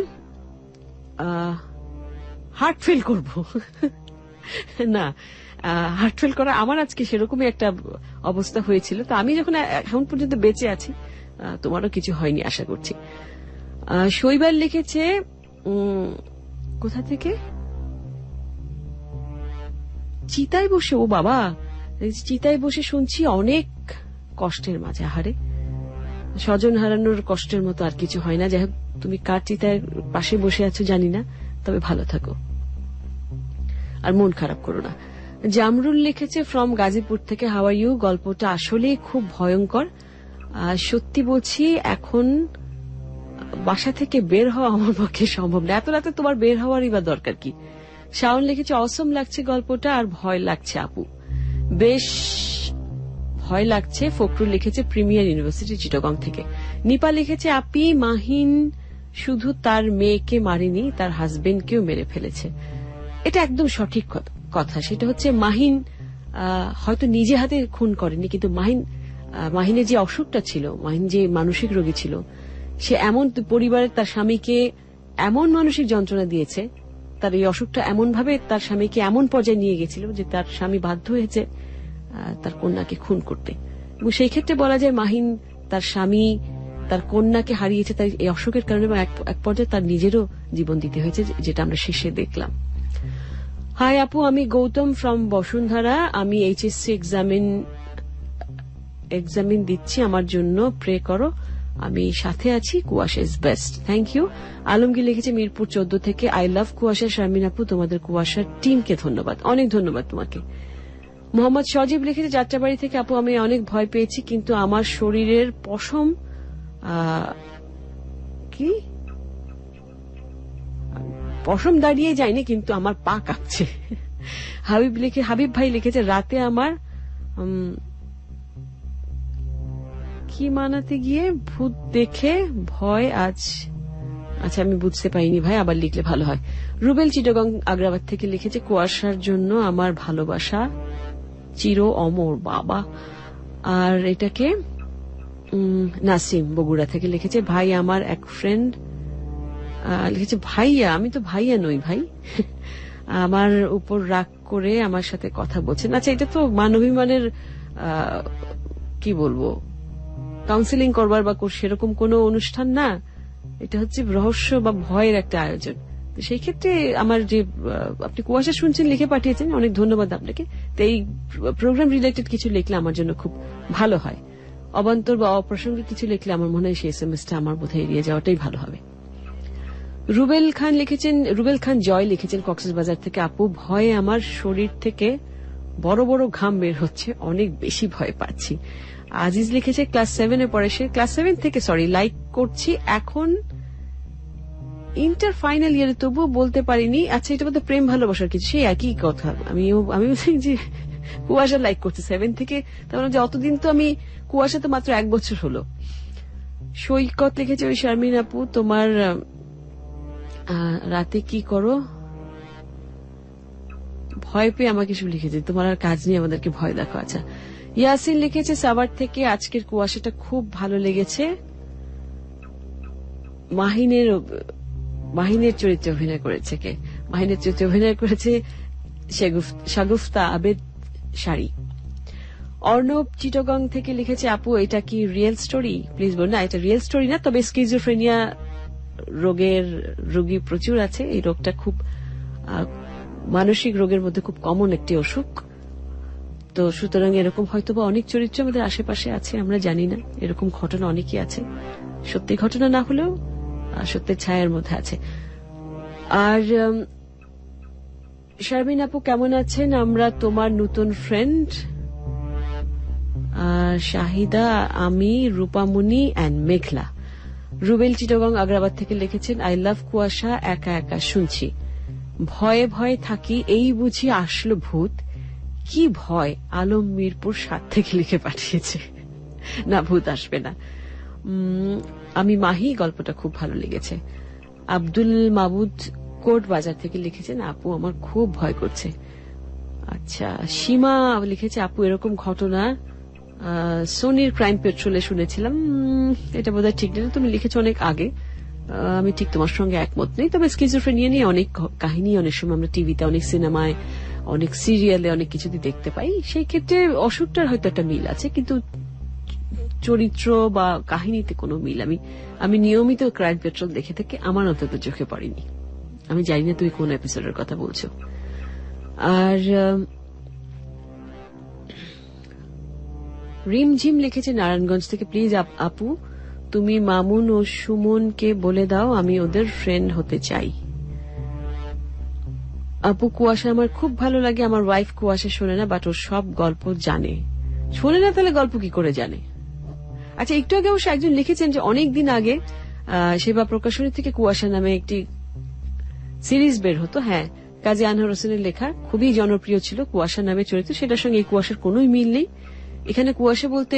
হার্ট ফেল করব না, হার্ট ফেল করা আমার আজকে সেরকমই একটা অবস্থা হয়েছিল। তো আমি যখন এখন পর্যন্ত বেঁচে আছি, তোমারও কিছু হয়নি আশা করছি। শৈবাল লিখেছে কোথা থেকে, চিতায় বসে, ও বাবা, চিতায় বসে শুনছি অনেক কষ্টের মাঝে। আহারে, স্বজন হারানোর কষ্টের মতো আর কিছু হয় না। যাই হোক, তুমি কার চিতায় পাশে বসে আছো জানি না, তবে ভালো থাকো আর মন খারাপ করো না। জামরুল লিখেছে ফ্রম গাজীপুর থেকে হাউ আর ইউ, গল্পটা আসলে খুব ভয়ঙ্কর, সত্যি বলছি এখন বাসা থেকে বের হওয়া আমার পক্ষে সম্ভব না, এত রাতে তোমার বের হওয়ারই বা দরকার কি। শাওন লিখেছে অসম লাগছে গল্পটা আর ভয় লাগছে আপু, বেশ ভয় লাগছে। ফখরুল লিখেছে প্রিমিয়ার ইউনিভার্সিটি চিটাগং থেকে। নিপা লিখেছে আপি মাহিন শুধু তার মেয়েকে মারেনি, তার হাজবেন্ডকেও মেরে ফেলেছে। এটা একদম সঠিক কথা। সেটা হচ্ছে মাহিন হয়তো নিজে হাতে খুন করেনি, কিন্তু মাহিনের যে অসুখটা ছিল, মাহিন যে মানসিক রোগী ছিল, সে এমন পরিবারের তার স্বামীকে এমন মানসিক যন্ত্রণা দিয়েছে, তার এই অসুখটা এমন ভাবে তার স্বামীকে এমন পর্যায়ে নিয়ে গেছিল যে তার স্বামী বাধ্য হয়েছে তার কন্যাকে খুন করতে। এবং সেই ক্ষেত্রে বলা যায় মাহিন তার স্বামী, তার কন্যাকে হারিয়েছে তাই এই অসুখের কারণে, এবং এক পর্যায়ে তার নিজেরও জীবন দিতে হয়েছে, যেটা আমরা শেষে দেখলাম। হাই আপু, আমি গৌতম ফ্রম বসুন্ধরা। আমি এইচএসসি এক্সামিন দিচ্ছি, আমার জন্য প্রে করো, আমি সাথে আছি, কুয়াশা is best. Thank you. Alamgir লিখেছে মিরপুর 14 থেকে আই লাভ কুয়াশা। শারমিন আপু তোমাদের কুয়াশার টিমকে ধন্যবাদ, অনেক ধন্যবাদ তোমাকে। মোহাম্মদ সজীব লিখেছে যাত্রাবাড়ি থেকে আপু আমি অনেক ভয় পেয়েছি, কিন্তু আমার শরীরের পশম দাঁড়িয়ে যায়নি, কিন্তু আমার পা কাঁপছে। হাবিব ভাই লিখেছে রাতে আমার কি মানাতে গিয়ে ভূত দেখে ভয়, আজ আচ্ছা, আমি বুঝতে পারিনি ভাই, আবার লিখলে ভালো হয়। রুবেল চিটাগং আগ্রাবাদ থেকে লিখেছে, কুয়াশার জন্য আমার ভালোবাসা চির অমর বাবা। আর এটাকে নাসিম বগুড়া থেকে লিখেছে, ভাই আমার এক ফ্রেন্ড লিখেছে, ভাইয়া, আমি তো ভাইয়া নই ভাই, আমার উপর রাগ করে আমার সাথে কথা বলছেন। আচ্ছা, এটা তো মানবিমানের কি বলবো, কাউন্সিলিং করবার বা সেরকম কোনো অনুষ্ঠান না, এটা হচ্ছে রহস্য বা ভয়ের একটা আয়োজন। তো সেই ক্ষেত্রে আমার যে আপনি কুয়াশা শুনছেন লিখে পাঠিয়েছেন, অনেক ধন্যবাদ আপনাকে। তো এই প্রোগ্রাম রিলেটেড কিছু লিখলে আমার জন্য খুব ভালো হয়। অবান্তর বা অপ্রাসঙ্গিক কিছু লিখলে আমার মনে হয় সেই এসএমএসটা আমার বোধহয় এড়িয়ে যাওয়াটাই ভালো হবে। রুবেল খান জয় লিখেছেন কক্সবাজার থেকে, আপু ভয়ে আমার শরীর থেকে বড় বড় ঘাম বের হচ্ছে, অনেক বেশি ভয় পাচ্ছি। আজিজ লিখেছে ক্লাস 7-এ পড়ে, সে ক্লাস 7 থেকে লাইক করছি, এখন ইন্টার ফাইনাল ইয়ারে, তবুও বলতে পারিনি। আচ্ছা, এটা বোধহয় প্রেম ভালোবাসার কিছু, সেই একই কথা। আমি বলছি যে কুয়াশা লাইক করছে 7 থেকে, তার মানে যে অতদিন তো আমি কুয়াশা তো মাত্র 1 বছর হলো। সৈকত লিখেছে, ওই শারমিন আপু তোমার রাতে কি করো, ভয় পেয়ে আমাকে সব লিখেছে, তোমার আর কাজ নিয়ে আমাদেরকে ভয় দেখো। আচ্ছা, ইয়াসিন লিখেছে সাভার থেকে, আজকের কুয়াশাটা খুব ভালো লেগেছে, মাহিনের চরিত্রে অভিনয় করেছে কে? মাহিনের চরিত্রে অভিনয় করেছে শাগুফতা আবেদ শাড়ি। অর্ণব চিটগং থেকে লিখেছে, আপু এটা কি রিয়েল স্টোরি? প্লিজ বলুন। না, এটা রিয়েল স্টোরি না, তবে স্কিজোফ্রেনিয়া রোগী প্রচুর আছে। এই রোগটা খুব মানসিক রোগের মধ্যে খুব কমন একটি অসুখ। তো সুতরাং এরকম হয়তোবা অনেক চরিত্র আমাদের আশেপাশে আছে, আমরা জানি না। এরকম ঘটনা অনেকই আছে, সত্যি ঘটনা না হলেও সত্যের ছায়ার মধ্যে আছে। আর শারমিন আপু কেমন আছেন? আমরা তোমার নতুন ফ্রেন্ড শাহিদা, আমি, রূপামণি অ্যান্ড মেঘলা। রুবেল চিটাগং আগ্রাবাদ থেকে লিখেছেন, আই লাভ কুয়াশা, একা একা শুনছি, ভয়ে ভয়ে থাকি, এই বুঝি আসলো ভূত, কি ভয়। আলম মিরপুর 7 থেকে লিখে পাঠিয়েছে, না ভূত আসবে না। আমি মাহি, গল্পটা খুব ভালো লেগেছে। আব্দুল মাবুদ কোট বাজার থেকে লিখেছেন, আপু আমার খুব ভয় করছে। আচ্ছা, সীমা লিখেছে, আপু এরকম ঘটনা সোনির ক্রাইম পেট্রোলে শুনেছিলাম, এটা বোধহয় ঠিক না, তুমি লিখেছো অনেক আগে, আমি ঠিক তোমার সঙ্গে একমত নেই। তবে স্কিজোফ্রেনিয়া নিয়ে অনেক কাহিনী অনেক সময় আমরা টিভিতে, অনেক সিনেমায়, অনেক সিরিয়ালে অনেক কিছুতে দেখতে পাই। সেই ক্ষেত্রে অসুখটার হয়তো একটা মিল আছে, কিন্তু চরিত্র বা কাহিনীতে কোনো মিল আমি নিয়মিত ক্রাইম পেট্রোল দেখে থাকি, আমার অন্তত চোখে পড়েনি। আমি জানি না তুমি কোন এপিসোডের কথা বলছো। আর রিমঝিম লিখেছে নারায়ণগঞ্জ থেকে, প্লিজ আপু তুমি মামুন ও সুমনকে বলে দাও আমি ওদের ফ্রেন্ড হতে চাই। আপু কুয়াশা আমার খুব ভালো লাগে, আমার ওয়াইফ কুয়াশা শোনে না, বাট ওর সব গল্প জানে। শোনে না তাহলে গল্প কি করে জানে? আচ্ছা, একটু আগে অবশ্য একজন লিখেছেন যে অনেকদিন আগে সেবা প্রকাশনী থেকে কুয়াশা নামে একটি সিরিজ বের হতো। হ্যাঁ, কাজী আনহার হোসেনের লেখা, খুবই জনপ্রিয় ছিল, কুয়াশা নামে চরিত্র। সেটার সঙ্গে এই কুয়াশার কোন মিল নেই। এখানে কুয়াশা বলতে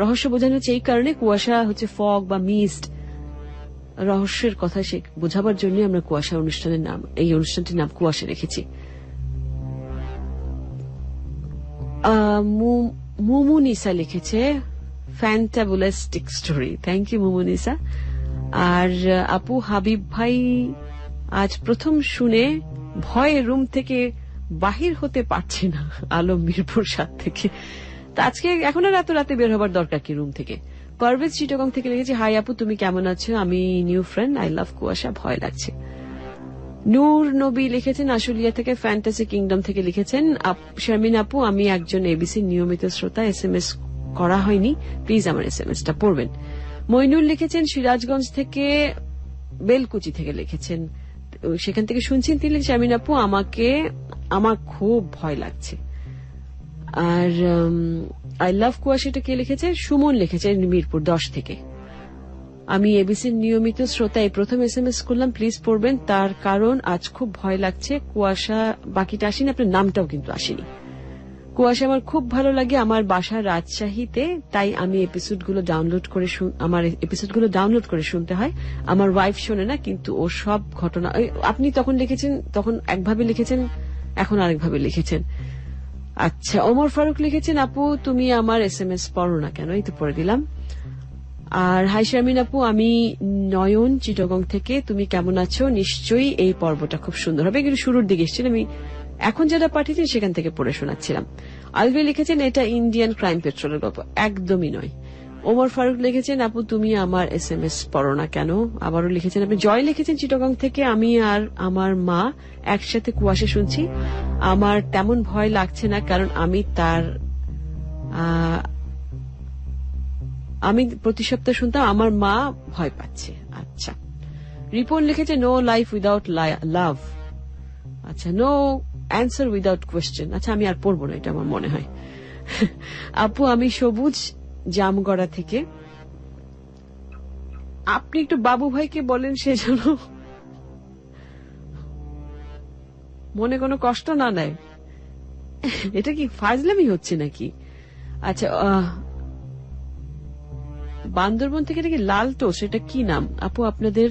রহস্য বোঝানো হচ্ছে, এই কারণে কুয়াশা হচ্ছে ফগ বা মিস্ট, রহস্যের কথা সে বোঝাবার জন্য আমরা কুয়াশা অনুষ্ঠানের নাম, এই অনুষ্ঠানটির নাম কুয়াশা রেখেছি। মুমুনিসা লিখেছে ফ্যান্টাবুলাস্টিক স্টোরি, থ্যাংক ইউ মুমুনিসা। আর আপু হাবিব ভাই আজ প্রথম শুনে ভয়ে রুম থেকে বাহির হতে পারছি না, আলম মিরপুর 7 থেকে। তা আজকে এখন আর এত রাতে বের হবার দরকার কি রুম থেকে? পারভেজ চিটাগং থেকে লিখেছে, হাই আপু তুমি কেমন আছো, আমি নিউ ফ্রেন্ড, আই লাভ কুয়াশা, ভয় লাগছে। নূর নবী লিখেছেন আশুলিয়া থেকে, ফ্যান্টাসি কিংডম থেকে লিখেছেন, শারমিন আপু আমি একজন এবিসি নিয়মিত শ্রোতা, এসএমএস করা হয়নি, প্লিজ আমার এসএমএসটা পড়বেন। মইনুল লিখেছেন সিরাজগঞ্জ থেকে, বেলকুচি থেকে লিখেছেন, সেখান থেকে শুনছেন তিনি, শারমিন আপু আমার খুব ভয় লাগছে। আর আই লাভ কুয়াশাটা কে লিখেছে? সুমন লিখেছে মিরপুর 10 থেকে। আমি এবিসির নিয়মিত শ্রোতা, এই প্রথম এসএমএস করলাম, প্লিজ পড়বেন, তার কারণ আজ খুব ভয় লাগছে, কুয়াশা বাকিটা আসেনি, আপনার নামটাও কিন্তু আসেনি। কুয়াশা আমার খুব ভালো লাগে, আমার বাসা রাজশাহীতে, তাই আমি এপিসোডগুলো ডাউনলোড করে শুনতে হয়। আমার ওয়াইফ শোনে না, কিন্তু ও সব ঘটনা, আপনি তখন লিখেছেন, তখন একভাবে লিখেছেন, এখন আরেকভাবে লিখেছেন। আচ্ছা, ওমর ফারুক লিখেছেন, আপু তুমি আমার SMS পড়ো না কেন, এই তো পড়ে দিলাম। আর হাই শারমিন আপু, আমি নয়ন চিটাগং থেকে, তুমি কেমন আছো? নিশ্চয়ই এই পর্বটা খুব সুন্দর হবে। কিন্তু শুরুর দিকে এসেছেন, আমি এখন যেটা পাঠিয়েছি সেখান থেকে পড়ে শোনাচ্ছিলাম। আলভি লিখেছেন, এটা ইন্ডিয়ান ক্রাইম পেট্রোলের গল্প। একদমই নয়। ওমর ফারুক লিখেছেন, আপু তুমি আমার SMS পড়ো না কেন। আবারও লিখেছেন আপনি। জয় লিখেছেন, চিটাগং থেকে, আমি আর আমার মা একসাথে কুয়াশা শুনছি। আমার তেমন ভয় লাগছে না, কারণ আমি প্রতি সপ্তাহে শুনতাম, আমার মা ভয় পাচ্ছে। আচ্ছা, রিপন লিখেছে, নো লাইফ উইদাউট লাভ। আচ্ছা, নো অ্যান্সার উইদাউট কোয়েশ্চেন। আচ্ছা, আমি আর পড়বো না, এটা আমার মনে হয়। আপু আমি সবুজ জামগড়া থেকে, আপনি একটু বাবু ভাইকে বলেন সে যেন মনে কোনো কষ্ট না নেয়। এটা কি ফাজলামি হচ্ছে নাকি? আচ্ছা, বান্দরবন থেকে নাকি লালটো, সেটা কি নাম আপু আপনাদের?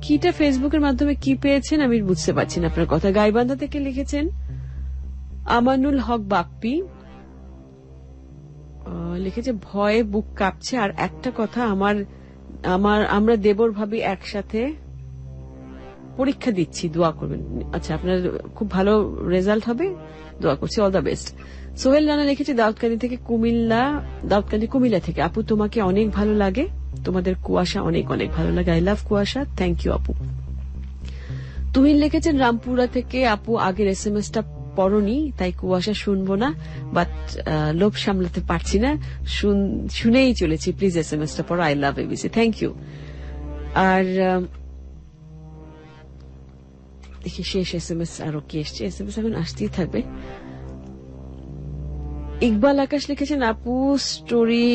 কিটা ফেসবুকের মাধ্যমে কি পেয়েছেন আমি বুঝতে পারছি না আপনার কথা। গাইবান্ধা থেকে লিখেছেন আমানুল হক বাপ্পি, লিখেছে ভয়ে বুক কাঁপছে। আর একটা কথা, আমরা দেবর ভাবি একসাথে পরীক্ষা দিচ্ছি, দোয়া করবেন। আচ্ছা, আপনার খুব ভালো রেজাল্ট হবে, দোয়া করছি, all the best. Sohel Rana লিখেছে দাউদকান্দি কুমিল্লা থেকে, আপু তোমাকে অনেক ভালো লাগে, তোমাদের কুয়াশা অনেক অনেক ভালো লাগে, আই লাভ কুয়াশা, থ্যাংক ইউ আপু। তুহিন লিখেছেন রামপুরা থেকে, আপু আগের SMS-টা পড়নি, তাই কুয়াশা শুনবো না, বাট লোভ সামলাতে পারছি না, শুনেই চলেছি, প্লিজ SMS-টা পড়ো, I love ABC, thank you. আর দেখি শেষ SMS আরো কি এসছে, SMS এখন আসতেই থাকবে। ইকবাল আকাশ লিখেছেন, আপু স্টোরি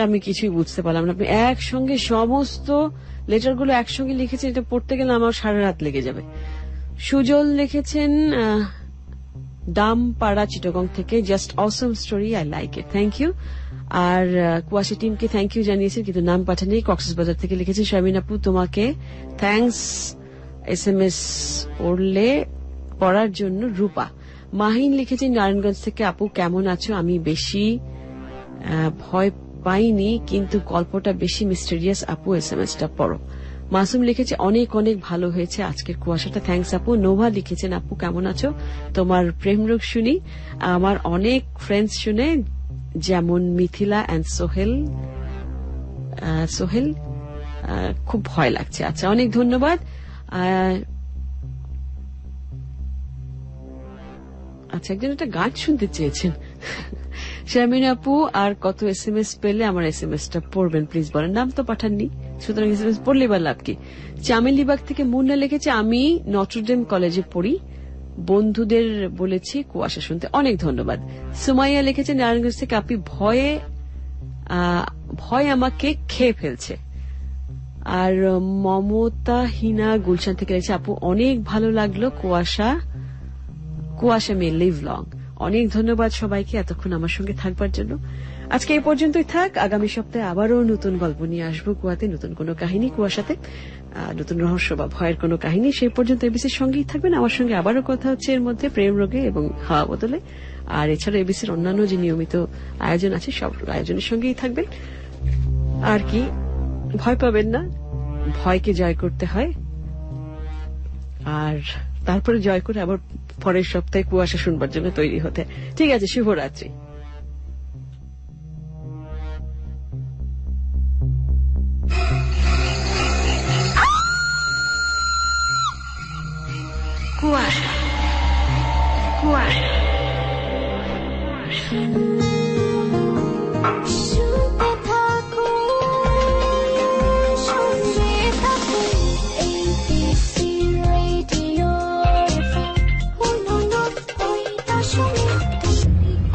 আমি কিছুই বুঝতে পারলাম না, আপনি একসঙ্গে সমস্ত লেটারগুলো একসঙ্গে লিখেছেন, এটা পড়তে গেলে আমার সারা রাত লেগে যাবে। সুজল লিখেছেন দামপাড়া চিটাগং থেকে, just awesome story, I like it, thank you. আর কুয়াশা টিমকে থ্যাংক ইউ জানিয়েছেন, কিন্তু নাম পাঠাননি। কক্সবাজার থেকে লিখেছেন শারমিন আপু তোমাকে থ্যাংকস SMS পড়ার জন্য, রূপা। মাহিন লিখেছেন নারায়ণগঞ্জ থেকে, আপু কেমন আছো? আমি বেশি ভয় পাইনি, কিন্তু গল্পটা বেশি মিস্টেরিয়াস, আপু SMS-টা পড়ো। মাসুম লিখেছে অনেক অনেক ভালো হয়েছে আজকের কুয়াশাটা, থ্যাংকস আপু। নোভা লিখেছেন, আপু কেমন আছো? তোমার প্রেম রোগ শুনি, আমার অনেক ফ্রেন্ডস শুনে, যেমন মিথিলা অ্যান্ড সোহেল, খুব ভয় লাগছে। আচ্ছা, অনেক ধন্যবাদ। আচ্ছা, একজন একটা গান শুনতে চেয়েছেন। শারমিন আপু আর কত SMS পেলে আমার SMS-টা পড়বেন প্লিজ বলেন। নাম তো পাঠাননি, সুতরাং SMS পড়লে বা লাভ কি। চামেলিবাগ থেকে মুন্না লিখেছে, আমি নটরডেম কলেজে পড়ি, বন্ধুদের বলেছি কুয়াশা শুনতে, অনেক ধন্যবাদ। সুমাইয়া লিখেছে নারায়ণগঞ্জ থেকে, আপনি ভয় আমাকে খেয়ে ফেলছে। আর মমতা হিনা গুলশান থেকে লিখেছে, আপু অনেক ভালো লাগলো কুয়াশা মে লিভ লং। অনেক ধন্যবাদ সবাইকে এতক্ষণ আমার সঙ্গে থাকবার জন্য। আজকে এই পর্যন্তই থাক, আগামী সপ্তাহে আবারও নতুন গল্প নিয়ে আসবো কুয়াতে, নতুন কোনো কাহিনী, কুয়াশাতে নতুন রহস্য বা ভয়ের কোনো কাহিনী। সেই পর্যন্ত এবিসির সঙ্গেই থাকবেন। আমার সঙ্গে আবারও কথা হচ্ছে এর মধ্যে প্রেম রোগে এবং হাওয়া বদলে। আর এছাড়া এবিসির অন্যান্য যে নিয়মিত আয়োজন আছে সব আয়োজনের সঙ্গেই থাকবেন। আর কি, ভয় পাবেন না, ভয়কে জয় করতে হয়, আর তারপরে জয় করে আবার পরের সপ্তাহে কুয়াশা শুনবার জন্য তৈরি হতে। ঠিক আছে, শুভরাত্রি। কুয়াশা কুয়াশা শুনতে থাকো, শুনতে থাকো, ABC Radio FM 101.8।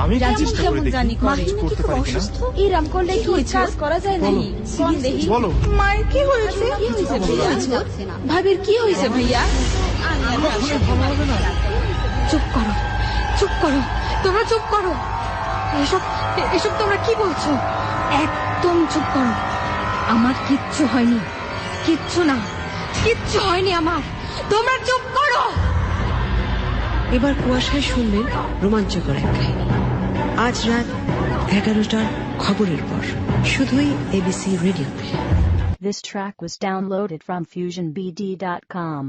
আমি রাজীব চেষ্টা কেমন করে দেখি, জানি করে কিছু করতে পারি কিনা। এই রাম করলে কি কাজ করা যায় নাকি কোন দেখি বলো মায়ের কি হয়েছে কি হয়েছে ভাইয়া ভাবির কি হয়েছে ভাইয়া চুপ করো চুপ করো তোমরা চুপ করো এসব এসব তোমরা কি বলছো একদম চুপ করো আমার কিচ্ছু হয়নি কিচ্ছু না কিচ্ছু হয়নি আমার তোমরা চুপ করো এবার কুয়াশায় শুনবেন রোমাঞ্চকর এক কাহিনী। আজ রাত 11টার খবরের পর শুধুই এবিসি রেডিওতে। This track was downloaded from FusionBD.com.